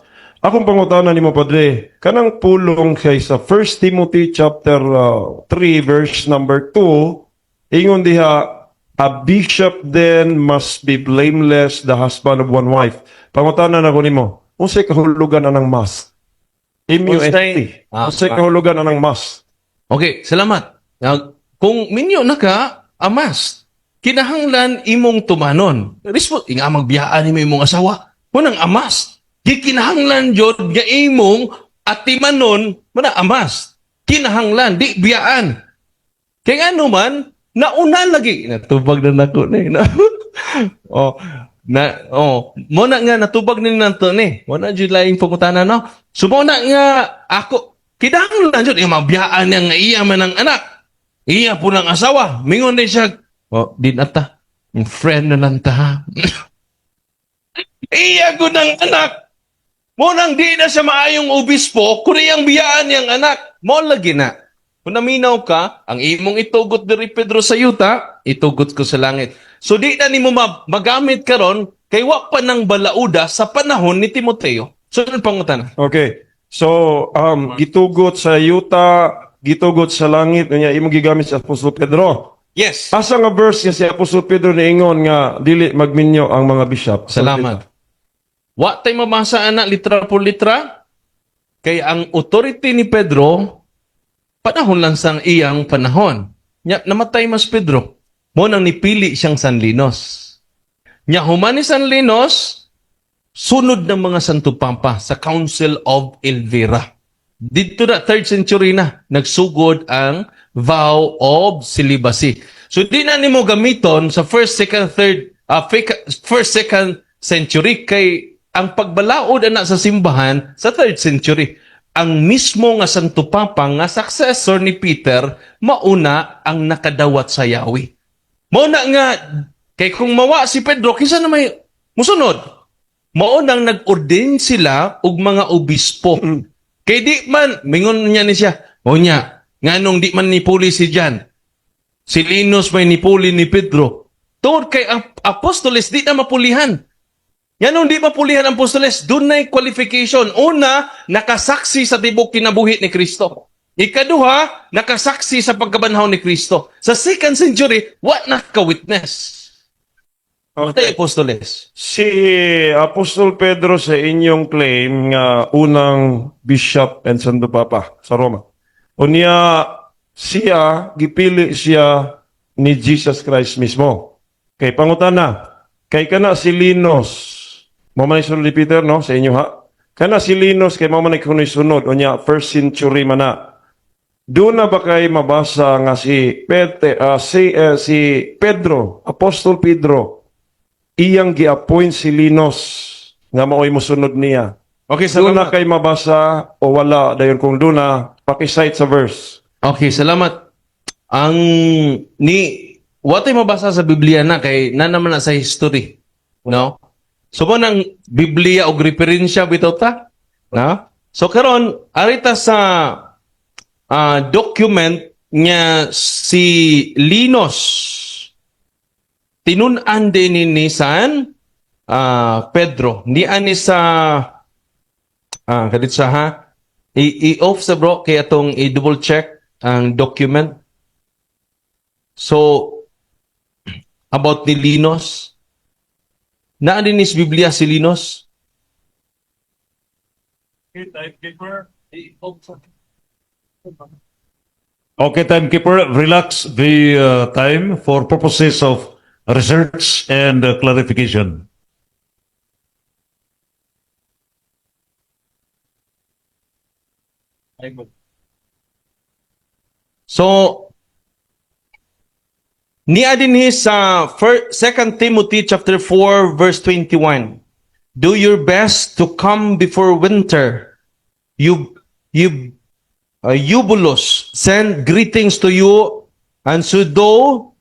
Akong pangutana nimo Padre, kanang pulong kay sa 1 Timothy chapter 3 verse number 2, ingon diha, a bishop then must be blameless, the husband of one wife. Pangutana na ko nimo, unsay kahulugan anang mas? Unsay- Unsay kahulugan anang mas? Okay, salamat. Kung minyo na ka, amas, kinahanglan imong tumanon. Respo, nga magbiyaan mo imong asawa. Munang amas. Gikinahanglan jud nga imong atimanon, mana amas. Kinahanglan, di biyaan. Kaya ano man, nauna lagi. Natubag na nako ni. Mo na nga natubag ni nanto ni. Mo na jud laing pangutana no. So mo na nga ako kinahanglan jud nga mabiyaan niya nga iya man ang anak. Iya po ng asawa. Mingon din siya. Di na ta. Yung friend na lang ta. Iya ko ng anak. Mo nang di na siya maayong obispo, kung iyang biyaan niyang anak. Mo lagi na. Kung naminaw ka, ang imong itugot diri Pedro sa yuta, itugot ko sa langit. So di na nimo magamit karon kay wa pa nang balauda sa panahon ni Timoteo. So ano pangutan? Okay. So, gitugot sa yuta, gitugot sa langit, niya imong gigamit sa Apostol Pedro. Yes. Asa nga verse nga si Apostol Pedro niingon nga dili magminyo ang mga bishop? Salamat. Wa tay mabasa ana litra por litra kay ang authority ni Pedro panahon lang sang iyang panahon. Nya namatay mas Pedro. Mo nang nipili siyang Sanlinos. Nya human ni Sanlinos sunod ng mga Santo Pampa sa Council of Elvira. Dito na 3rd century na nagsugod ang vow of celibacy. So di na nimo gamiton sa 1st, 2nd century kay ang pagbalaod ana sa simbahan sa 3rd century. Ang mismo nga Santo Papa nga successor ni Peter mauna ang nakadawat sa Yahweh. Mauna nga kay kung mawa si Pedro kinsa na may musunod. Maunang nag-ordain sila og mga obispo. Kay di man mingon niya ni siya. O niya, nganong di man nipuli si Jan. Si Linus may nipuli ni Pedro. Tungod kay ang apostoles di na mapulihan. Yan nung di mapulihan ang apostoles, doon na qualification. Una, nakasaksi sa tibok kinabuhi ni Kristo. Ikaduha, nakasaksi sa pagkabanhaw ni Kristo. Sa 2nd century, what naka-witness? Matay apostoles. Si Apostol Pedro sa inyong claim nga unang bishop and Santo Papa sa Roma. Unya siya, gipili siya ni Jesus Christ mismo. Kay pangutana, kay kana si Linus, mamanay sunod ni Peter, no? Sa inyo ha? Kana si Linus, kay mamanay kuno'y sunod, unya 1st century man na. Doon na ba kay mabasa nga si Pedro, Apostol Pedro, iyang gi-appoint si Linus nga maoy mosunod niya. Okay, Doon na salamat. kay mabasa o wala dayon kung doon na paki-cite sa verse. Okay, salamat. Ang what ay mabasa sa Biblia na kay na naman na sa history. No? So mo nang Biblia og referensya bitaw ta? No? So karon arita sa document niya si Linus tinun-an din ni San Pedro. Ni ani sa kadit sa ha i-off sa bro kay atong i-double check ang document. So about ni Linus, naa din is Biblia si Linus. Okay, timekeeper, relax the time for purposes of research and clarification. So, niya din sa 2 Timothy chapter 4 verse 21. Do your best to come before winter. Eubulus send greetings to you, and Pseudo,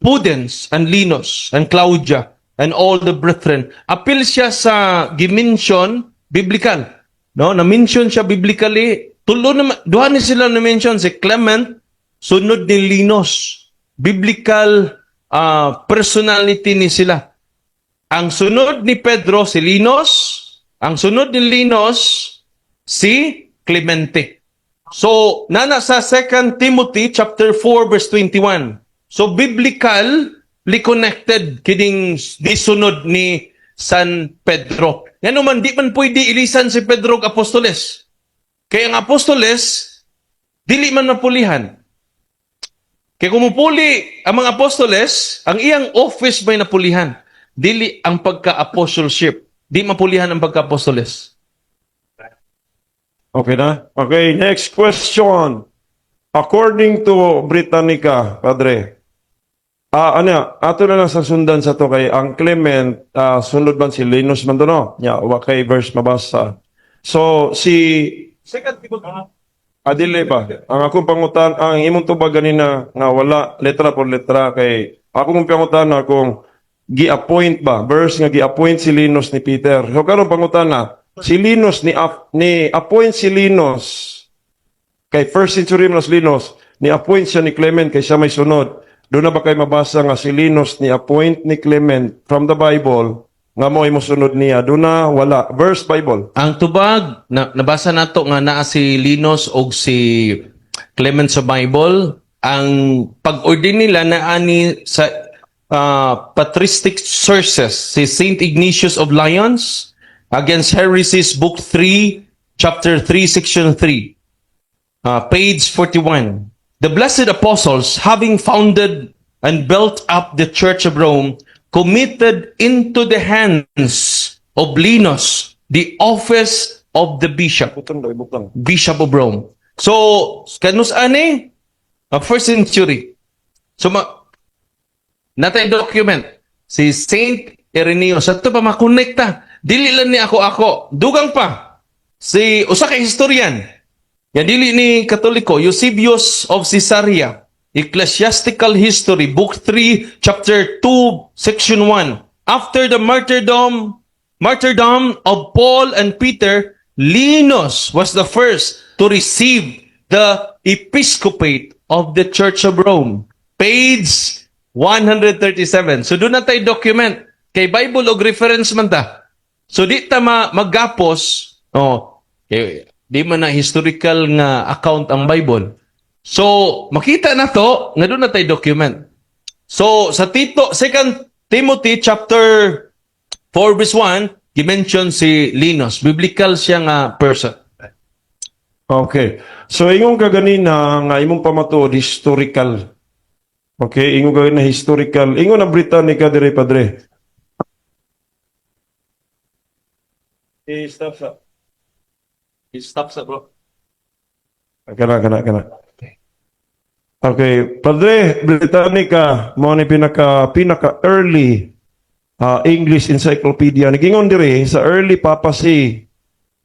Pudens, and Linus, and Claudia, and all the brethren. Appeal siya sa gimension biblical. No, na-mention siya biblically. Duha ni sila na-mention si Clement, sunod ni Linus. Biblical personality ni sila. Ang sunod ni Pedro si Linus, Ang sunod ni Linos, si Clemente. So, nana sa 2 Timothy chapter 4 verse 21. So, biblically connected kining disunod ni San Pedro. Yan man, di man pwede ilisan si Pedro og apostoles. Kaya ang apostoles, dili man napulihan. Kaya kung mupuli ang mga apostoles, ang iyang office may napulihan. Dili ang pagka-apostleship. Di mapulihan ang pagka-apostoles. Okay na? Okay, next question. According to Britannica, Padre, ato na lang sa sundan sa to kay ang Clement, sunod man si Linus man to, no? Wakay verse mabasa. So, second Adile pa. Ang akong pangutan, ang imong tubag ganina nga wala letra por letra kay akong pangutan akong gi-appoint ba verse nga gi-appoint si Linus ni Peter. So karon pangutan na si Linus ni appoint si Linus kay first century mas Linus ni appoint siya ni Clement kay siya may sunod. Doon na ba kay mabasa nga si Linus ni appoint ni Clement from the Bible nga mo imo sunod niya? Doon na wala. Verse Bible. Ang tubag, nabasa nato nga naa si Linos o si Clement sa Bible, ang pag-ordain nila na ani sa patristic sources, si Saint Ignatius of Lyons against heresies, book 3, chapter 3, section 3, page 41. The blessed apostles, having founded and built up the Church of Rome, committed into the hands of Linus the office of the bishop of Rome. So, kanus ani? First century. So, natay document. Si Saint Ireneo. Sa ito pa makonekta. Dili lang ni ako. Dugang pa. Si usa ka historian. Yan dili ni Katoliko. Eusebius of Caesarea. Ecclesiastical History, Book 3, Chapter 2, Section 1. After the martyrdom of Paul and Peter, Linus was the first to receive the episcopate of the Church of Rome. Page 137. So doon na tayo document. Kay Bible og reference man ta. So di ta maggapos, di man na historical nga account ang Bible. So, makita na to, nga doon na tayo document. So, sa 2 Timothy chapter 4 verse 1, gimension si Linus. Biblical siya nga person. Okay. So, ingong kaganina nga imong pamatuod, historical. Okay, ingong kaganina historical. Ingon na Britannica dire, Padre. Stop sa bro. Kana. Okay, Padre, Britannica, mo ni pinaka early English encyclopedia. Nagingon diri sa early papacy.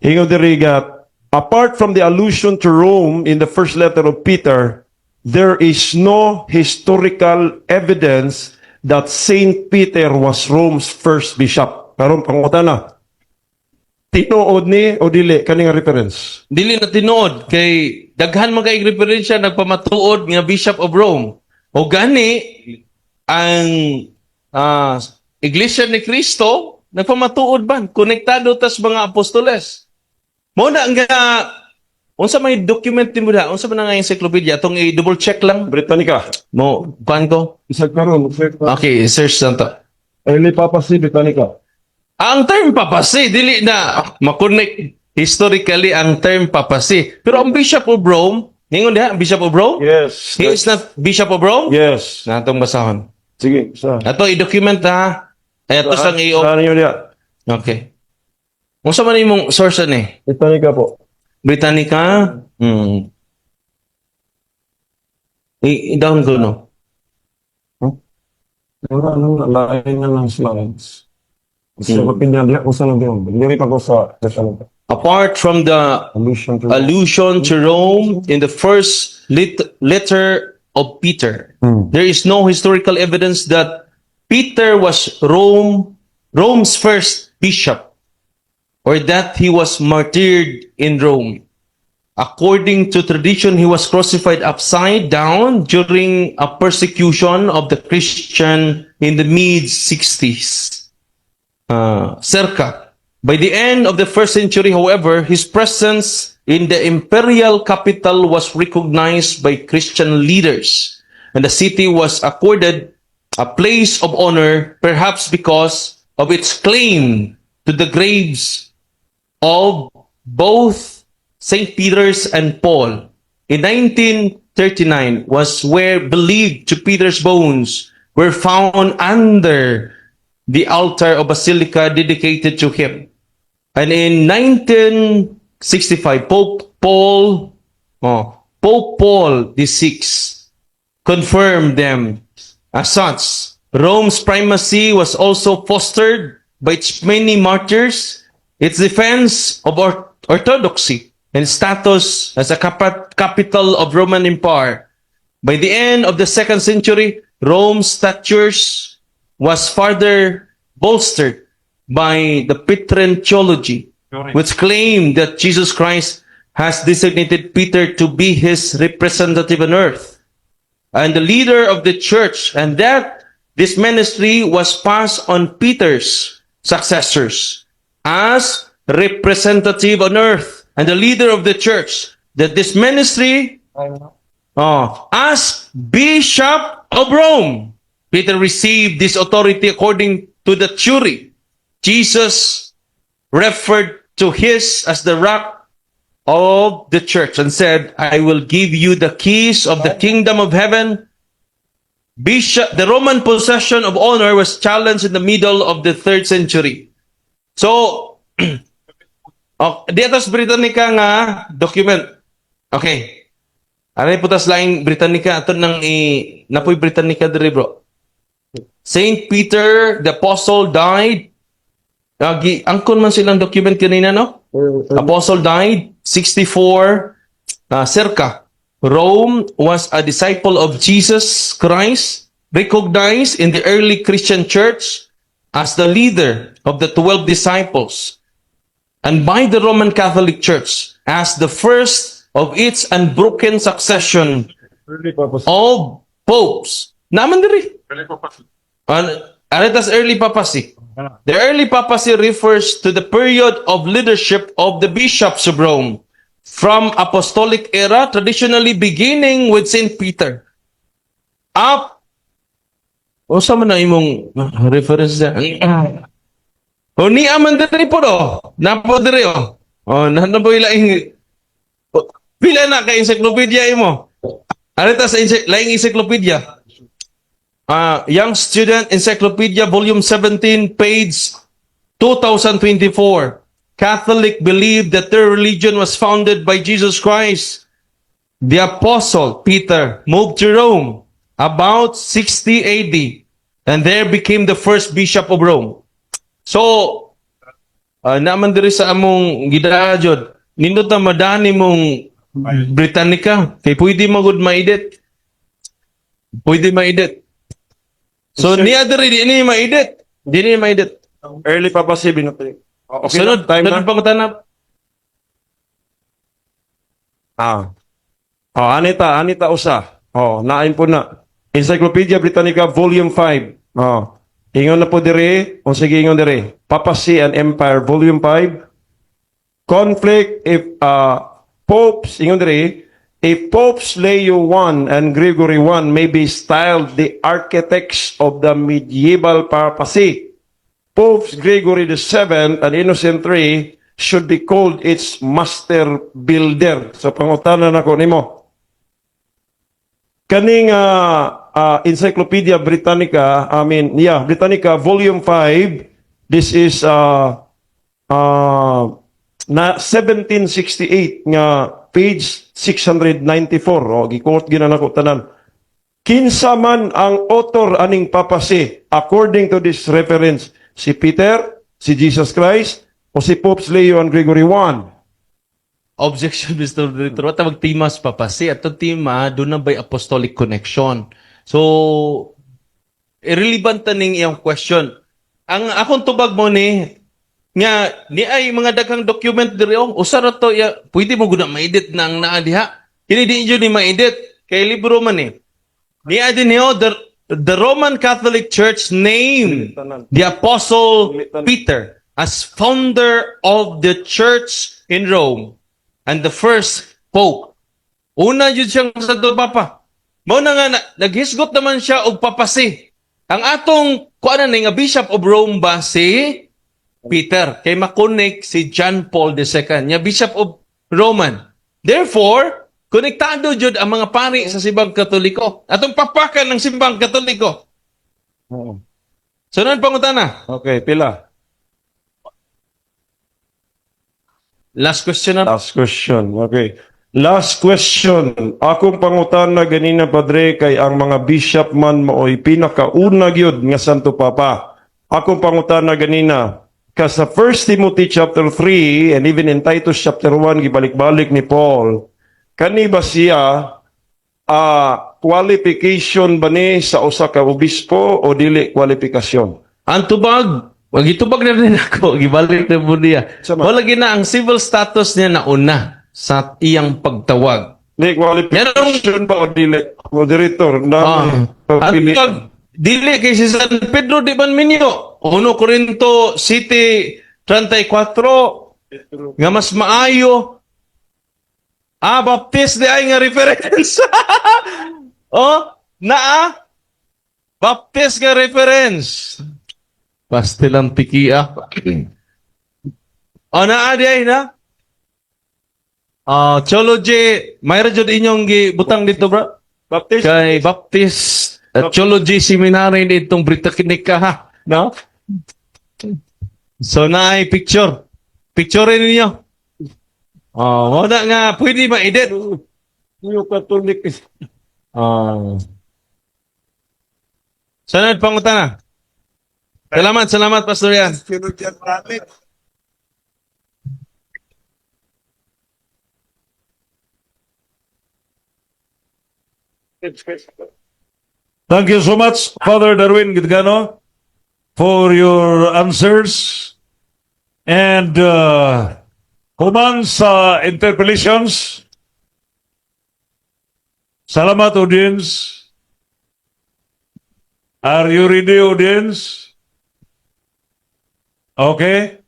Ingon diri gat apart from the allusion to Rome in the first letter of Peter, there is no historical evidence that Saint Peter was Rome's first bishop. Karon pangutan na. Tinuod ni o dili kani nga reference? Dili na tinuod kay daghan man kay referensya nagpamatuod nga Bishop of Rome. O gani ang Iglesia ni Cristo nagpamatuod ban konektado tas mga apostoles. Mo na nga unsa may document mo da? Unsa man nga encyclopedia atong i-double check lang. Britannica. Mo kuan ko? Isag karon. Okay, search lang to. Early papacy Britannica. Ang term papasi, dili na makonek historically ang term papasi. Pero ang Bishop of Rome, ningon diha, ang Bishop of Rome? Yes. He is not Bishop of Rome? Yes. Natong basahon. Sige, sa. Ato i-document ha. Ay ato sang iyo. Saan niyo diya? Okay. Unsa man imong source ni? Britannica po. Britannica? I-down ko no. Ano, lain na ng slides. So, pinadya ko sa lang hindi pa ko sa Apart from the allusion to Rome in the first letter of Peter, there is no historical evidence that Peter was Rome's first bishop or that he was martyred in Rome. According to tradition, he was crucified upside down during a persecution of the Christian in the mid-60s. Circa. By the end of the first century, however, his presence in the imperial capital was recognized by Christian leaders, and the city was accorded a place of honor, perhaps because of its claim to the graves of both St. Peter's and Paul. In 1939 was where believed to Peter's bones were found under the altar of basilica dedicated to him. And in 1965, Pope Paul VI confirmed them as such. Rome's primacy was also fostered by its many martyrs, its defense of orthodoxy, and status as a capital of Roman Empire. By the end of the second century, Rome's status was further bolstered by the Petrine theology, which claimed that Jesus Christ has designated Peter to be his representative on earth and the leader of the church, and that this ministry was passed on Peter's successors as representative on earth and the leader of the church, that this ministry as Bishop of Rome. Peter received this authority according to the theory. Jesus referred to his as the rock of the church and said, I will give you the keys of the kingdom of heaven. The Roman possession of honor was challenged in the middle of the 3rd century. So, diatas Britannica nga document. Okay. Aray putas laing Britannica ato nang napoy Britannica diri bro. Saint Peter the Apostle died. Angkon man silang document kanina, no? Apostle died 64 circa. Rome was a disciple of Jesus Christ, recognized in the early Christian church as the leader of the 12 disciples, and by the Roman Catholic Church as the first of its unbroken succession of popes. Naman diri. Aritas early papacy. The early papacy refers to the period of leadership of the bishops of Rome from apostolic era, traditionally beginning with St. Peter. Up. O sa man na imong reference dyan? O ni aman diri po do. Napo diri o. O nanapo ilaing. Pila na ka encyclopedia imo. Aritas laing encyclopedia. Young Student Encyclopedia, Volume 17, page 2024. Catholic believe that their religion was founded by Jesus Christ. The Apostle Peter moved to Rome about 60 AD and there became the first Bishop of Rome. So, naman diri sa among gidajod, nindot na madani mong Britannica, kay pwede magud ma-edit. Pwede ma-edit. So, niya diri, di ni ma-edit. Di ni ma-edit. Early papacy, binutri. Okay, Sunod, time na. pang tanap. Anita usa. Nain po na. Encyclopedia Britannica Volume 5. Ingon na po dire, o sige ingon dire. Papacy and Empire Volume 5. Conflict if popes, ingon dire, if popes Leo I and Gregory I may be styled the architects of the medieval papacy, Popes Gregory VII and Innocent III should be called its master builder. So pangutanan ako nimo. Kaning Encyclopedia Britannica, Britannica Volume 5, this is na 1768 nga page 694. Gi-quote ginan ako tanan. Kinsa man ang author aning papacy according to this reference, si Peter, si Jesus Christ, o si Popes Leo and Gregory I? Objection, Mr. Director. What tawag timas papasi? At tima, doon na ba'y apostolic connection? So, irrelevant na ning iyong question. Ang akong tubag mo nga, ni ay mga daghang document diri usara to, pwede mo guna ma-edit na ang naadiha. Kini di nyo ni ma-edit. Kay libro man Ni adin the Roman Catholic Church named the Apostle Peter as founder of the church in Rome and the first pope. Una yun siyang Santo Papa. Mao na nga naghisgot naman siya og papasi. Ang atong kuan na nga Bishop of Rome ba si Peter kay makonek si John Paul II nya Bishop of Roman. Therefore, konektado jud ang mga pari sa simbang Katoliko. Atong papakan ng simbang Katoliko. Oo. Sunod pangutana. Okay, pila. Last question na. Last question. Okay. Last question. Akong pangutana ganina, Padre, kay ang mga bishop man mao'y pinakauna gyud nga Santo Papa. Akong pangutana ganina, ka sa 1 Timothy chapter 3 and even in Titus chapter 1, gibalik-balik ni Paul, kani ba siya qualification ba ni sa usa ka obispo o dili kwalifikasyon? Ang tubag, wag itubag na rin ako, gibalik na po niya. Sama. Wala gina ang civil status niya na una sa iyang pagtawag. Di qualification ba o dili? Moderator, na At pag dili kay si San Pedro di man minyo, 1 Corinto City 34, nga mas maayo, baptist di ay nga reference. Baptist nga reference. Pastilang pikia. Naa di ay na? Theology, mayroon dyan inyong butang dito, bro? Baptist? Kay Baptist Theology Seminary ditong Britannica, ha? No? So, naay picture. Picture ninyo. Wala nga, pwede ma-edit. Yung Catholic. Sunod, pangutana. Salamat, Pastor Yan. Thank you so much, Father Darwin Gitgano, for your answers. And human sa interpellations. Salamat, audience. Are you ready, audience? Okay.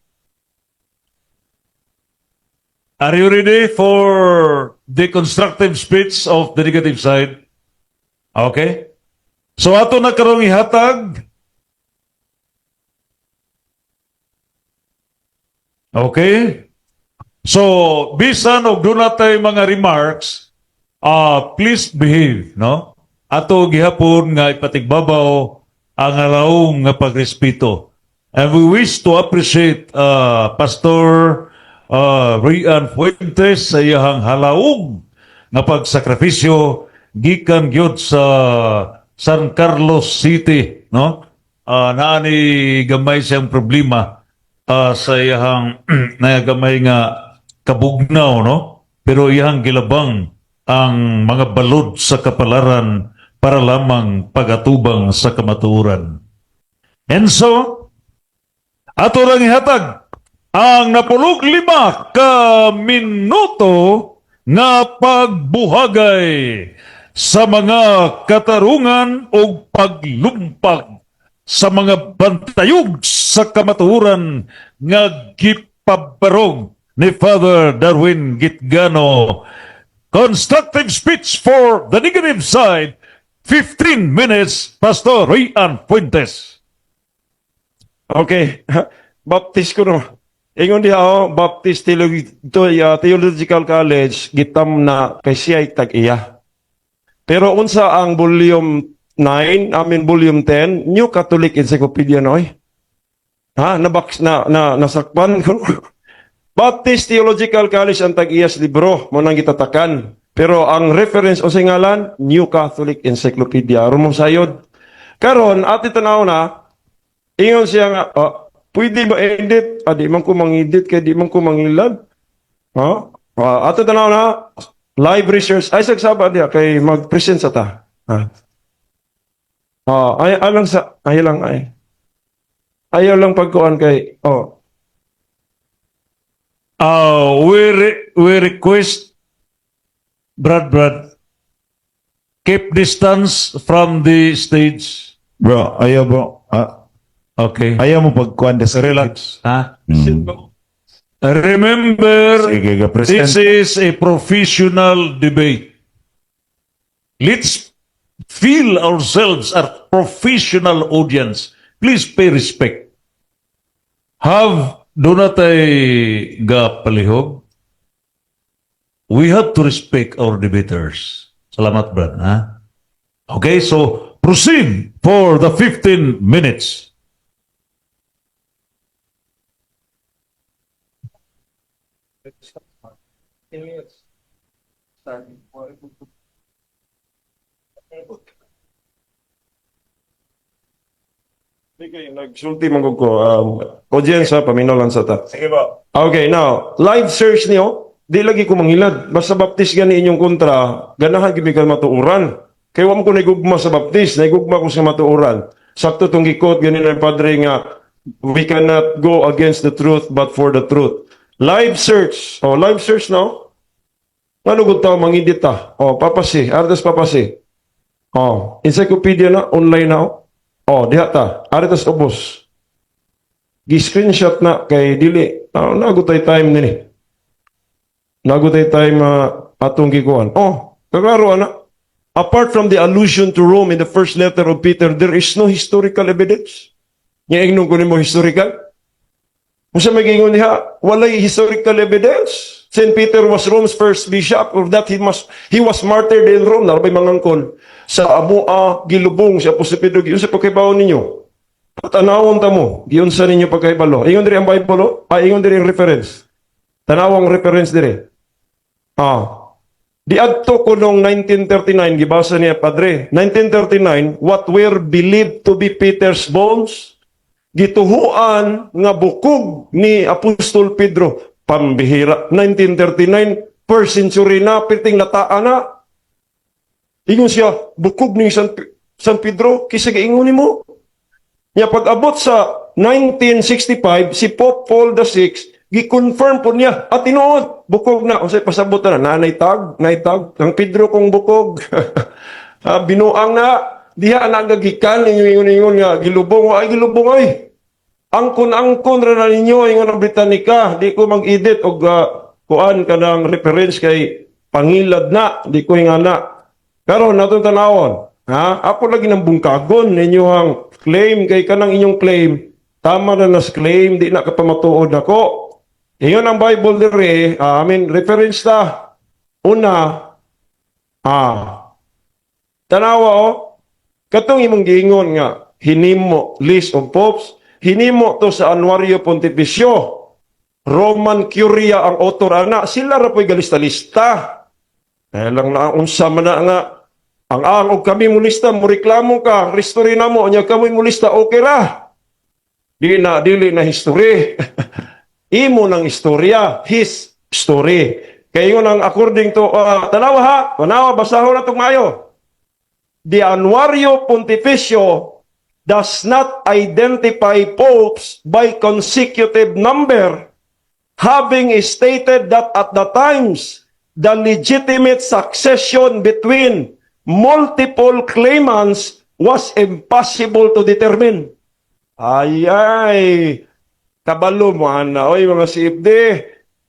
Are you ready for the constructive speech of the negative side? Okay. So ato na karong ihatag. Okay. So bisan og dunay tay mga remarks, please behave, no? Ato gihapon nga ipatigbabaw ang alaong nga pagrespeto. And we wish to appreciate Pastor Rian Fuentes sa iyang halaong nga pagsakripisyo gikan gyud sa San Carlos City, no? Naani gamay siyang problema sa iyang nagamay nga kabugnaw, no? Pero iyang gilabang ang mga balod sa kapalaran para lamang pagatubang sa kamatuoran. And so, ato lang ihatag ang 15 ka minuto nga pagbuhagay sa mga katarungan o paglumpag sa mga bantayog sa kamatuoran nga gipabarog ni Father Darwin Gitgano. Constructive speech for the negative side, 15 minutes, Pastor Rian Fuentes. Okay. Baptist ko no. Ingon diha Baptist Theological College gitam na kay siya tag-iya. Pero unsa ang volume 9, volume 10, New Catholic Encyclopedia noy. Nasakpan ko. Baptist Theological College ang tag-iyas libro mo nang gitatakan. Pero ang reference o singalan, New Catholic Encyclopedia. Rumong sayod. Karon ati tanaw na, ingon siya nga, pwede ba edit? Di man ko mang-edit kay di man ko mangilad. Ati tanaw na, live research. Ay, sagsaba diya kay mag-present sa ta. Ayaw lang pagkuhan kay, We request Brad, keep distance from the stage. Bro, ayaw bro. Okay. Ayaw mo pagkuhan sa Relax. Ha? Hmm. Remember, Sige, this President. is a professional debate. Let's feel ourselves as professional audience. Please pay respect. Do not palihog. We have to respect our debaters. Salamat, Brad. Ha? Okay, so proceed for the 15 minutes. Sige, nagsulti mong ko. Audience ha, paminaw sa ta. Sige ba? Okay, now, live search niyo, di lagi ko mangilad. Basta baptis gani inyong kontra, ganahan gibigan matuuran. Kaya wam ko naigugma sa baptis, naigugma ko sa matuuran. Sakto tong gikot, gani na padre nga, we cannot go against the truth but for the truth. Live search. Oh, live search now. Ano gud taw mangidita? Oh, papasi, ardas papasi. Oh, encyclopedia na, online na. Oh, diha ta. Aritas ubos. Gi-screenshot na kay dili. Nagutay time nini. Nagutay time atong gikuan. Oh, kaklaro ana. Apart from the allusion to Rome in the first letter of Peter, there is no historical evidence. Nga ingnon ko nimo historical. Kung sa magingon diha, walay historical evidence. St. Peter was Rome's first bishop, or that he was martyred in Rome. Narabay mangangkon sa Amua, Gilubong, sa Apostol Pedro, yun sa pagkaibaw ninyo. Tanawon ta mo, yun sa ninyo pagkaibalo. Ingon diri ang Bible, ingon diri ang reference. Tanawang reference diri. Diadto ko noong 1939, gibasa niya Padre, 1939, what were believed to be Peter's bones, gituhuan nga bukog ni Apostol Pedro. Pambihira. 1939, first century na, piting nataan na. Ingon siya, bukog ni San Pedro, kisa gaingon ni mo. Niya pag-abot sa 1965, si Pope Paul VI, gi-confirm po niya, at tinuod, bukog na. O say pasabot na, naitag, ang Pedro kong bukog. Binuang na, diha nagagikan, ingon nga, gilubong, ay gilubong ay. Angkon ra na ninyo, ingon ang Britannica, di ko mag-edit og kuan ka ng reference kay pangilad na, di ko ingana. Pero natong tanawon, ako lagi ng bungkagon ninyo ang claim kay kanang inyong claim, tama na nas claim, di na kapamatuod ako. Iyon ang Bible dire, reference ta. Una, tanawa katong imong giingon nga, hinimo list of popes, hinimo to sa Anuario Pontificio. Roman Curia ang author ana, sila ra po'y galista-lista. Lang na unsa man na nga ang og kami mo lista, mo reklamo ka, restore na mo, nya kami mo lista, okay ra. Dili na history. Imo ng istorya, his story. Kaya yun ang according to, tanawa basahon na itong mayo. The Anuario Pontificio does not identify popes by consecutive number, having stated that at the times, the legitimate succession between multiple claimants was impossible to determine. Ay, kabalo mo na, oy mga CFD,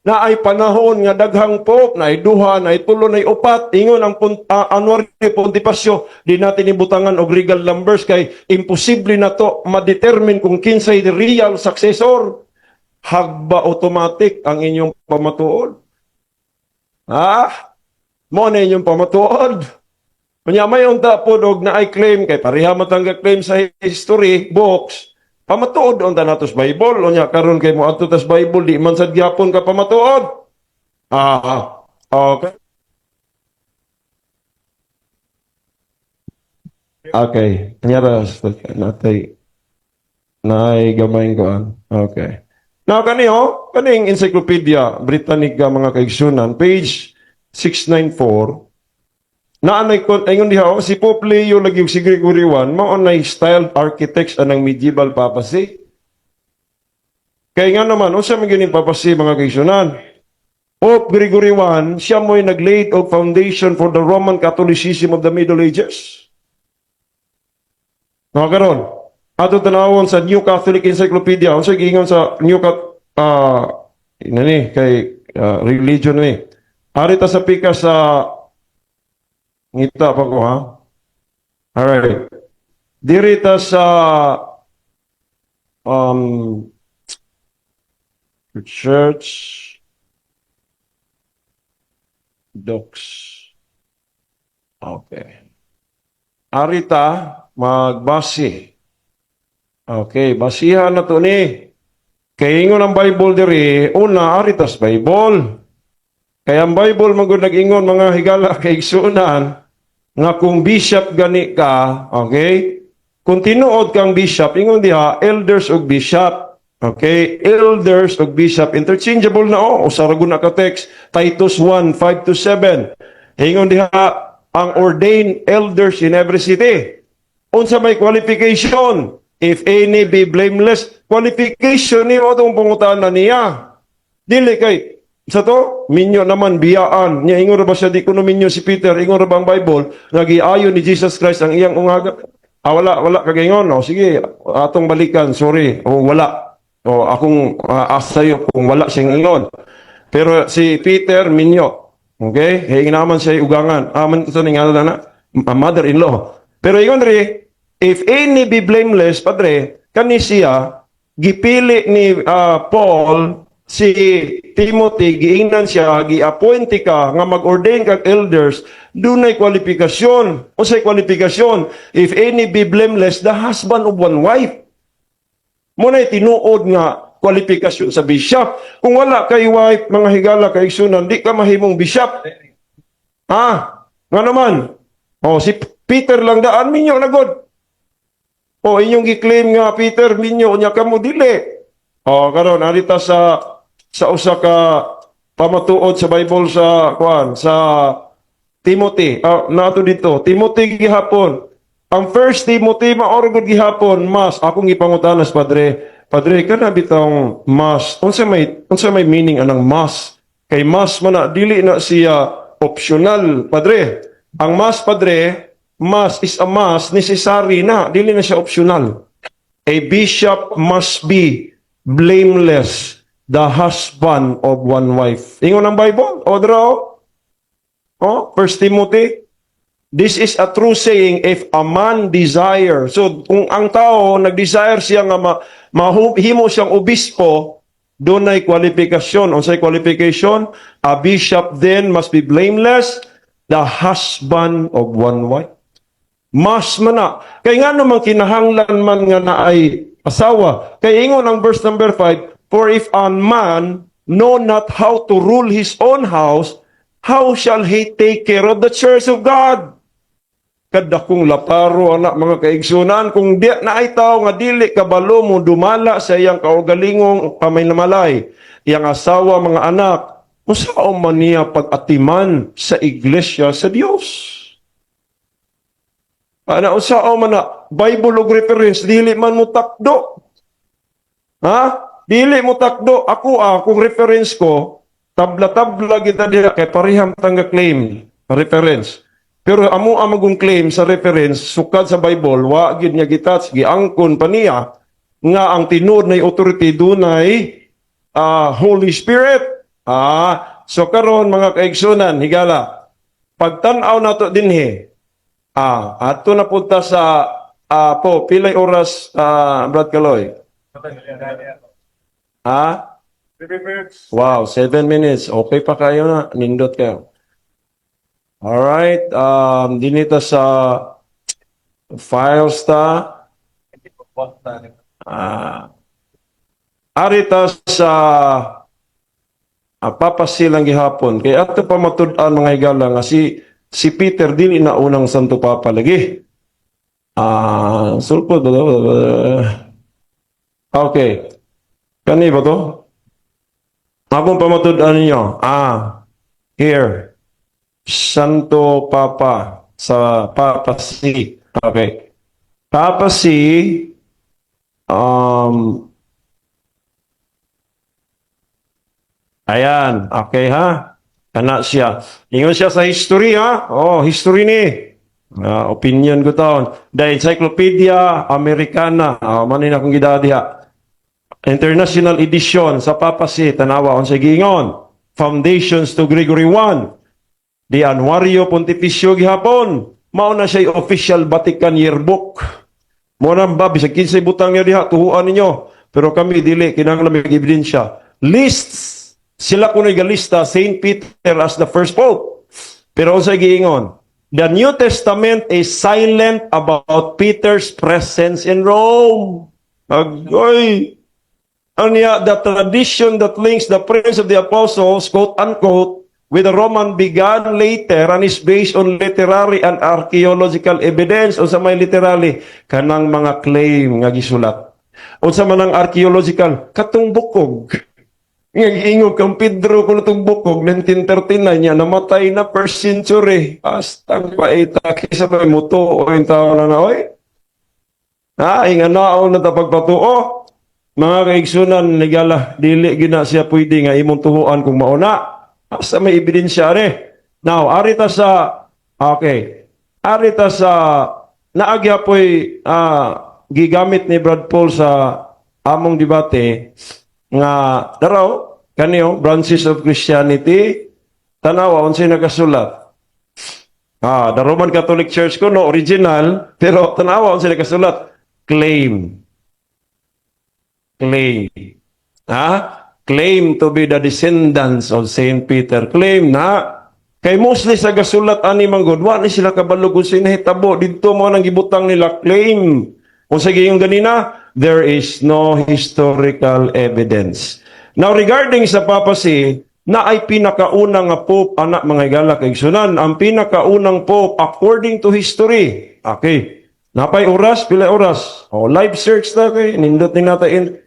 na ay panahon nga daghang pope, na ay duha, na ay tulo, na ay upat, ingon ang Anuario Pontificio, di natin ibutangan og legal numbers kay imposible na to ma-determine kung kinsay the real successor. Hagba automatic ang inyong pamatuod. Mo na inyong pamatuod. Kanya may unta po og na ay claim kay pareha matangga claim sa history books. Pamatuod on ta natos Bible, unya karon kay mo adto tas Bible di man sad gyapon ka pamatuod. Okay. Okay, nyara natay gamay ko. Okay. Now kaning Encyclopedia Britannica mga kaigsunan, page 694. Naanay ko, ayun diha, si Pope Leo lagi si Gregory I, maunay styled architects anang medieval papacy. Kaya nga naman, unsa man ganing papacy mga kaigsunan? Pope Gregory I, siya mo'y nag-laid of foundation for the Roman Catholicism of the Middle Ages. Mga karon, ato tanawon sa New Catholic Encyclopedia, unsa giingon sa New inani kay religion ni. Ari ta sa pika sa ngita pa ko ha. Alright. Diri ta sa um church docs. Okay. Arita magbase. Okay, basihan na to ni. Kay ingon ang Bible diri, una aritas Bible. Kaya ang Bible magud nag-ingon mga higala kay igsunan nga kung bishop gani ka, okay? Kung tinuod kang bishop, ingon diha elders ug bishop. Okay, elders ug bishop interchangeable na usaragon na ka text Titus 1:5-7. Ingon diha ang ordained elders in every city. Unsa may qualification? If any be blameless, qualification ni mo itong pangutanan niya. Dili kay, sa to, minyo naman biyaan. Niya, ingon ba siya, di kuno minyo si Peter, ingon ba ang Bible, nagiayon ni Jesus Christ ang iyang ungaga. Wala kagayon. O, sige, atong balikan, sorry. O, wala. O, akong asayo kung wala siyang ingon. Pero si Peter, minyo. Okay? Hingin naman siya ugangan. Aman ito nga na mother-in-law. Pero ingon rin, if any be blameless, padre, kani siya, gipili ni Paul, si Timothy, giingnan siya, gi-appointe ka, nga mag-ordain kag elders, dunay kwalifikasyon. Unsay kwalifikasyon? If any be blameless, the husband of one wife. Muna'y tinuod nga kwalifikasyon sa bishop. Kung wala kay wife, mga higala, kay sunan, di ka mahimong bishop. Nga naman. O, si Peter lang daan, minyo na god. O, inyong giklaim nga, Peter, minyo, niya ka mo dili. O, karon arita sa usa ka pamatuod sa Bible sa Timothy. Nato dito, Timothy gihapon. Ang first Timothy maorgod gihapon, mas akong ipangutanas padre. Padre, kana bitong mas. Unsa may meaning anang mas? Kay mas man na dili na siya optional, padre. Ang mas padre, mas is a must, necessary na, dili na siya optional. A bishop must be blameless, the husband of one wife. Ingon ang Bible, o draw. First Timothy. This is a true saying, if a man desire. So, kung ang tao nag-desire siya nga mahimo siyang obispo, doon ay kwalifikasyon. Unsay qualification? A bishop then must be blameless, the husband of one wife. Mas man na. Kaya nga naman kinahanglan man nga na ay asawa. Kaya ingon ang verse number 5, for if a man know not how to rule his own house, how shall he take care of the church of God? Kada kung laparo anak mga kaigsunan, kung di na ay tao nga dili kabalo mo dumala sa iyang kaugalingong pamay-namalay, iyang asawa, mga anak, usaon man niya pag-atiman sa iglesia sa Dios. Usaon man na Bible og reference, dili man mo takdo. Dili mo takdo. Ako kung reference ko, tabla-tabla kita diha kay pariham tangga claim reference. Pero amo amagong claim sa reference sukad sa Bible, wa gid niya gitats giangkon pa niya nga ang tinud na authority dunay Holy Spirit. So karon mga kaigsunan, higala. Pagtan-aw nato dinhi. Ato na punta sa pilay oras Brad Kaloy. Wow, 7 minutes. Okay pa kayo na, nindot kayo. Alright, dinita sa files ta. Arita sa papasilang gihapon. Kaya ato pa matud-an mga higala nga si Peter dili na unang Santo Papa lagi. Sulpod ba to? Okay. Kani ba to? Akong pamatud-an ninyo. Here. Santo Papa sa Papa C. Okay. Papa C, ayan, okay ha? Kana siya. Ingon siya sa history ha? History ni. Opinion ko taon. The Encyclopedia Americana, manin akong gidadiha. International Edition sa papasi, tanawa on sa gingon. Foundations to Gregory I. The Anuario Pontificio gihapon. Mauna siya official Vatican Yearbook. Muna ba, bisag 15 butang niya diha, tuhuan ninyo. Pero kami dili, kinahanglan may ebidensya. Lists, sila kuno'y galista, Saint Peter as the first pope. Pero sa giingon, the New Testament is silent about Peter's presence in Rome. Agoy! The tradition that links the Prince of the Apostles, quote-unquote, with the Roman began later and is based on literary and archaeological evidence o sa may literally kanang mga claim nga gisulat. O sa manang archaeological, katong bukog. Ingog kang Pedro kung itong bukog, 1939 niya, namatay na first century. Astang paita, kisa pa muto o yung tao na oy. Inganaon na tapagpatuo. Mga kaigsunan, ligala, dili gina siya pwede nga imong tuhuan kung mauna. Asa may ebidensya Now, arita sa, naagya po'y gigamit ni Brad Paul sa among debate nga, daraw, kaniyo, branches of Christianity, tanawa, unsay nagasulat. The Roman Catholic Church ko, no, original, pero tanawa, unsay nagasulat. Claim. Claim to be the descendants of Saint Peter. Claim na kay mostly sa gasulat ani manggod wa ni sila kabalo kung sinahitabo didto mo nang gibutang nila claim. Kung sige yung ganina, there is no historical evidence. Now regarding sa papacy, na ay pinakaunang nga pope anak mga igala kay sunan, ang pinakaunang pope according to history. Okay. Napay oras, pila oras? Live search na kay nindot ning natain.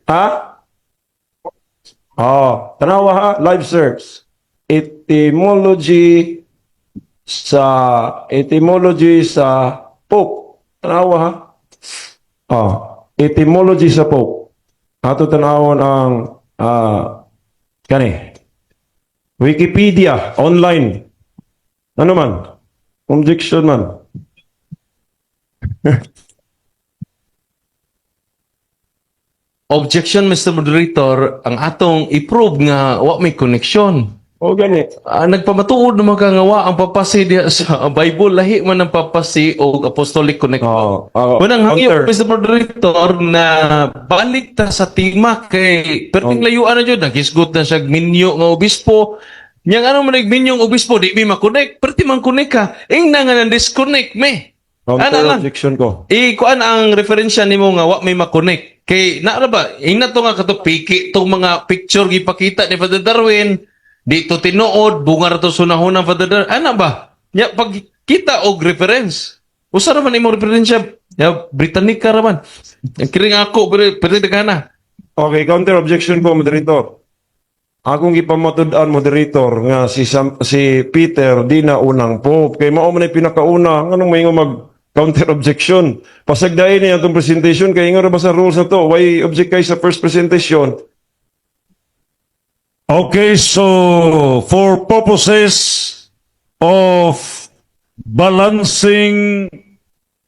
Tanawa ha, live search. Etymology sa Pope. Tanawa ha. Etymology sa Pope. Ato tanawon ang Wikipedia online. Ano man? Objection man. Objection, Mr. Moderator, ang atong i-prove nga wa may connection. Gani. Nagpamatuod naman ka nga wa ang papasi diha sa Bible, lahi man ang papasi o apostolic connection. Unang hangyo, Mr. Moderator, na balik ta sa tima kay perting layuan na dyan, naghisgot na siya minyo nga obispo. Yang ano man nagminyong obispo, di mi makonect, perti man connect ka, na nga nang-disconnect me. Counter objection ko. Kuan ang referensya nimo nga wa may makonect. Kay naara ba, ina to nga kato piki tong mga picture gipakita ni Father Darwin, dito tinuod bunga ra to sunahon ng Father Darwin. Ana ba? Ya pag kita og reference. Usa ra man imong referensya? Ya Britannica ra man. Ang kiring ako pero dagana. Okay, counter objection ko, moderator. Akong ipamatud-an, moderator, nga si Peter di na unang pope. Kay mao man ay pinakauna, anong may mag-counter objection? Pasagdain niya itong presentation, kaya nga ba sa rules na to? Why object kayo sa first presentation? Okay, so for purposes of balancing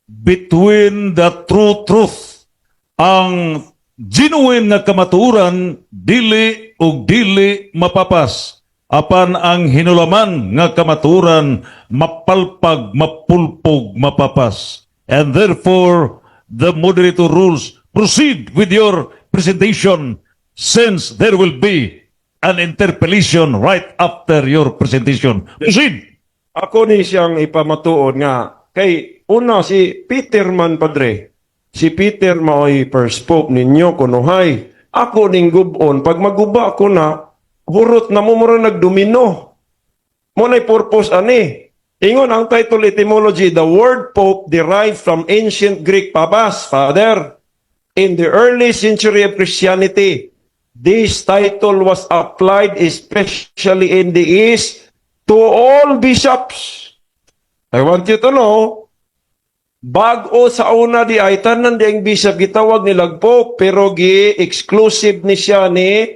between the true truth, ang genuine nga kamatuoran dili ug dili mapapas, apan ang hinulaman nga kamatuoran mapalpag, mapulpog, mapapas. And therefore, the moderator rules, proceed with your presentation since there will be an interpellation right after your presentation. Proceed! Ako ni siyang ipamatuod nga, kay una si Peter man, padre. Si Peter mao'y first pope ninyo kunuhay. Ako ning gubon, pag maguba ko na, hurot na mo mura nagdomino. Muna'y purpose ani. Ingon ang title etymology, the word pope derived from ancient Greek papas, father. In the early century of Christianity, this title was applied especially in the East to all bishops. I want you to know, bago sa una di ay tanan di ang bishop gitawag nilag Pope, pero exclusive ni siya ni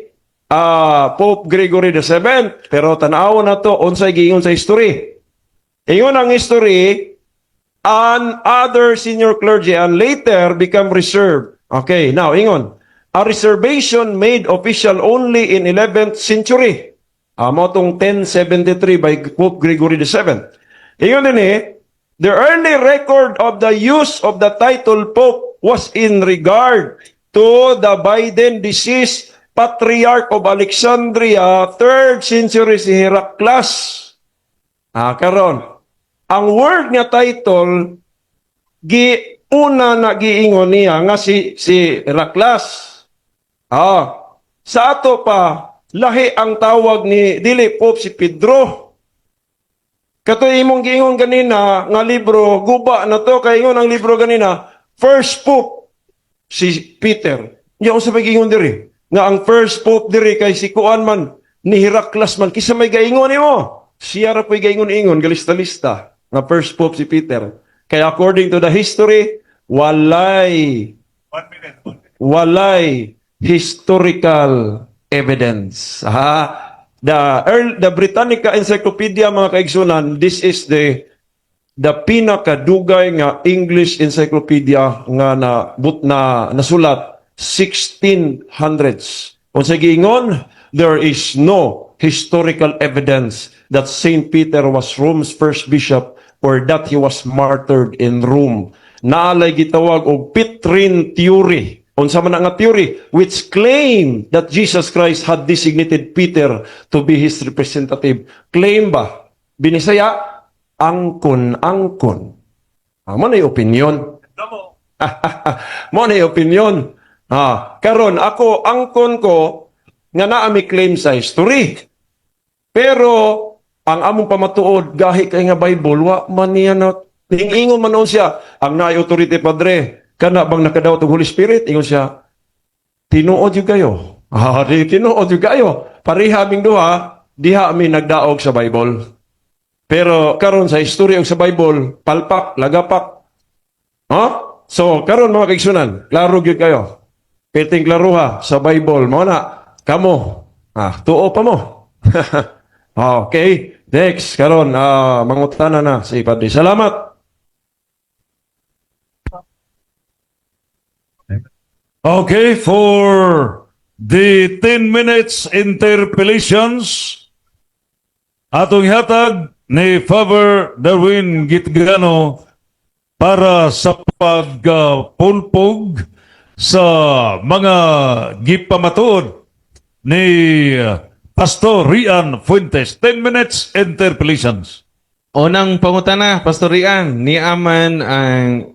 Pope Gregory VII. Pero tanaw na to, unsay giingon sa history. Ingon ang history, and other senior clergy and later become reserved. Okay, now, ingon. A reservation made official only in 11th century. Amo tong 1073 by Pope Gregory VII. Ingon din the early record of the use of the title Pope was in regard to the by then deceased Patriarch of Alexandria, 3rd century si Heraclius. Karon, ang word nga title, una na giingon niya nga si Heraclius. Sa ato pa, lahi ang tawag ni dili Pope si Pedro. Katoy imong giingon ganina nga libro, guba na to, kay ingon ang libro ganina, First Pope si Peter. Nga sa may giingon diri, nga ang first Pope diri kay si Kuan man, ni Heraclius man, kisa may gaingon nimo. Siya ra po'y gaingon-ingon, galista-lista, nga first Pope si Peter. Kaya according to the history, walay historical evidence. The Britannica Encyclopedia, mga kaigsunan, this is the pinakadugay nga English encyclopedia nga nasulat 1600s. Unsa giingon, there is no historical evidence that Saint Peter was Rome's first bishop or that he was martyred in Rome. Naalay gitawag og Petrine theory. Unsa man nga theory which claim that Jesus Christ had designated Peter to be his representative. Claim ba? Binisaya, angkon. Mo na opinion. Mo na opinion. Karon ako angkon ko nga naa mi claim sa history. Pero ang among pamatuod gahi kay nga Bible wa man niya na ingon man noon siya ang naay authority padre kana bang nakadaot og Holy Spirit ingon siya tinuod jud kayo. Tinuod jud kayo. Pareha aming duha diha mi nagdaog sa Bible. Pero karon sa history og sa Bible palpak lagapak. So karon mga kaigsunan, klaro gyud kayo. Perting klaruha sa Bible mo na kamo. Tuo pa mo. Okay. Next, karon mangutana na si Padre. Salamat. Okay, for the 10 minutes interpellations, atong hatag ni Father Darwin Gitgano para sa pagpulpog sa mga gipamatuod ni Pastor Rian Fuentes. 10 minutes interpellations. Unang pangutana, Pastor Rian, niaman ang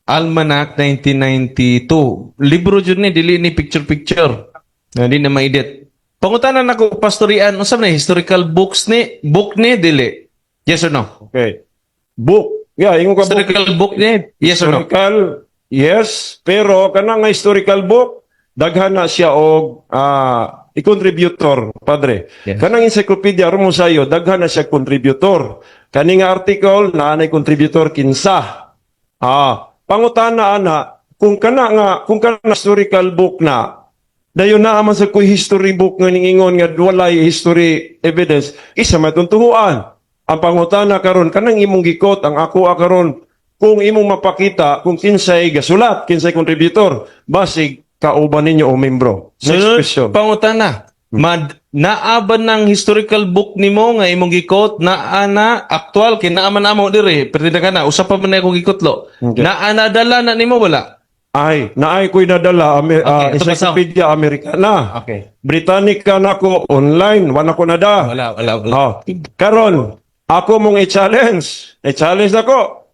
Almanac 1992. Libro dyan ni, dili ni picture-picture. Hindi na maedit. Pangutana na ko, Pastor Rian, unsa man historical book ni, dili? Yes or no? Okay. Book. Yeah, ingon ka Historical book ni, yes or no? Historical, yes. Pero kanang nga historical book, daghan na siya og i-contributor, Padre. Yes. Kanang encyclopedia ron mo sayo, daghan na siya contributor. Kani nga article, naanay contributor kinsa. Pangutana ana, kung kana historical book na, dayon na man sa kuy history book nga ningingon nga walay history evidence, isa matuntuhuan. Ang pangutana karon kanang imong gikot, ang ako karon kung imong mapakita kung kinsay gasulat, kinsay contributor, basig kauban ninyo o membro. Next question. Pangutana, naaban ng historical book nimo nga imong gikot naana aktual kinaaman amo diri pertida kana usa pa man akong gikotlo. Okay. Naana dala na nimo wala? Naay ko'y nadala, Okay, ito Encyclopedia Americana. Okay. Britannica na ko online, wala ko nada. Wala. Karon, ako mong i-challenge. I-challenge na ko.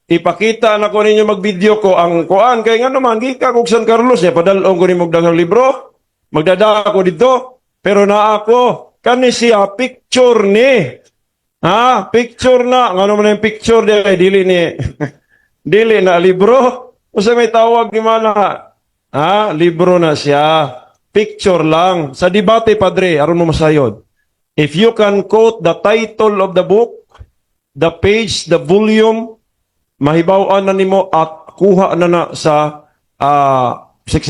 Ipakita na ko ninyo mag-video ko ang kuan. Kaya nga naman, gika kong San Carlos. Padalong ko ni magdagang libro. Magdada ako dito. Pero na ako, kani siya, picture ni. Picture na. Nga naman yung picture dili ni. Dili na libro. O sa may tawag ni mana. Libro na siya. Picture lang. Sa debate, Padre, aron mo masayod. If you can quote the title of the book, the page, the volume, mahibaw-an na nimo at kuha na sa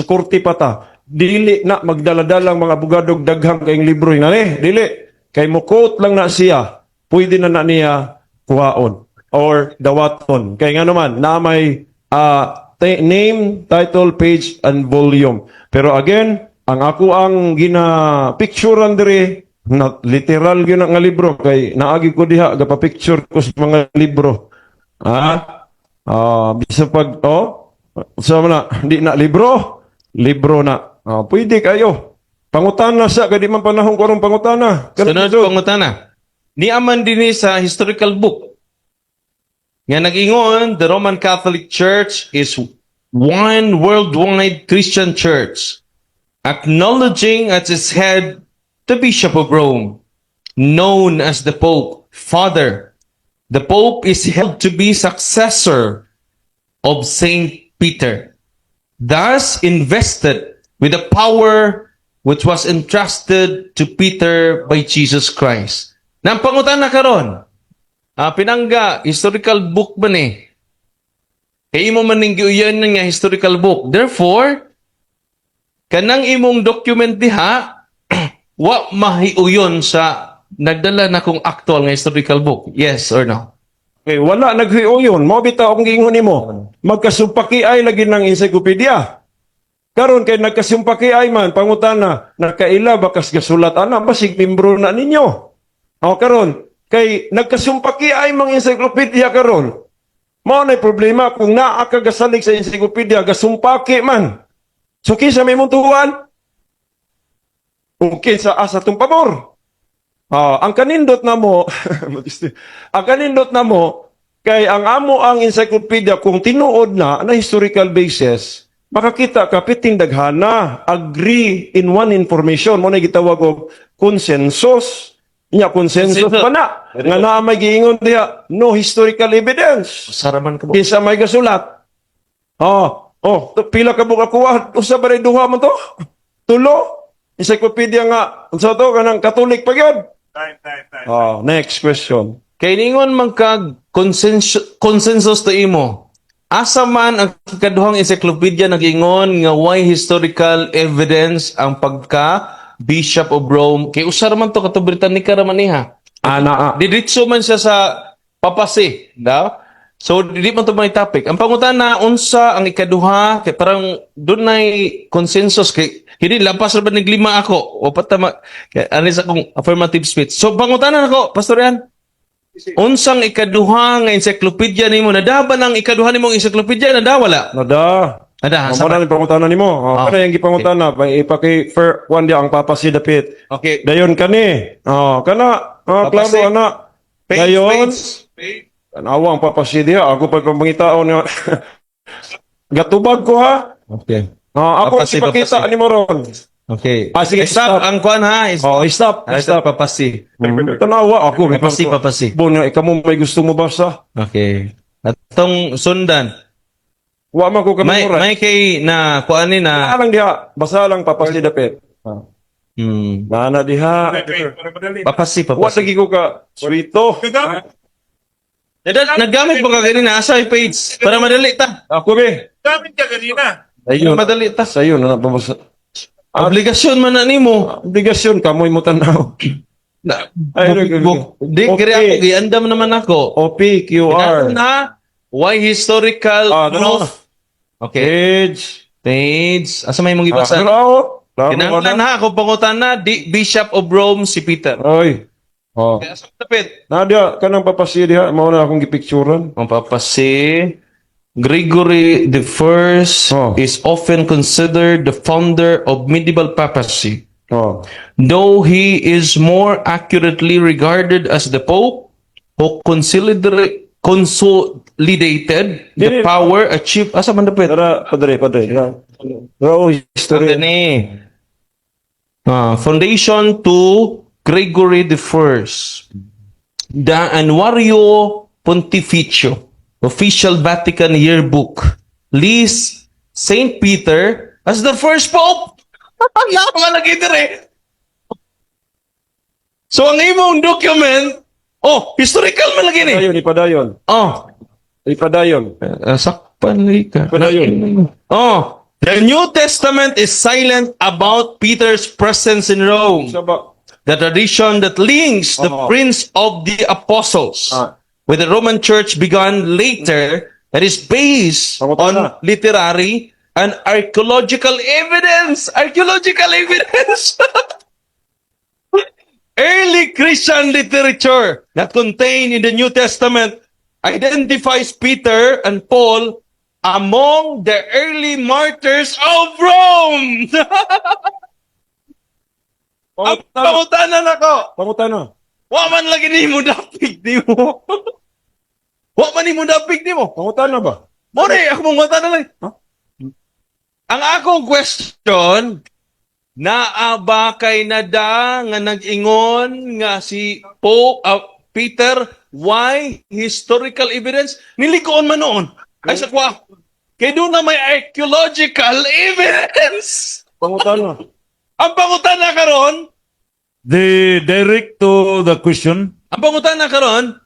kurti pata. Dili na magdaladalang mga bugadog daghang kayong libro na dili. Kay mo quote lang na siya. Pwede na niya kuhaon. or dawaton. Kaya nga naman, na may name, title, page, and volume. Pero again, ang ako ang gina-picturean diri, na literal yun nga libro, kay naagi ko diha, gapa-picture ko sa mga libro. Bisa pag, sama na, hindi na libro na. Pwede kayo. Pangutana sa, kadi man panahon ko arong pangutana. Sunod pangutana. Ni aman din sa historical book. Nga nag-ingon, the Roman Catholic Church is one worldwide Christian church, acknowledging as its head the Bishop of Rome, known as the Pope, Father. The Pope is held to be successor of Saint Peter, thus invested with the power which was entrusted to Peter by Jesus Christ. Nang pangutan na karon, pinangga, historical book ba ni? Kaya imo man ninggiuyan nga historical book. Therefore, kanang imong document diha, wa mahiuyon sa nagdala na kong actual nga historical book. Yes or no? Okay, wala naghiuyon. Mo bitaw akong giingon nimo. Magkasumpaki ay lagi ng encyclopedia. Karon kay nagkasumpaki ay man pangutana, nakaila bakas gasulat ana basig membro na ninyo. Karon kay nagkasumpaki ay mga encyclopedia karon. Mao na problema kung naa ka gasalig sa encyclopedia gasumpaki man. So kinsa may mong tuhuan? Okay sa asa tong pabor. Ang kanindot na mo, ang kanindot na mo, kay ang amo ang encyclopedia, kung tinuod na historical basis, makakita ka, piting daghana, agree in one information, mo na gitawag og consensus. Consensus pa na. Nga na may giingon diha, no historical evidence. Saraman ka mo. Kinsa may gasulat. Pila ka buka kuha, usa ba rin duha mo to? Tulo? Encyclopedia nga, unsa to, kanang Catholic pa yun? Next question. Kay ningon man kag consensus to imo. Asa man ang ikaduhang encyclopedia nag-ingon nga why historical evidence ang pagka Bishop of Rome. Kay usar man to kato Britannica ra man niha. Diretso man siya sa papasi, daw. So dili man to may topic. Ang pangutana unsa ang ikaduha kay parang dunay consensus kay hindi lapas ra ba naglima ako o patama ani sa kong affirmative speech. So pangutana nako Pastor Ian. Unsang ikaduha nga encyclopedia nimo nadaban ang ikaduha nimong encyclopedia wala? Nada. Ada Mo na ni pangutana nimo. Kana yung gipangutana ipaki for one dia ang papasi dapit. Okay. Dayon kani. Kana klaro ana. Dayon awang papasi dia ako pa pamangitaon nga gatubag ko ha. Okay. Ako Papasi, ipakita papasi. ni mo ron. Okay. Sige, Stop ang kuan ha. Stop. Stop papasi. Tanawa ako. Papasi. Bono, ikaw mo may gusto mo basa? Okay. Atong sundan. Wa man ko May kamura. kay na kuan ni na Lang diha, basa lang papasi dapit. Nana diha. papasi. Wa lagi ko ka sweeto. Naggamit mo ka ganina asa yung page para madali ta. Ako be. Gamit ka kanina. Ayun. Madali ta. Sayo na pabasa. Obligasyon man na nimo. Obligasyon kamoy mo tanaw. Di kiri ako giandam naman ako. OPQR. Na why historical proof. Okay. Page. Asa may mong ibasa? Kinanglan ha ako pangutan na Bishop of Rome si Peter. Oy. Kaya sa tapit. Nadia kanang papasi diha mao na akong gipicturean. Ang papasi, Gregory the First is often considered the founder of medieval papacy. Though he is more accurately regarded as the Pope who consolidated the power achieved. Asa man dapat? Padre. Raw history. Foundation to Gregory the First. The Annuario Pontificio, official Vatican yearbook, lists Saint Peter as the first Pope. Malagi dire. So ang imong document, historical man lagi ni. Ipadayon. Ipadayon. Sakpan ka. Ipadayon. The New Testament is silent about Peter's presence in Rome. Saba. The tradition that links the Prince of the Apostles with the Roman Church began later that is based Pangutan na. on literary and archaeological evidence. Archaeological evidence. Early Christian literature that contained in the New Testament identifies Peter and Paul among the early martyrs of Rome. Ang pangutanan ako. Pangutan na. Wa man lagi ni mo dapig di mo. Wa man ni mo dapig di mo. Pangutan na ba? More, ako mong na lang. Huh? Ang akong question, naaba kay nada nga nag-ingon nga si Peter, why historical evidence? Nilikoon man noon. Ay sa kwa. Kaya doon na may archaeological evidence. Pangutan na. Ang pangutan na karon, The direct to the question, ang pangutan na karon,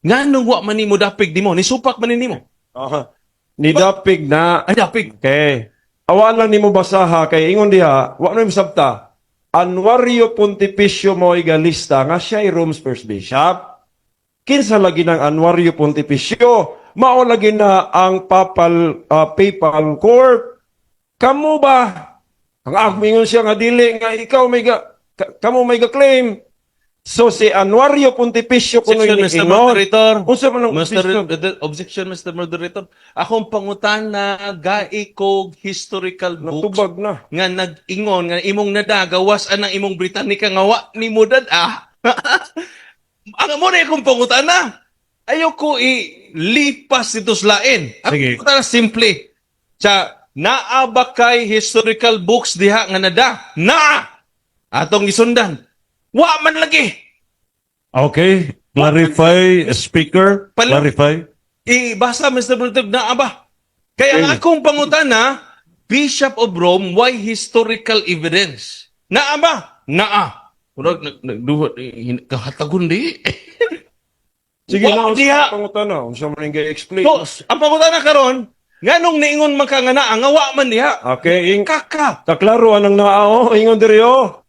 nga nung wa man nimo dapig di mo, nisupak man nimo. Aha. Nidapig na. Ay dapig. Okay. Awan lang nimo basaha kay ingon diha, wa na sabta. Anwario Pontificio Moigalista nga siya ay Rome's first bishop. Kinsa lagi ng Anwario Pontificio? Mao lagi na ang papal court. Kamu ba? Ang akmingon siya nga dili nga ikaw may kamo may claim. So si Anwario Pontificio kuno Objection, Mr. Moderator. Unsa man ang Objection, Mr. Moderator. Akong pangutan na gaikog historical books natubag na. nga nag-ingon nga imong nadagawas anang imong Britannica nga wa ni mo dad-ah. Ang mo na akong pangutan na. Ayoko ilipas dito sa lain. Sige. Ako na simple. Sa naaba kay historical books diha nga nada. Na! Atong isundan. Wa man lagi. okay, clarify, speaker, clarify. Basta Mr. Bultog na aba. Kaya ang akong pangutana, Bishop of Rome, why historical evidence? Naa ba? Naa. Urag nagduhot kahatagon di. Sige Wa na, diha. pangutan na. Unsa man nga explain. So, ang pangutana karon, nganong niingon man ka nga naa, nga wa man diha. Okay, Kaka. kaklaro anang nao, ingon diri oh.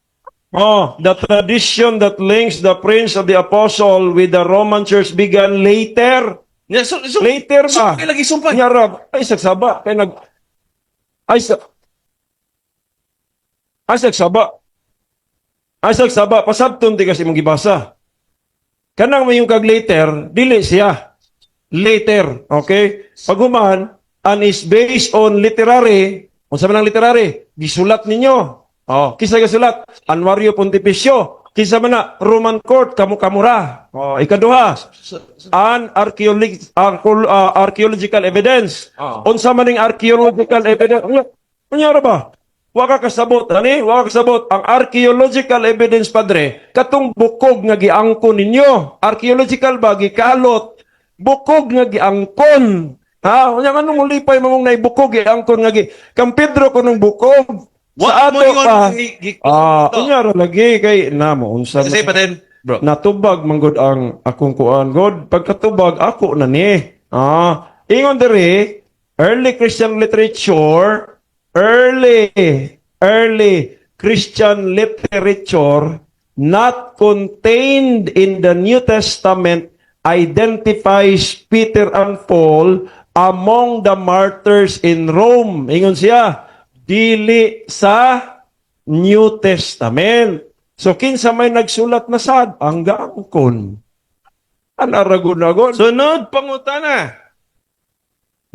Oh, the tradition that links the Prince of the Apostle with the Roman Church began later. Yeah, so, Later so, ba? kaya lagi sumpay. Nyarab, ay sagsaba kay nag ay sa ay sagsaba. Ay sagsaba pasabton di kasi mong gibasa. Kanang may yung kag later, dili siya. Later, okay? Paghuman, and is based on literary. Unsa man ang literary? Gisulat ninyo. Oh, kisa gisulat? Anwario Pontificio. Kisa man na Roman Court kamu-kamura. Oh, ikaduha. An archaeological evidence. Unsa man ning archaeological evidence? Unya ba? Wa ka kasabot ani, wa ka kasabot ang archaeological evidence padre katong bukog nga giangkon ninyo. Archaeological ba gikalot? Bukog nga giangkon. Ha, unya kanong ulipay mamong naibukog giangkon nga gi. Kang Pedro kunong bukog. Sa ato pa. Unya ra lagi kay namo unsa Kasi pa din, bro. natubag manggod ang akong kuan god pagkatubag ako na ni ingon diri early Christian literature early Christian literature not contained in the New Testament identifies Peter and Paul among the martyrs in Rome. Ingon siya dili sa New Testament. So, kinsa may nagsulat na sad, ang gaangkon. Anaragon-agon. Sunod pangutana.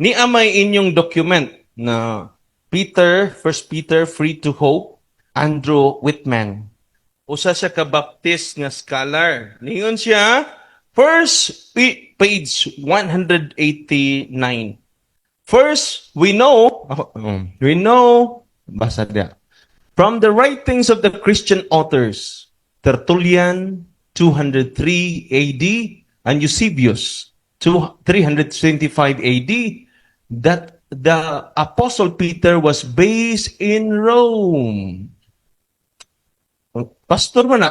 Ni amay inyong document na First Peter, Free to Hope, Andrew Whitman. Usa siya ka Baptist nga scholar. Ningon siya, page 189. First, we know, basa dia, from the writings of the Christian authors, Tertullian, 203 AD, and Eusebius, 325 AD, that the Apostle Peter was based in Rome. Pastor man na.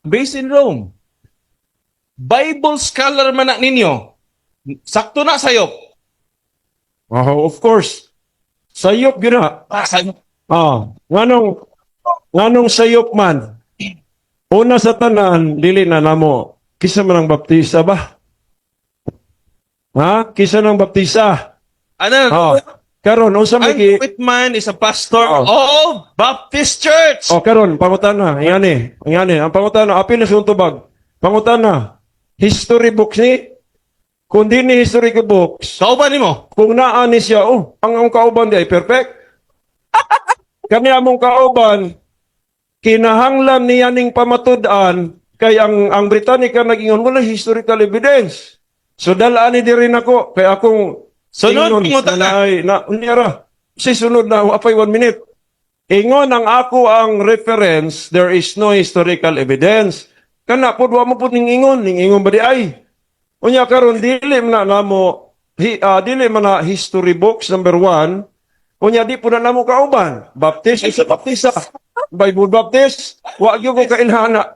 Based in Rome. Bible scholar man na ninyo. Sakto na sayo. Of course. Sayop yun na. Sayo. Nganong sayop man. Una sa tanan, dili na namo. Kisa man ang baptisa ba? Ha? Kisa ng baptisa? Ano? Oh. Karon, unsa Ang may Whitman is a pastor Oh. of Baptist Church. Oh, karon, pangutana. Ingani. Ang pangutana, apil na sa tubag. Pangutana. History books ni? Kung di ni history books, Kauban mo. kung naan ni siya, ang kauban di ay perfect. Kani among kauban, kinahanglan niya ning pamatud-an, kay ang Britannica nag-ingon, wala historical evidence. So dalaan ni diri nako, kay akong Sunod, ingon pangutana. unyara, si sunod na, apay 1 minute. Ingon ang ako ang reference, there is no historical evidence. Kana pud wa mo pud ning ingon ba di ay? Unya karon dili man na namo dili man na history books number 1. Unya di pud na namo kauban. Baptist isa baptisa. Bible Baptist, wa gyud ko kailhana.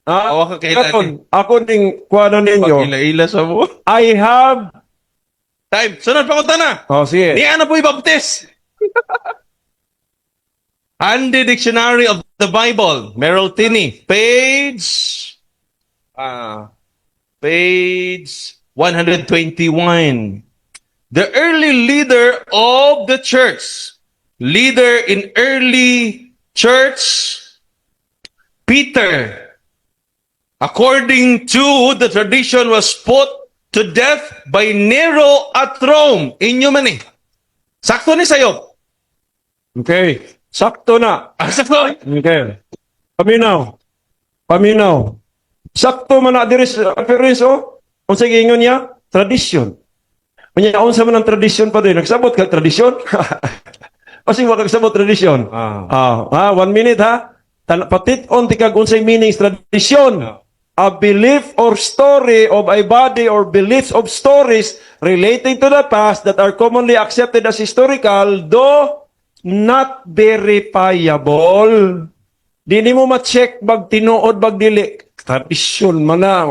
Wa ka kailhana. Karon, ako ning kuha ninyo. Pag-ila-ila sa mo. I have Time. Sunod pangutana. sige. Ni ano po i-baptist? Handy Dictionary of the Bible. Merrill Tinney. Page 121. The early leader of the church. Leader in early church. Peter. According to the tradition, was put to death by Nero at Rome. Inyo man eh. Sakto ni sayo. Okay. Sakto na. Sakto. Okay. Paminaw. Sakto man na diri sa reference unsa giingon niya? Tradition. Unya unsa man ang tradition pa din? Nagsabot ka tradition? Kasi wa kagsabot tradition. 1 minute ha. Patit-on ti kag unsay meaning tradition. A belief or story of a body or beliefs of stories relating to the past that are commonly accepted as historical, though not verifiable. Di mo ma-check bag tinuod bag dili. Tradisyon man na.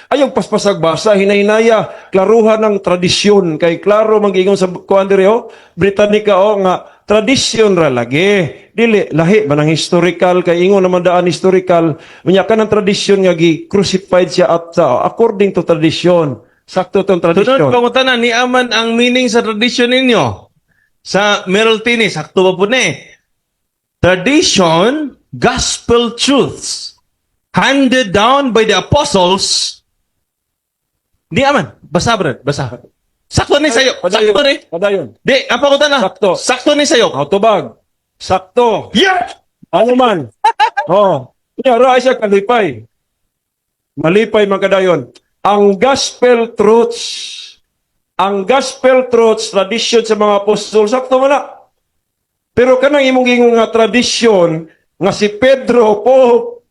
Ayong paspasag basa, hinahinaya, klaruhan ng tradisyon. Kay klaro mag-ingon sa kuan diri Britannica nga, tradisyon ra lagi. Dili, lahi ba ng historical, kay ingon naman daan historical. Unya ka ng tradisyon nga gi-crucified siya at according to tradition. Sakto tong Tunod tradisyon. pangutana, ni aman ang meaning sa tradition ninyo. Sa Merrill Tinney, sakto ba po ni? Tradition, gospel truths, handed down by the apostles. Di aman. Basa, brad. Basa. Sakto ni sayo. Sakto ni. Padayon. Di, ang pangutana. Sakto. Sakto ni sayo. Autobag. Sakto. Yeah! Ano man? Ra siya kalipay. Malipay man kadayon. Ang gospel truths, tradition sa mga apostol, sakto man na. Pero kanang imong gingon nga tradisyon, nga si Pedro po,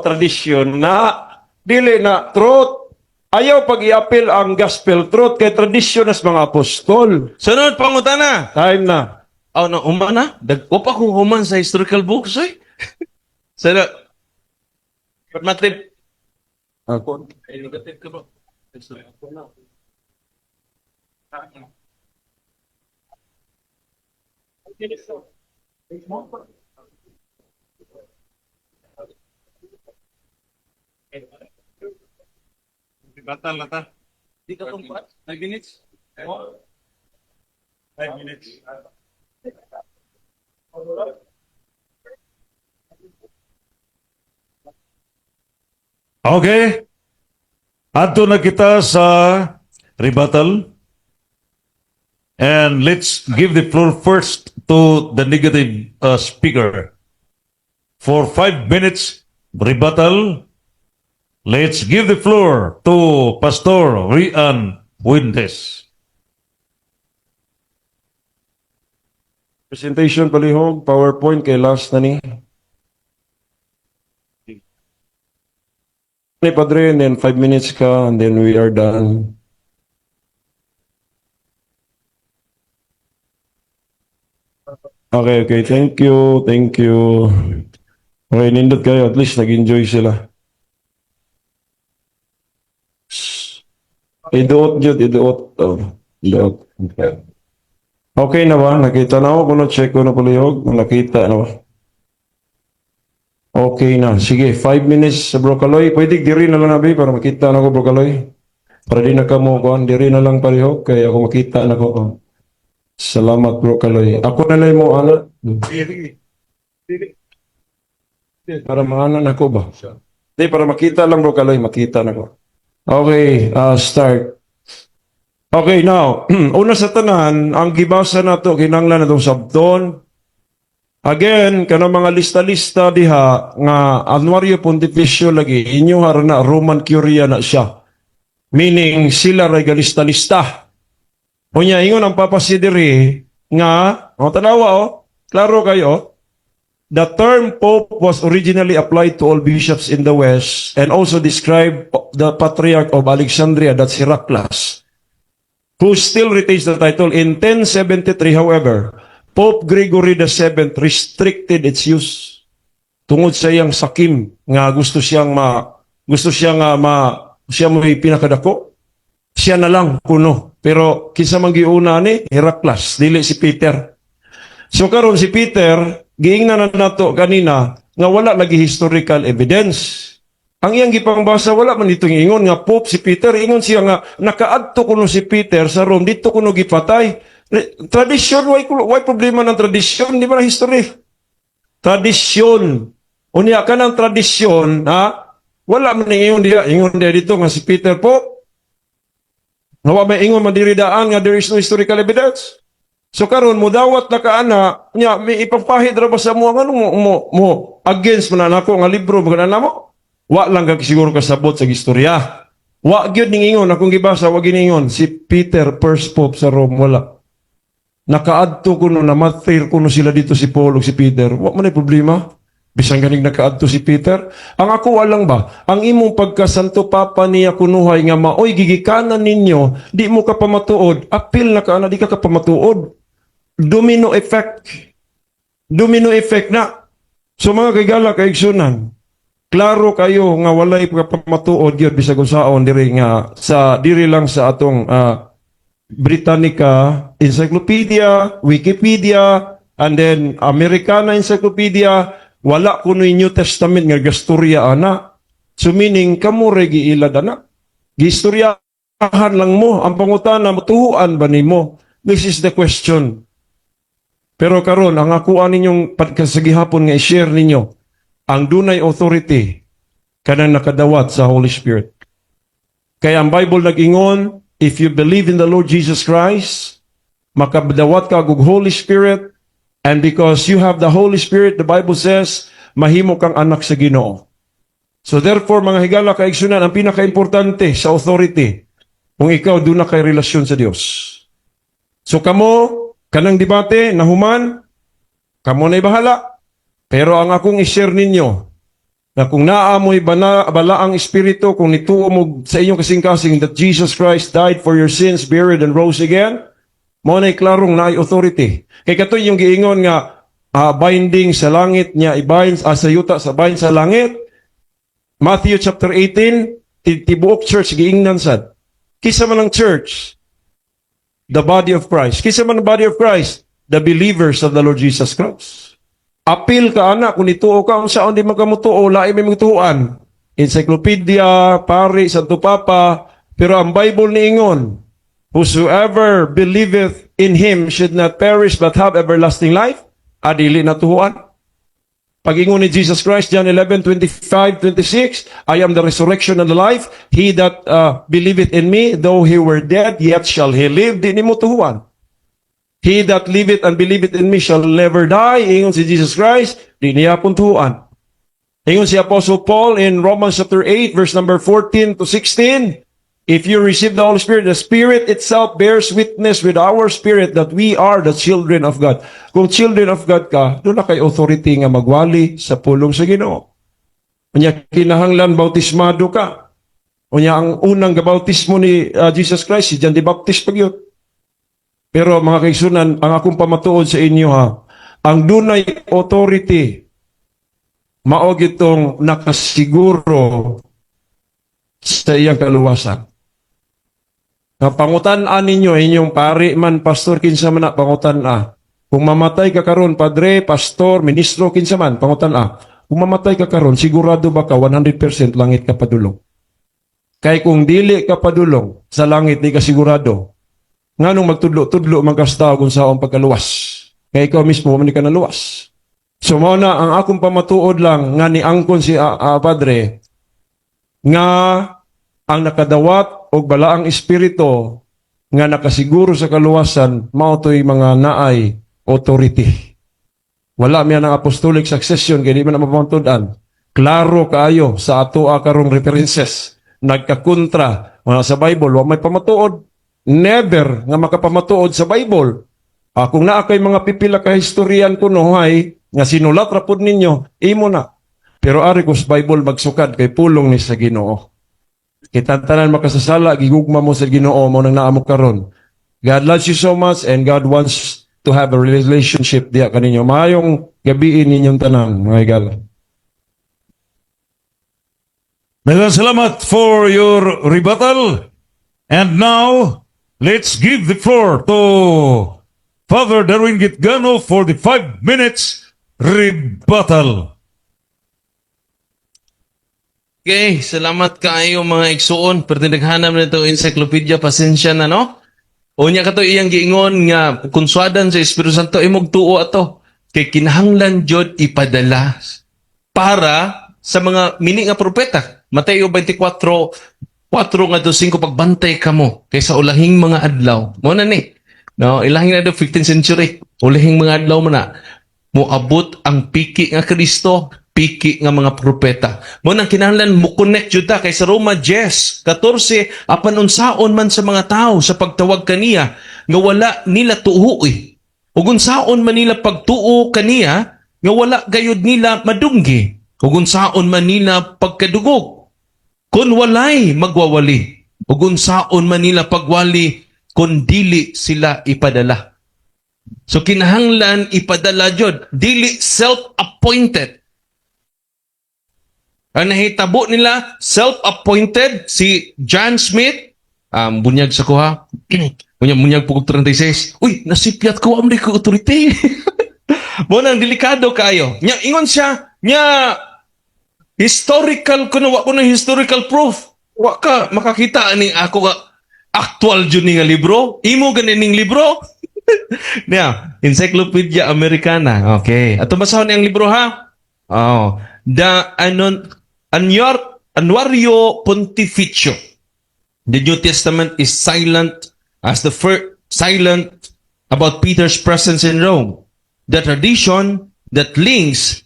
tradisyon na, dili na truth. Ayaw pag-i-appeal ang gospel truth kay tradisyon nas mga apostol. Sunod pangutana. Time na. Oh, no, umana. Dagko pa kung human sa historical books, eh. Sana. Matrip. Ako. Negative ka ba? Batal na ta. Di ka tumpat? 5 minutes? 5 minutes. Okay. Adto na kita sa rebuttal. And let's give the floor first to the negative speaker. For 5 minutes, rebuttal. Let's give the floor to Pastor Rian Fuentes. Presentation palihog, PowerPoint kay last na ni. Ni Padre, and then 5 minutes ka, and then we are done. Okay, thank you. Okay, nindot kayo, at least nag-enjoy sila. Iduot. Iduot. Okay na ba? Nakita na ako kung na-check ko na palihog. Nakita na ba? Okay na. Sige, 5 minutes sa Brocaloy. Pwede diri na lang abi para makita na ko Brocaloy. Para di na ka mo kuan, diri na lang pareho kaya ako makita na ko. Oh. Salamat Brocaloy. Ako na lang mo ana. Para maana na ko ba? Di, para makita lang Brocaloy, makita na ko. Okay, start. Okay, now, una sa tanan, ang gibasa na to, kinanglan na itong sabton. Again, kanang mga lista-lista diha, nga Anuario Pontificio lagi, inyo harana Roman Curia na siya. Meaning, sila ray galista-lista. Unya, ingon ang papasidiri, nga, tanawa klaro kayo, the term Pope was originally applied to all bishops in the West and also described the Patriarch of Alexandria, that's Heraclius, who still retains the title. In 1073, however, Pope Gregory VII restricted its use tungod sa iyang sakim nga siya mo pinakadako. Siya na lang kuno. Pero kinsa man giuna ni Heraclius, dili si Peter. So karon si Peter giingnan na nato kanina nga wala lagi historical evidence. Ang iyang gipangbasa wala man ditong ingon nga Pope si Peter, ingon siya nga nakaadto kuno si Peter sa Rome, dito kuno gipatay. Tradisyon, why problema ng tradisyon? Di ba na history? Tradisyon. Unya ka ng tradisyon, wala man ingon dia dito nga si Peter po. Nga may ingon madiridaan nga there is no historical evidence. So karon mo dawat na kaana, nya may ipapahid ra ba sa mo nga mo against man nako nga libro mga namo? Wa lang kag siguro kasabot sa istorya. Wa gyud ning ingon akong gibasa wa giningon si Peter first pope sa Rome, wala. Nakaadto kuno na martyr kuno sila dito si Paul ug si Peter. Wa man ay problema. Bisan ganing nakaadto si Peter. Ang ako alang ba, ang imong pagkasanto papa niya kunuhay nga maoy gigikanan ninyo, di mo ka pamatuod. Apil na ka na di ka pamatuod. Domino effect. Domino effect na. So mga kaigala kaigsunan, klaro kayo nga walay pamatuod gyud bisag unsaon diri nga sa diri lang sa atong Britannica Encyclopedia, Wikipedia, and then Americana Encyclopedia, wala kuno New Testament nga gastorya ana. So meaning kamo re giilad ana. Gistoryahan lang mo ang pangutana matuhuan ba nimo? This is the question. Pero karon ang akuan ninyong pagkasagihapon nga i-share ninyo ang dunay authority kanang nakadawat sa Holy Spirit. Kaya ang Bible nag-ingon, if you believe in the Lord Jesus Christ, makadawat ka og Holy Spirit, and because you have the Holy Spirit, the Bible says, mahimo kang anak sa Ginoo. So therefore, mga higala kaigsunan, ang pinaka-importante sa authority, kung ikaw doon na kay relasyon sa Dios. So kamo, kanang debate, nahuman, kamo na'y bahala. Pero ang akong i-share ninyo, na kung naamoy bala ang Espiritu, kung nituo mo sa inyong kasing-kasing that Jesus Christ died for your sins, buried, and rose again, mo na'y klarong na authority. Kaya katoy yung giingon nga, binding sa langit niya, i-bind sa yuta, sa bind sa langit. Matthew chapter 18, tibuok church, giingnan sad. Kisa man ang church, the body of Christ. Kisa man ang body of Christ, the believers of the Lord Jesus Christ. Apil ka anak, kung ituo ka, kung saan di magkamutuo, lain may magtuuan. Encyclopedia, pari, Santo Papa, pero ang Bible ni ingon, whosoever believeth in Him should not perish but have everlasting life, adili na tuhuan. Pag-ingon ni Jesus Christ, John 11:25-26, I am the resurrection and the life. He that believeth in me, though he were dead, yet shall he live. Di ni mo tuhuan. He that liveth and believeth in me shall never die. Ingon si Jesus Christ, di niya puntuan. Ingon si Apostle Paul in Romans chapter 8, verse number 14-16, if you receive the Holy Spirit, the Spirit itself bears witness with our spirit that we are the children of God. Kung children of God ka, doon na kay authority nga magwali sa pulong sa Ginoo. Unya kinahanglan bautismado ka. Unya ang unang gabautismo ni Jesus Christ, si John the Baptist pag yun. Pero mga kaigsunan, ang akong pamatuod sa inyo ang dunay authority, maog itong nakasiguro sa iyang kaluwasan. Pangutan-an ninyo, inyong pari man, pastor, kinsa man na, pangutan-a. Kung mamatay ka karon, padre, pastor, ministro, kinsa man, pangutan-a. kung mamatay ka karon, sigurado ba ka 100% langit ka padulong? Kay kung dili ka padulong sa langit, di ka sigurado. Nganong magtudlo-tudlo man kasta kung sa pagkaluwas. Kay ikaw mismo man di ka naluwas. So mao na ang akong pamatuod lang nga ni angkon si Padre nga ang nakadawat og balaang espiritu nga nakasiguro sa kaluwasan mao toy mga naay authority. Wala miya ng apostolic succession kay di man mapamatud-an. Klaro kaayo sa atoa karong references. Nagkakontra sa Bible wa may pamatuod. Never nga makapamatuod sa Bible. Kung naa kay mga pipila ka historian kuno hay nga sinulat ra pud ninyo, imo na. Pero ari ko sa Bible magsukad kay pulong ni sa Ginoo. Kita tanan makasasala gigugma mo sa Ginoo mo nang naamo karon. God loves you so much and God wants to have a relationship diya kaninyo. Maayong gabi ninyong tanan, mga igal. Maraming salamat for your rebuttal. And now, let's give the floor to Father Darwin Gitgano for the 5 minutes rebuttal. Okay, salamat kaayo mga igsuon. Pertindaghanam na ito encyclopedia, pasensya na, no? Unya ka to iyang giingon nga konswadan sa Espiritu Santo, imog tuo ato. Kay kinahanglan jud ipadala para sa mga mini nga propeta. Mateo 24:4 nga to 5 pagbantay kamo kaysa ulahing mga adlaw. Mo na ni. No, ilahing na do 15th century. Ulahing mga adlaw mo na. Moabot ang piki nga Kristo, piki nga mga propeta. Mo nang kinahanglan mo connect jud ta kay sa Roma 10:14 apan unsaon man sa mga tao sa pagtawag kaniya nga wala nila tuoy. Ug unsaon man nila pagtuo kaniya nga wala gayud nila madunggi. Ug unsaon man nila pagkadugog kun walay magwawali. Ug unsaon man nila pagwali kun dili sila ipadala. So kinahanglan ipadala jud, dili self-appointed. Ang nahitabo nila, self-appointed, si John Smith, bunyag sa kuha, bunyag po 36, uy, nasipyat ko, amri ko authority. Munang delikado kayo. Ingon siya, historical, kuno wa ko ng historical proof. Wa ka, makakita ni ako ka, actual dyan nga libro. Imo ganing libro. Now, Encyclopedia Americana. Okay. Ato basahon ang libro ha? Oh. Annuario Pontificio. The New Testament is silent as the first silent about Peter's presence in Rome. The tradition that links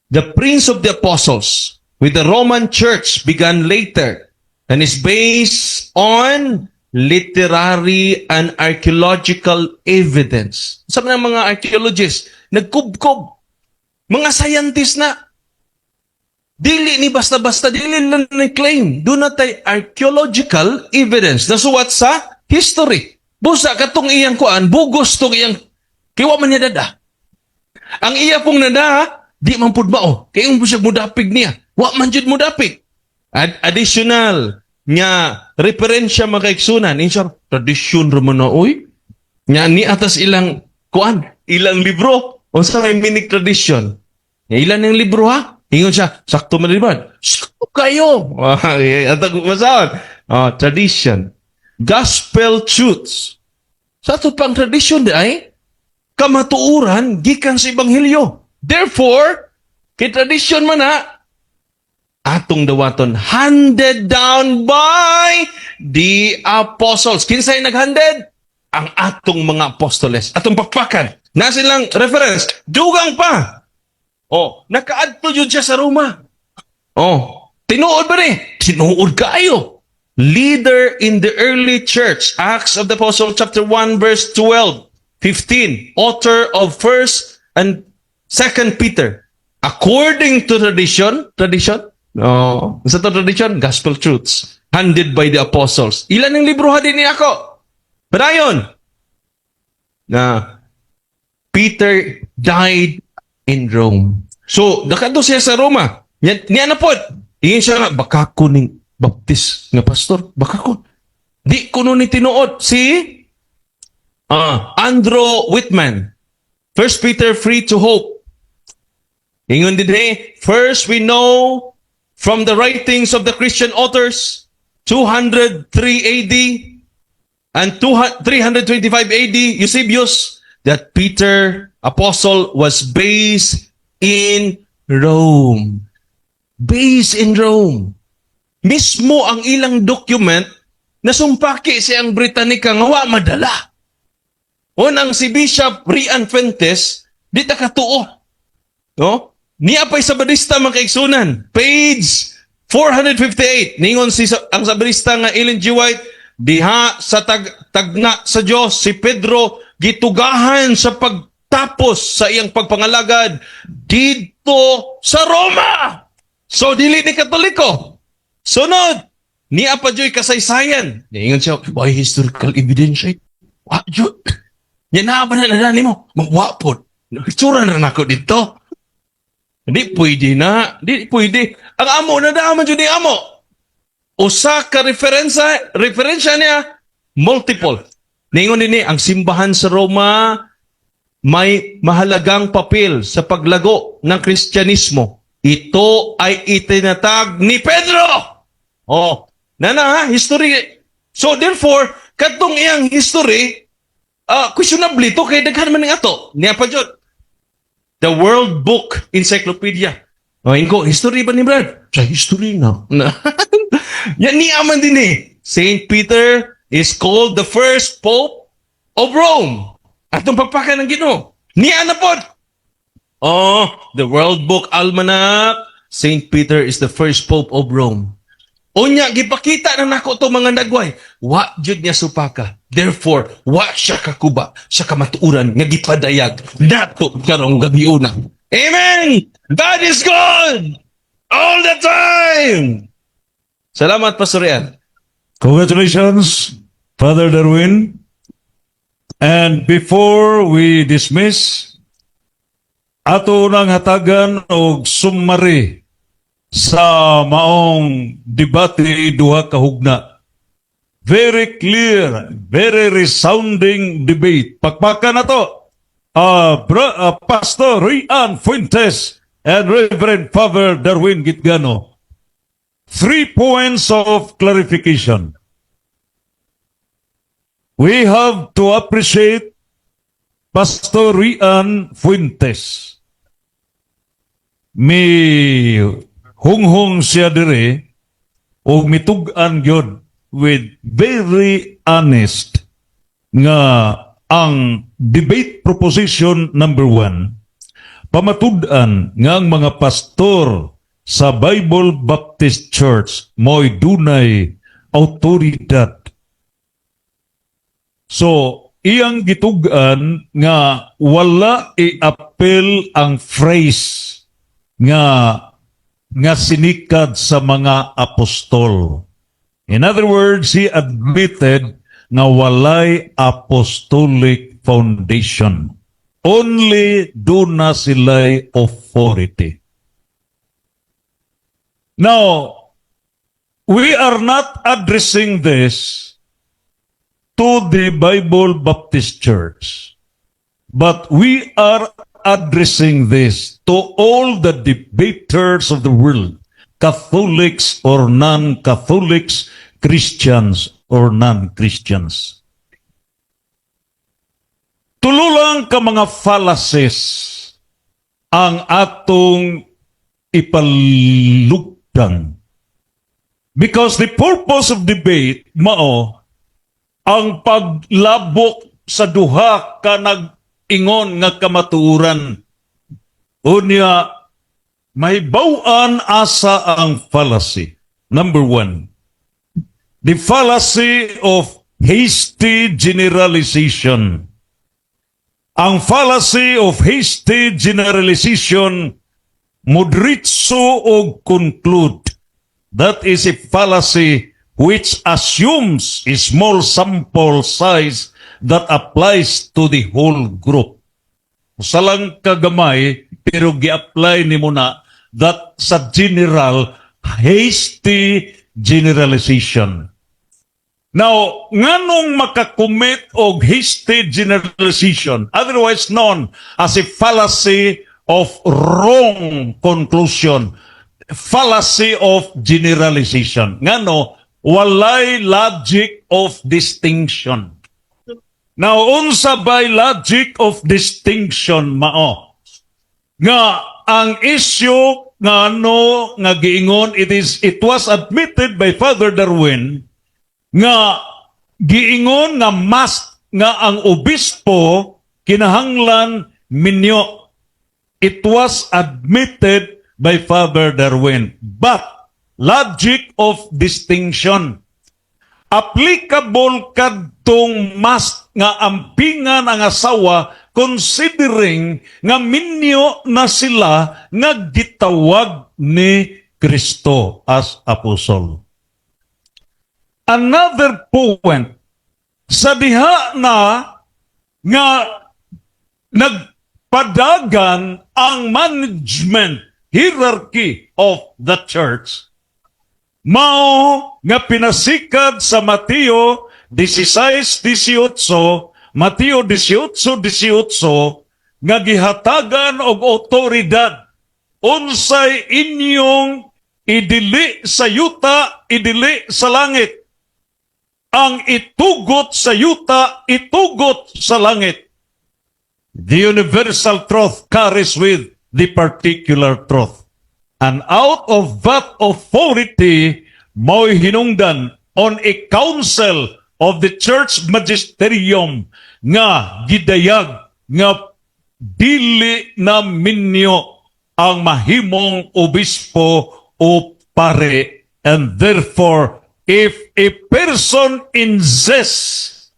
the Prince of the Apostles with the Roman Church began later and is based on literary and archaeological evidence. Sabi ng mga archaeologists, nagkubkob. Mga scientists na. Dili ni basta-basta, dili lang claim. Do not ay archaeological evidence. Nasuwat sa history. Busa katong iyang kuan, bugos tong iyang, kiwa man niya dada. Ang iya pong nada, di man pud mao. Kay ang busag mudapig niya. Wa man jud mudapig. Additional nga referensya makaigsunan insya tradisyon ra man na oy. Nya ni atas ilang kuan, ilang libro unsa may minig tradisyon. Ilan ang libro ha? Ingon siya, sakto man liban. Sakto kayo. Atag masahon. Tradition. Gospel truths. Sa ito pang tradisyon di ay kamatuuran gikan sa Ebanghelyo. Therefore, kay tradisyon man na atong dawaton handed down by the apostles. Kinsay naghanded? Ang atong mga apostoles. Atong pakpakan. Na silang reference. Dugang pa. Nakaadto yun siya sa Roma. Tinuod ba ni? Tinuod kayo. Leader in the early church. Acts of the Apostle chapter 1 verse 12, 15. Author of 1st and 2nd Peter. According to tradition, sa tradition, gospel truths. Handed by the apostles. Ilan ang libro din niya ako? Padayon. Peter died in Rome. So, nakadto siya sa Roma. Niya na po. Ingin siya nga, baka ko ning baptist nga pastor. Baka ko. Di ko nun tinuod. Si Andrew Whitman. 1 Peter 3 to hope. Ingon din first we know from the writings of the Christian authors, 203 AD and 325 AD, Eusebius, that Peter, apostle, was based in Rome. Based in Rome. Mismo ang ilang document, nasumpaki siyang Britannica nga wa madala. Unang si Bishop Rian Fuentes, di ta katuo. No? Niya pa'y Sabadista makaigsunan. Page 458. Ningon ang Sabadista nga Ellen G. White, diha sa tagna sa Diyos, si Pedro gitugahan sa pagtapos sa iyang pagpangalagad dito sa Roma. So, dili ni Katoliko. Sunod, niya pa Diyo'y kasaysayan. Ningon siya, why historical evidence? Wa, Diyo. Yan na ba na nadali mo? Magwapod. Nagitsura na ako dito. Hindi pwede na. Hindi pwede. Ang amo, nadaman dyan ni amo. Usa ka referensya niya, multiple. Ningon din ang simbahan sa Roma may mahalagang papel sa paglago ng Kristyanismo. Ito ay itinatag ni Pedro. Oh, history. So therefore, katong iyang history, questionably to kay daghan man ng ato. Niya pa jud. The World Book Encyclopedia. O, inko, history ba ni Brad? Sa history na. Yan niya man din Saint Peter is called the first Pope of Rome. Atong pagpaka ng Ginoo. Niya na po. Oh, the World Book Almanac. Saint Peter is the first Pope of Rome. Unya, gipakita na nako to mga nagway. Wa jud niya supaka. Therefore, wa siya kakuba sa kamatuuran nga gipadayag nato karong gabiuna. Amen! God is good! All the time! Salamat, Pastor Ian. Congratulations, Father Darwin. And before we dismiss, ato nang hatagan og summary sa maong debate duha ka hugna. Very clear, very resounding debate. Pakpakan na to. Pastor Rian Fuentes and Reverend Father Darwin Gitgano. 3 points of clarification. We have to appreciate Pastor Rian Fuentes. May hunghong siya dire o mitug-an gyud with very honest nga ang debate proposition number 1 pamatud-an nga ang mga pastor sa Bible Baptist Church mo'y dunay autoridad. So, iyang gitug-an nga wala i-apel ang phrase nga sinikad sa mga apostol. In other words, he admitted nga walay apostolic foundation. Only doon na sila'y authority. Now, we are not addressing this to the Bible Baptist Church, but we are addressing this to all the debaters of the world, Catholics or non-Catholics, Christians or non-Christians. Tulo lang ka mga fallacies ang atong ipalugtang. Because the purpose of debate, mao, ang paglabok sa duha ka nag-ingon nga kamatuuran. Unya, may bawaan asa ang fallacy. Number 1, the fallacy of hasty generalization. Ang fallacy of hasty generalization modritso o conclude. That is a fallacy which assumes a small sample size that applies to the whole group. Salang kagamay, pero gi-apply ni mo na that sa general, hasty generalization. Now, nganong makakommit og hasty generalization, otherwise known as a fallacy of wrong conclusion, fallacy of generalization. Ngano, walay logic of distinction. Now, unsa by logic of distinction mao? Nga ang issue nga ano nga giingon it was admitted by Father Darwin nga giingon nga must nga ang obispo kinahanglan minyo. It was admitted by Father Darwin. But logic of distinction applicable kadtong must nga ampingan ang asawa considering nga minyo na sila nga gitawag ni Kristo as apostol. Another point, sa diha na nga nagpadagan ang management hierarchy of the church, mao nga pinasikat sa Mateo 16:18, Mateo 18:18 nga gihatagan og otoridad. Unsay inyong idili sa yuta, idili sa langit. Ang itugot sa yuta, itugot sa langit. The universal truth carries with the particular truth. And out of that authority, mo'y hinungdan on a council of the church magisterium nga gidayag nga dili na minyo ang mahimong obispo o pare. And therefore, if a person insists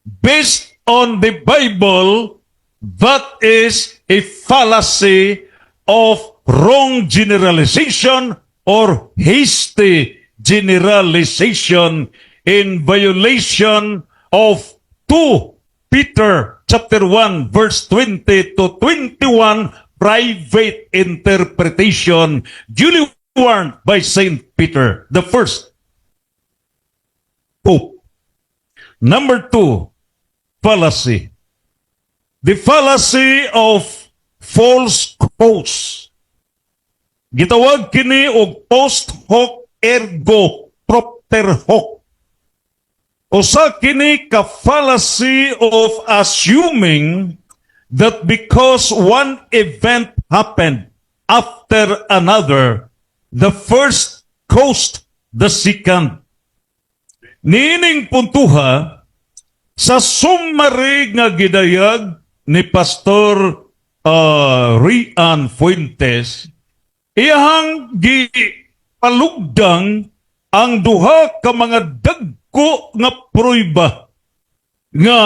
based on the Bible, that is a fallacy of wrong generalization or hasty generalization in violation of 2 Peter chapter 1 verse 20 to 21 private interpretation duly warned by Saint Peter, the first Pope. Number 2, fallacy. The fallacy of false cause. Gitawag kini og post hoc ergo propter hoc. Usa kini ka fallacy of assuming that because one event happened after another, the first caused the second. Niining puntuha sa summary nga gidayag ni Pastor Rian Fuentes, iyang gipalugdang ang duha ka mga dagko nga pruiba nga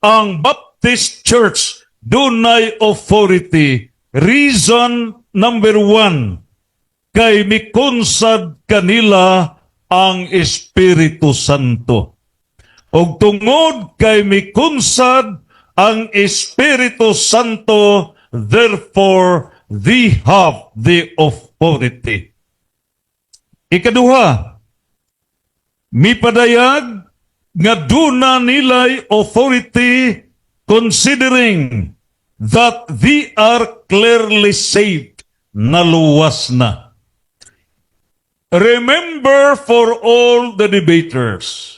ang Baptist Church dunay authority. Reason number 1, kay mikonsad kanila ang Espiritu Santo. Og tungod kay mikonsad ang Espiritu Santo, therefore, they have the authority. Ikaduha, mipadayag nga duna nilay authority considering that they are clearly saved, naluwas na. Remember for all the debaters,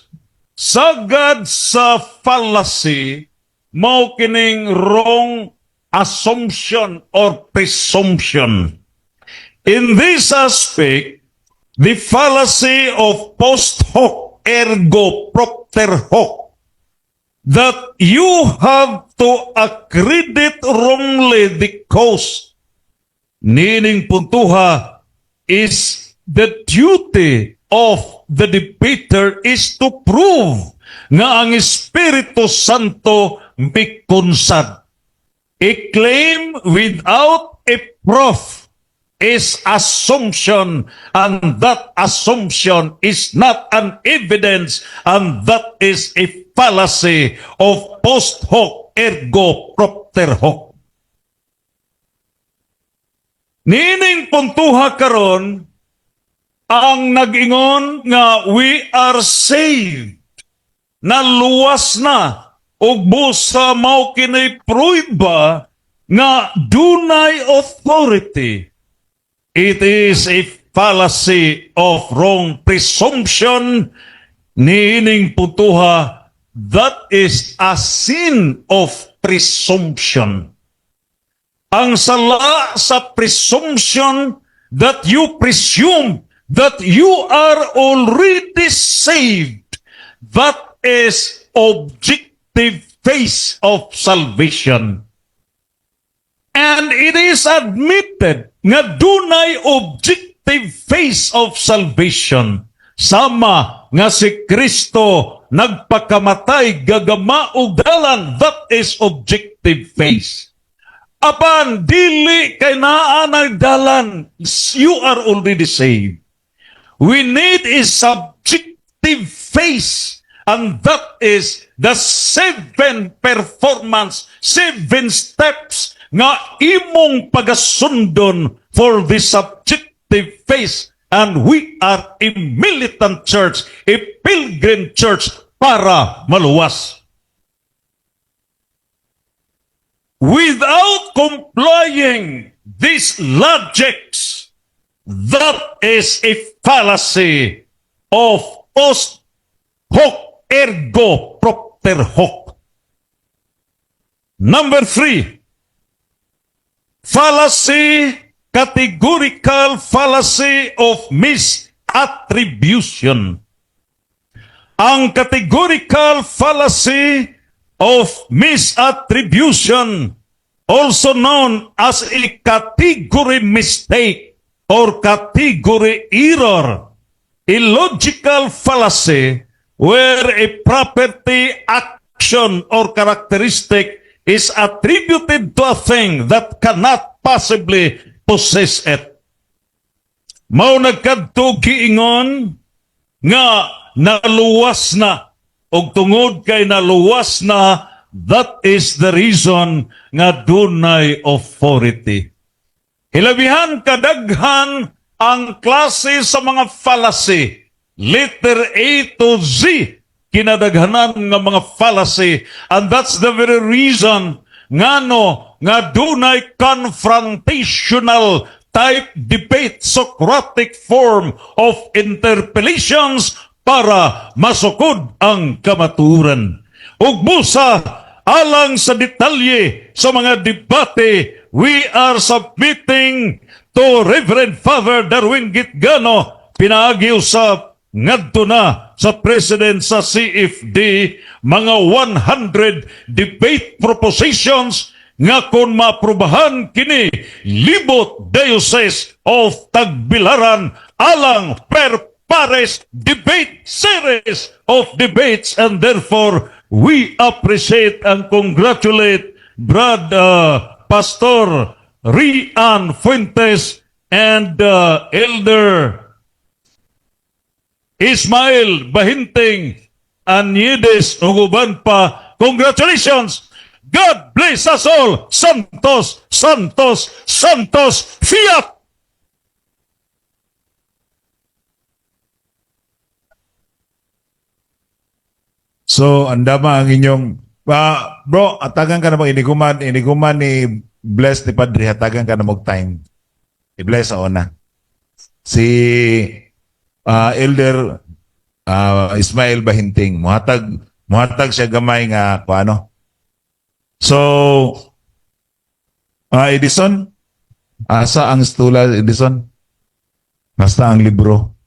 sagad sa fallacy, mao kining wrong assumption or presumption. In this aspect, the fallacy of post hoc ergo propter hoc, that you have to accredit wrongly the cause, nining puntuha, is the duty of the debater is to prove nga ang Espiritu Santo mikonsad. A claim without a proof is assumption, and that assumption is not an evidence, and that is a fallacy of post hoc ergo propter hoc. Nining puntuha karon ang nag-ingon nga we are saved, naluwas na, ug busa mao kinay pruiba nga dunay authority. It is a fallacy of wrong presumption niining putuha. That is a sin of presumption. Ang sala sa presumption that you presume that you are already saved. That is objective face of salvation. And it is admitted nga dunay objective face of salvation. Sama nga si Kristo nagpakamatay gagama og dalan. That is objective face. Apan dili kay naa nagdalan, you are already saved. We need a subjective face, and that is the 7 performance, 7 steps nga imong pagasundon for the subjective face. And we are a militant church, a pilgrim church para maluwas. Without complying these logics, that is a fallacy of post hoc ergo propter hoc. Number 3, fallacy, categorical fallacy of misattribution. Ang categorical fallacy of misattribution, also known as a category mistake or category error, a logical fallacy where a property, action, or characteristic is attributed to a thing that cannot possibly possess it. Mao nagkadto giingon nga naluwas na, og tungod kay naluwas na, that is the reason nga dunay authority. Hilabihan kadaghan ang klase sa mga fallacy, letter A to Z, kinadaghanan nga mga fallacy, and that's the very reason ngano nga dunay confrontational type debate, Socratic form of interpellations para masukod ang kamaturan. Ug busa alang sa detalye sa mga debate, we are submitting to Reverend Father Darwin Gitgano, pinaagi usab ngadto na sa President sa CFD, mga 100 debate propositions nga kung maaprubahan kini libot Diocese of Tagbilaran alang per pares debate series of debates, and therefore we appreciate and congratulate Brad Pastor Rian Fuentes and Elder Ismael Bahinting Anyedes ug uban pa. Congratulations! God bless us all! Santos, Santos, Santos, Fiat! So, andama ang inyong... bro, atagan ka na mag iniguman ni Bless ni Padre, hatagan ka na mag time. I-bless ako na. Si Elder Ismael Bahinting, muhatag siya gamay nga paano. So, Edison, asa ang stula, Edison? Basta ang libro.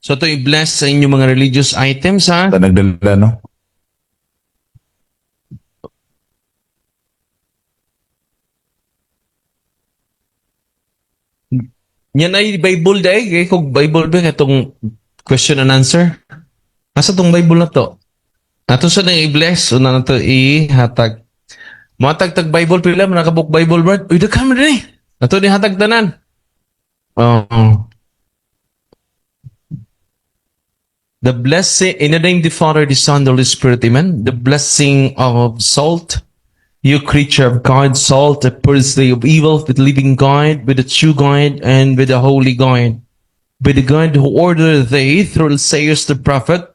So ito i-bless sa inyong mga religious items, ha? Nagdala, no? Yan ay Bible day. Kaya kung Bible ba itong question and answer? Nasa itong Bible na to? Ato sa nang i-bless. Una na ito i-hatag. Matag-tag Bible pila. Nakabuk Bible word. Uy, daghan mo rin eh. Ato ni hatag tanan. The blessing, in the name of the Father, the Son, the Holy Spirit, amen. The blessing of salt. You creature of God, salt, a purity of evil, with living God, with the true God, and with the holy God. by the God who ordered they, through Isaiah the prophet,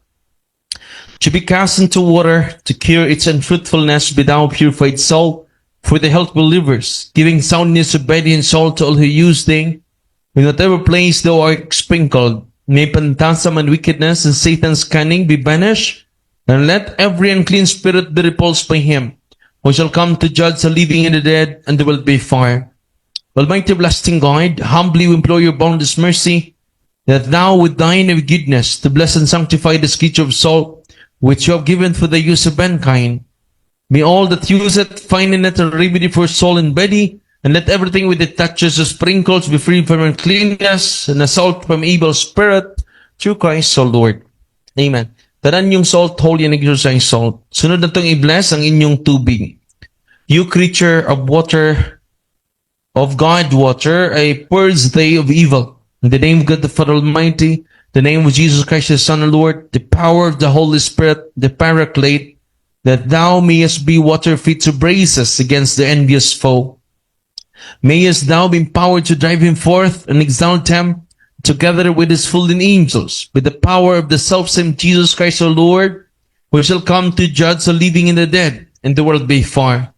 to be cast into water to cure its unfruitfulness with thou purified salt for the health of believers, giving soundness of body and soul to all who use them. In whatever place thou art sprinkled, may phantasm and wickedness and Satan's cunning be banished, and let every unclean spirit be repulsed by him, who shall come to judge the living and the dead, and there will be fire. Almighty everlasting God, humbly we implore your boundless mercy, that thou with thine goodness to bless and sanctify the creature of salt, which you have given for the use of mankind, may all that use it find in it a remedy for soul and body, and let everything with it touches or sprinkles be free from uncleanness and assault from evil spirit, through Christ our Lord. Amen. Tanan yung salt, holy and exorcised salt. Sunod na itong i-bless ang inyong tubig. You creature of water, of God water, I purge thee of evil. In the name of God the Father Almighty, the name of Jesus Christ the Son of the Lord, the power of the Holy Spirit, the Paraclete, that thou mayest be water fit to brace us against the envious foe. Mayest thou be empowered to drive him forth and exalt him, together with his fallen angels, with the power of the selfsame Jesus Christ our Lord, who shall come to judge the living and the dead, and the world be far.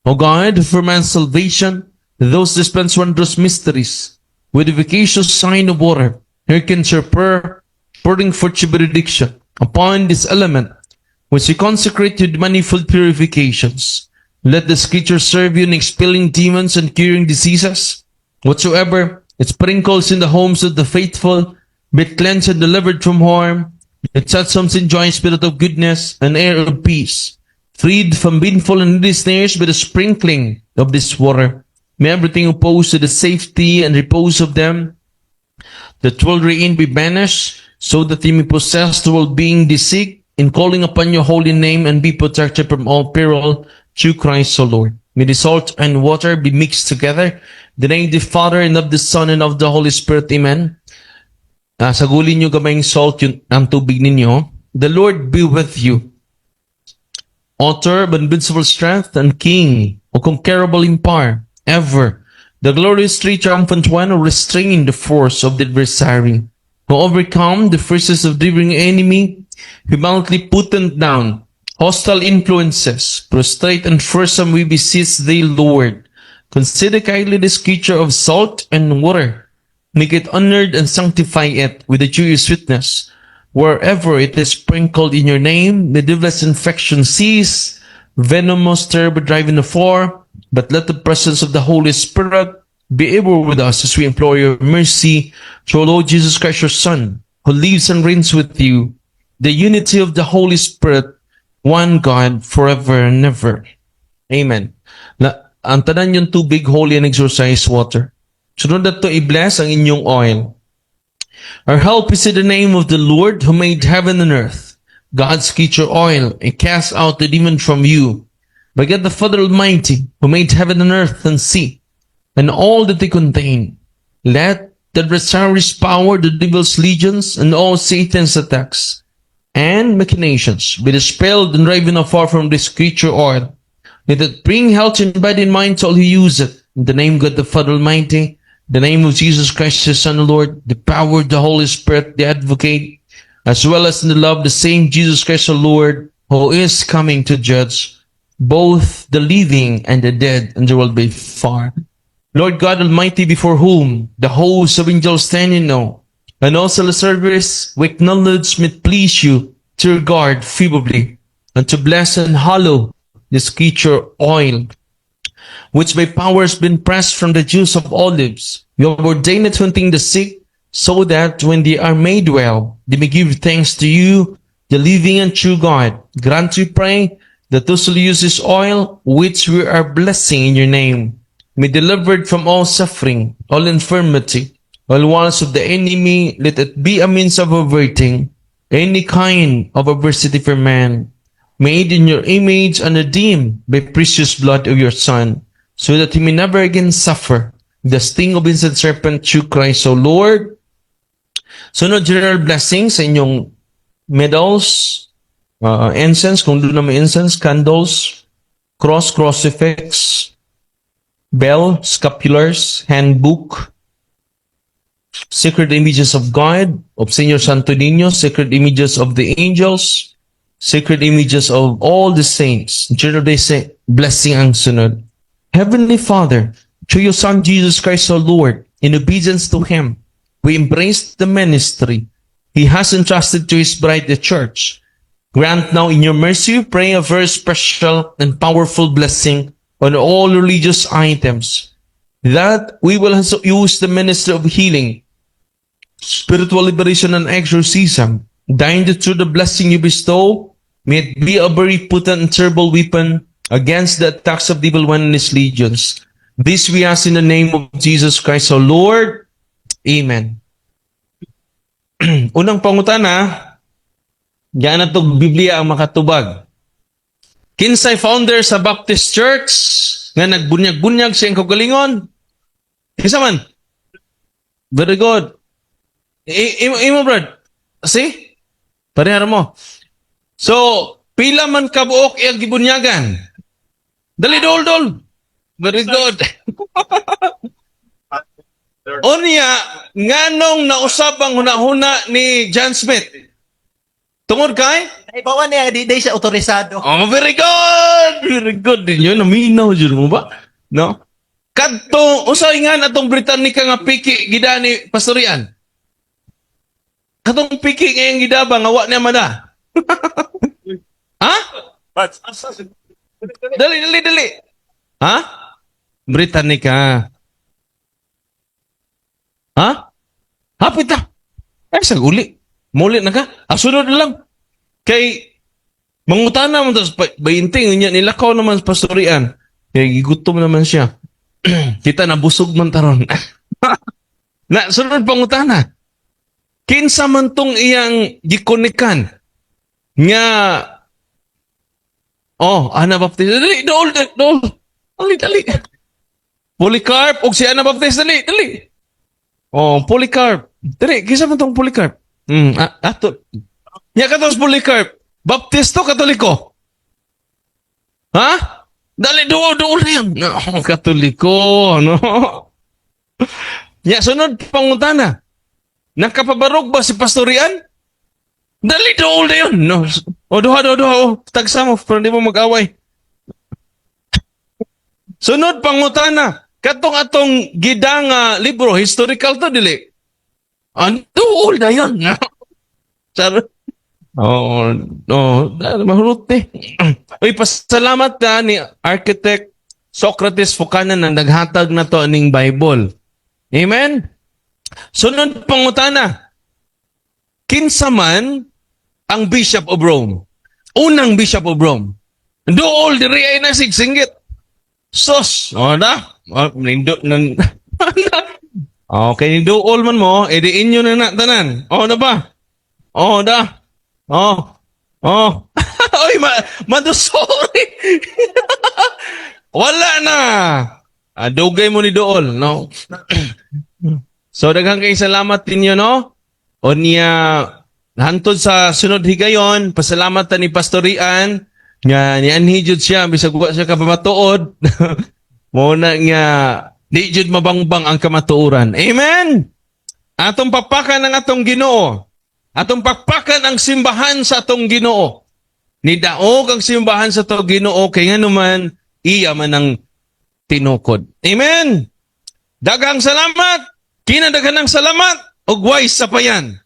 O God, for man's salvation, those dispense wondrous mysteries, with the efficacious sign of water, hearken your prayer, pouring forth your benediction upon this element, which you consecrate with manifold purifications. Let this creature serve you in expelling demons and curing diseases, whatsoever it sprinkles in the homes of the faithful, be it cleansed and delivered from harm. Let such homes enjoy a spirit of goodness and air of peace, freed from baneful and needy snares by the sprinkling of this water. May everything opposed to the safety and repose of them that will reign be banished, so that they may possess the well-being they seek, in calling upon your holy name, and be protected from all peril, through Christ our Lord. May the salt and water be mixed together. In the name of the Father, and of the Son, and of the Holy Spirit. Amen. Sagulin nyo gamayng salt yung ang tubig ninyo. The Lord be with you. Author of invincible strength and King of conquerable in power, ever. The glorious three triumphant one who restrain the force of the adversary, who overcome the forces of the enemy, who violently put them down. Hostile influences, prostrate and fearsome we beseech thee, Lord. Consider kindly this creature of salt and water. Make it honored and sanctify it with the joyous sweetness. Wherever it is sprinkled in your name, the devil's infection cease, venomous terror driving afar, but let the presence of the Holy Spirit be ever with us as we implore your mercy through our Lord Jesus Christ, your Son, who lives and reigns with you, the unity of the Holy Spirit, one God, forever and ever. Amen. Ang tanan yung tubig, holy and exorcised water. Sunod na to, i-bless ang inyong oil. Our help is in the name of the Lord who made heaven and earth. God's creature oil, and cast out the demon from you. By God the Father Almighty, who made heaven and earth and sea, and all that they contain. Let the adversary's power, the devil's legions, and all Satan's attacks and machinations be dispelled and driven afar from this creature oil. Let it bring health in body and mind to all who use it. In the name of God the Father Almighty, the name of Jesus Christ, the Son of the Lord, the power of the Holy Spirit, the Advocate, as well as in the love of the same Jesus Christ, the Lord, who is coming to judge both the living and the dead, and there will be far. Lord God Almighty, before whom the hosts of angels stand in awe, and also the servers we acknowledge may please you to regard favorably, and to bless and hallow this creature oil, which by power has been pressed from the juice of olives. You have ordained it to anoint the sick, so that when they are made well, they may give thanks to you, the living and true God. Grant, we pray, that those who use this oil, which we are blessing in your name, may be delivered from all suffering, all infirmity, all walls of the enemy. Let it be a means of averting any kind of adversity for man, made in your image and redeemed by precious blood of your Son, so that he may never again suffer the sting of innocent serpent, through Christ, O Lord. Sunod, general blessings sa inyong medals, incense, kung doon na may incense, candles, cross, crucifix, bell, scapulars, handbook, sacred images of God, of Senior Santo Niño, sacred images of the angels, sacred images of all the saints. General they say, blessing ang sunod. Heavenly Father, through your Son Jesus Christ our Lord, in obedience to Him, we embrace the ministry He has entrusted to His bride, the Church. Grant now in your mercy, praying a very special and powerful blessing on all religious items, that we will also use the ministry of healing, spiritual liberation, and exorcism. Dying through the blessing you bestow, may it be a very potent and terrible weapon against the attacks of the evil one and his legions. This we ask in the name of Jesus Christ our Lord. Amen. Unang pangutana, yan na itong Biblia ang makatubag. Kinsay founder sa Baptist Church nga nagbunyag-bunyag sa iyang kagalingon? Kinsa man? Very good. Imo, brad. See? Parehara mo. So, pila man kabuok iyang gibunyagan? Dali, dol. Very good. Unya, nganong nausap ang huna-huna ni John Smith? Tungod kay? Ibawan niya, di siya otorisado. Oh, very good! Very good din yun. Naminaw dyan mo ba? No? Kadto, usay nga na itong Britannica nga piki gida ni Pastorian. Katong piki ngayong gida ba, nga wa niya mada? Ha? Dali. Ha? Britannica. Ha? Hapit na. Ay, saguli. Mulit na ka. Sunod na lang. Kay, mangutana mo, tapos bayinting, nilakaw naman sa pastorian. Kaya gigutom naman siya. Kita nabusog man taron. Na, sunod pangutana. Kinsa man tong iyang gikonikan nga Anabaptist. Dali, dool. Dali. Polycarp, o si Anabaptist, dali. Polycarp. Dali, kinsa man tong Polycarp? Ato. Nya katos Polycarp. Baptisto, Katoliko? Ha? Dali, dool yan. No, Katoliko, no? Nya, sunod pangutana. Nakapabarog ba si Pastorian? Dali, dool na yun. No. Duha. Tagsa mo, para di mo mag-away. Sunod pangutana. Katong atong gidang libro, historical to, dili. Dool na yun. Char. Mahulot eh. Uy, pasalamat na ni Architect Socrates Fucanan na naghatag na to aning Bible. Amen? Sunod pangutana. Kinsa man ang Bishop of Rome? Unang Bishop of Rome. Dool, diri ay nasigsingit. Sos. Okay, dool man mo, edi inyo na tanan. Na ba? Oy, sorry. Wala na. Dugay mo ni dool, no? So, daghang kay salamat ninyo, no? O niya, hantod sa sunod higayon, pasalamat ta ni Pastorian, nga nianhi jud siya, bisag wa siya kapamatuod. Muna nga, di jud mabangbang ang kamatuoran. Amen? Atong papakan ang atong Ginoo. Atong papakan ang simbahan sa atong Ginoo. Nidaog ang simbahan sa atong Ginoo, kaya naman, iya man ang tinukod. Amen? Daghang salamat! Kinadaghan ng salamat! Ug wise sa payan.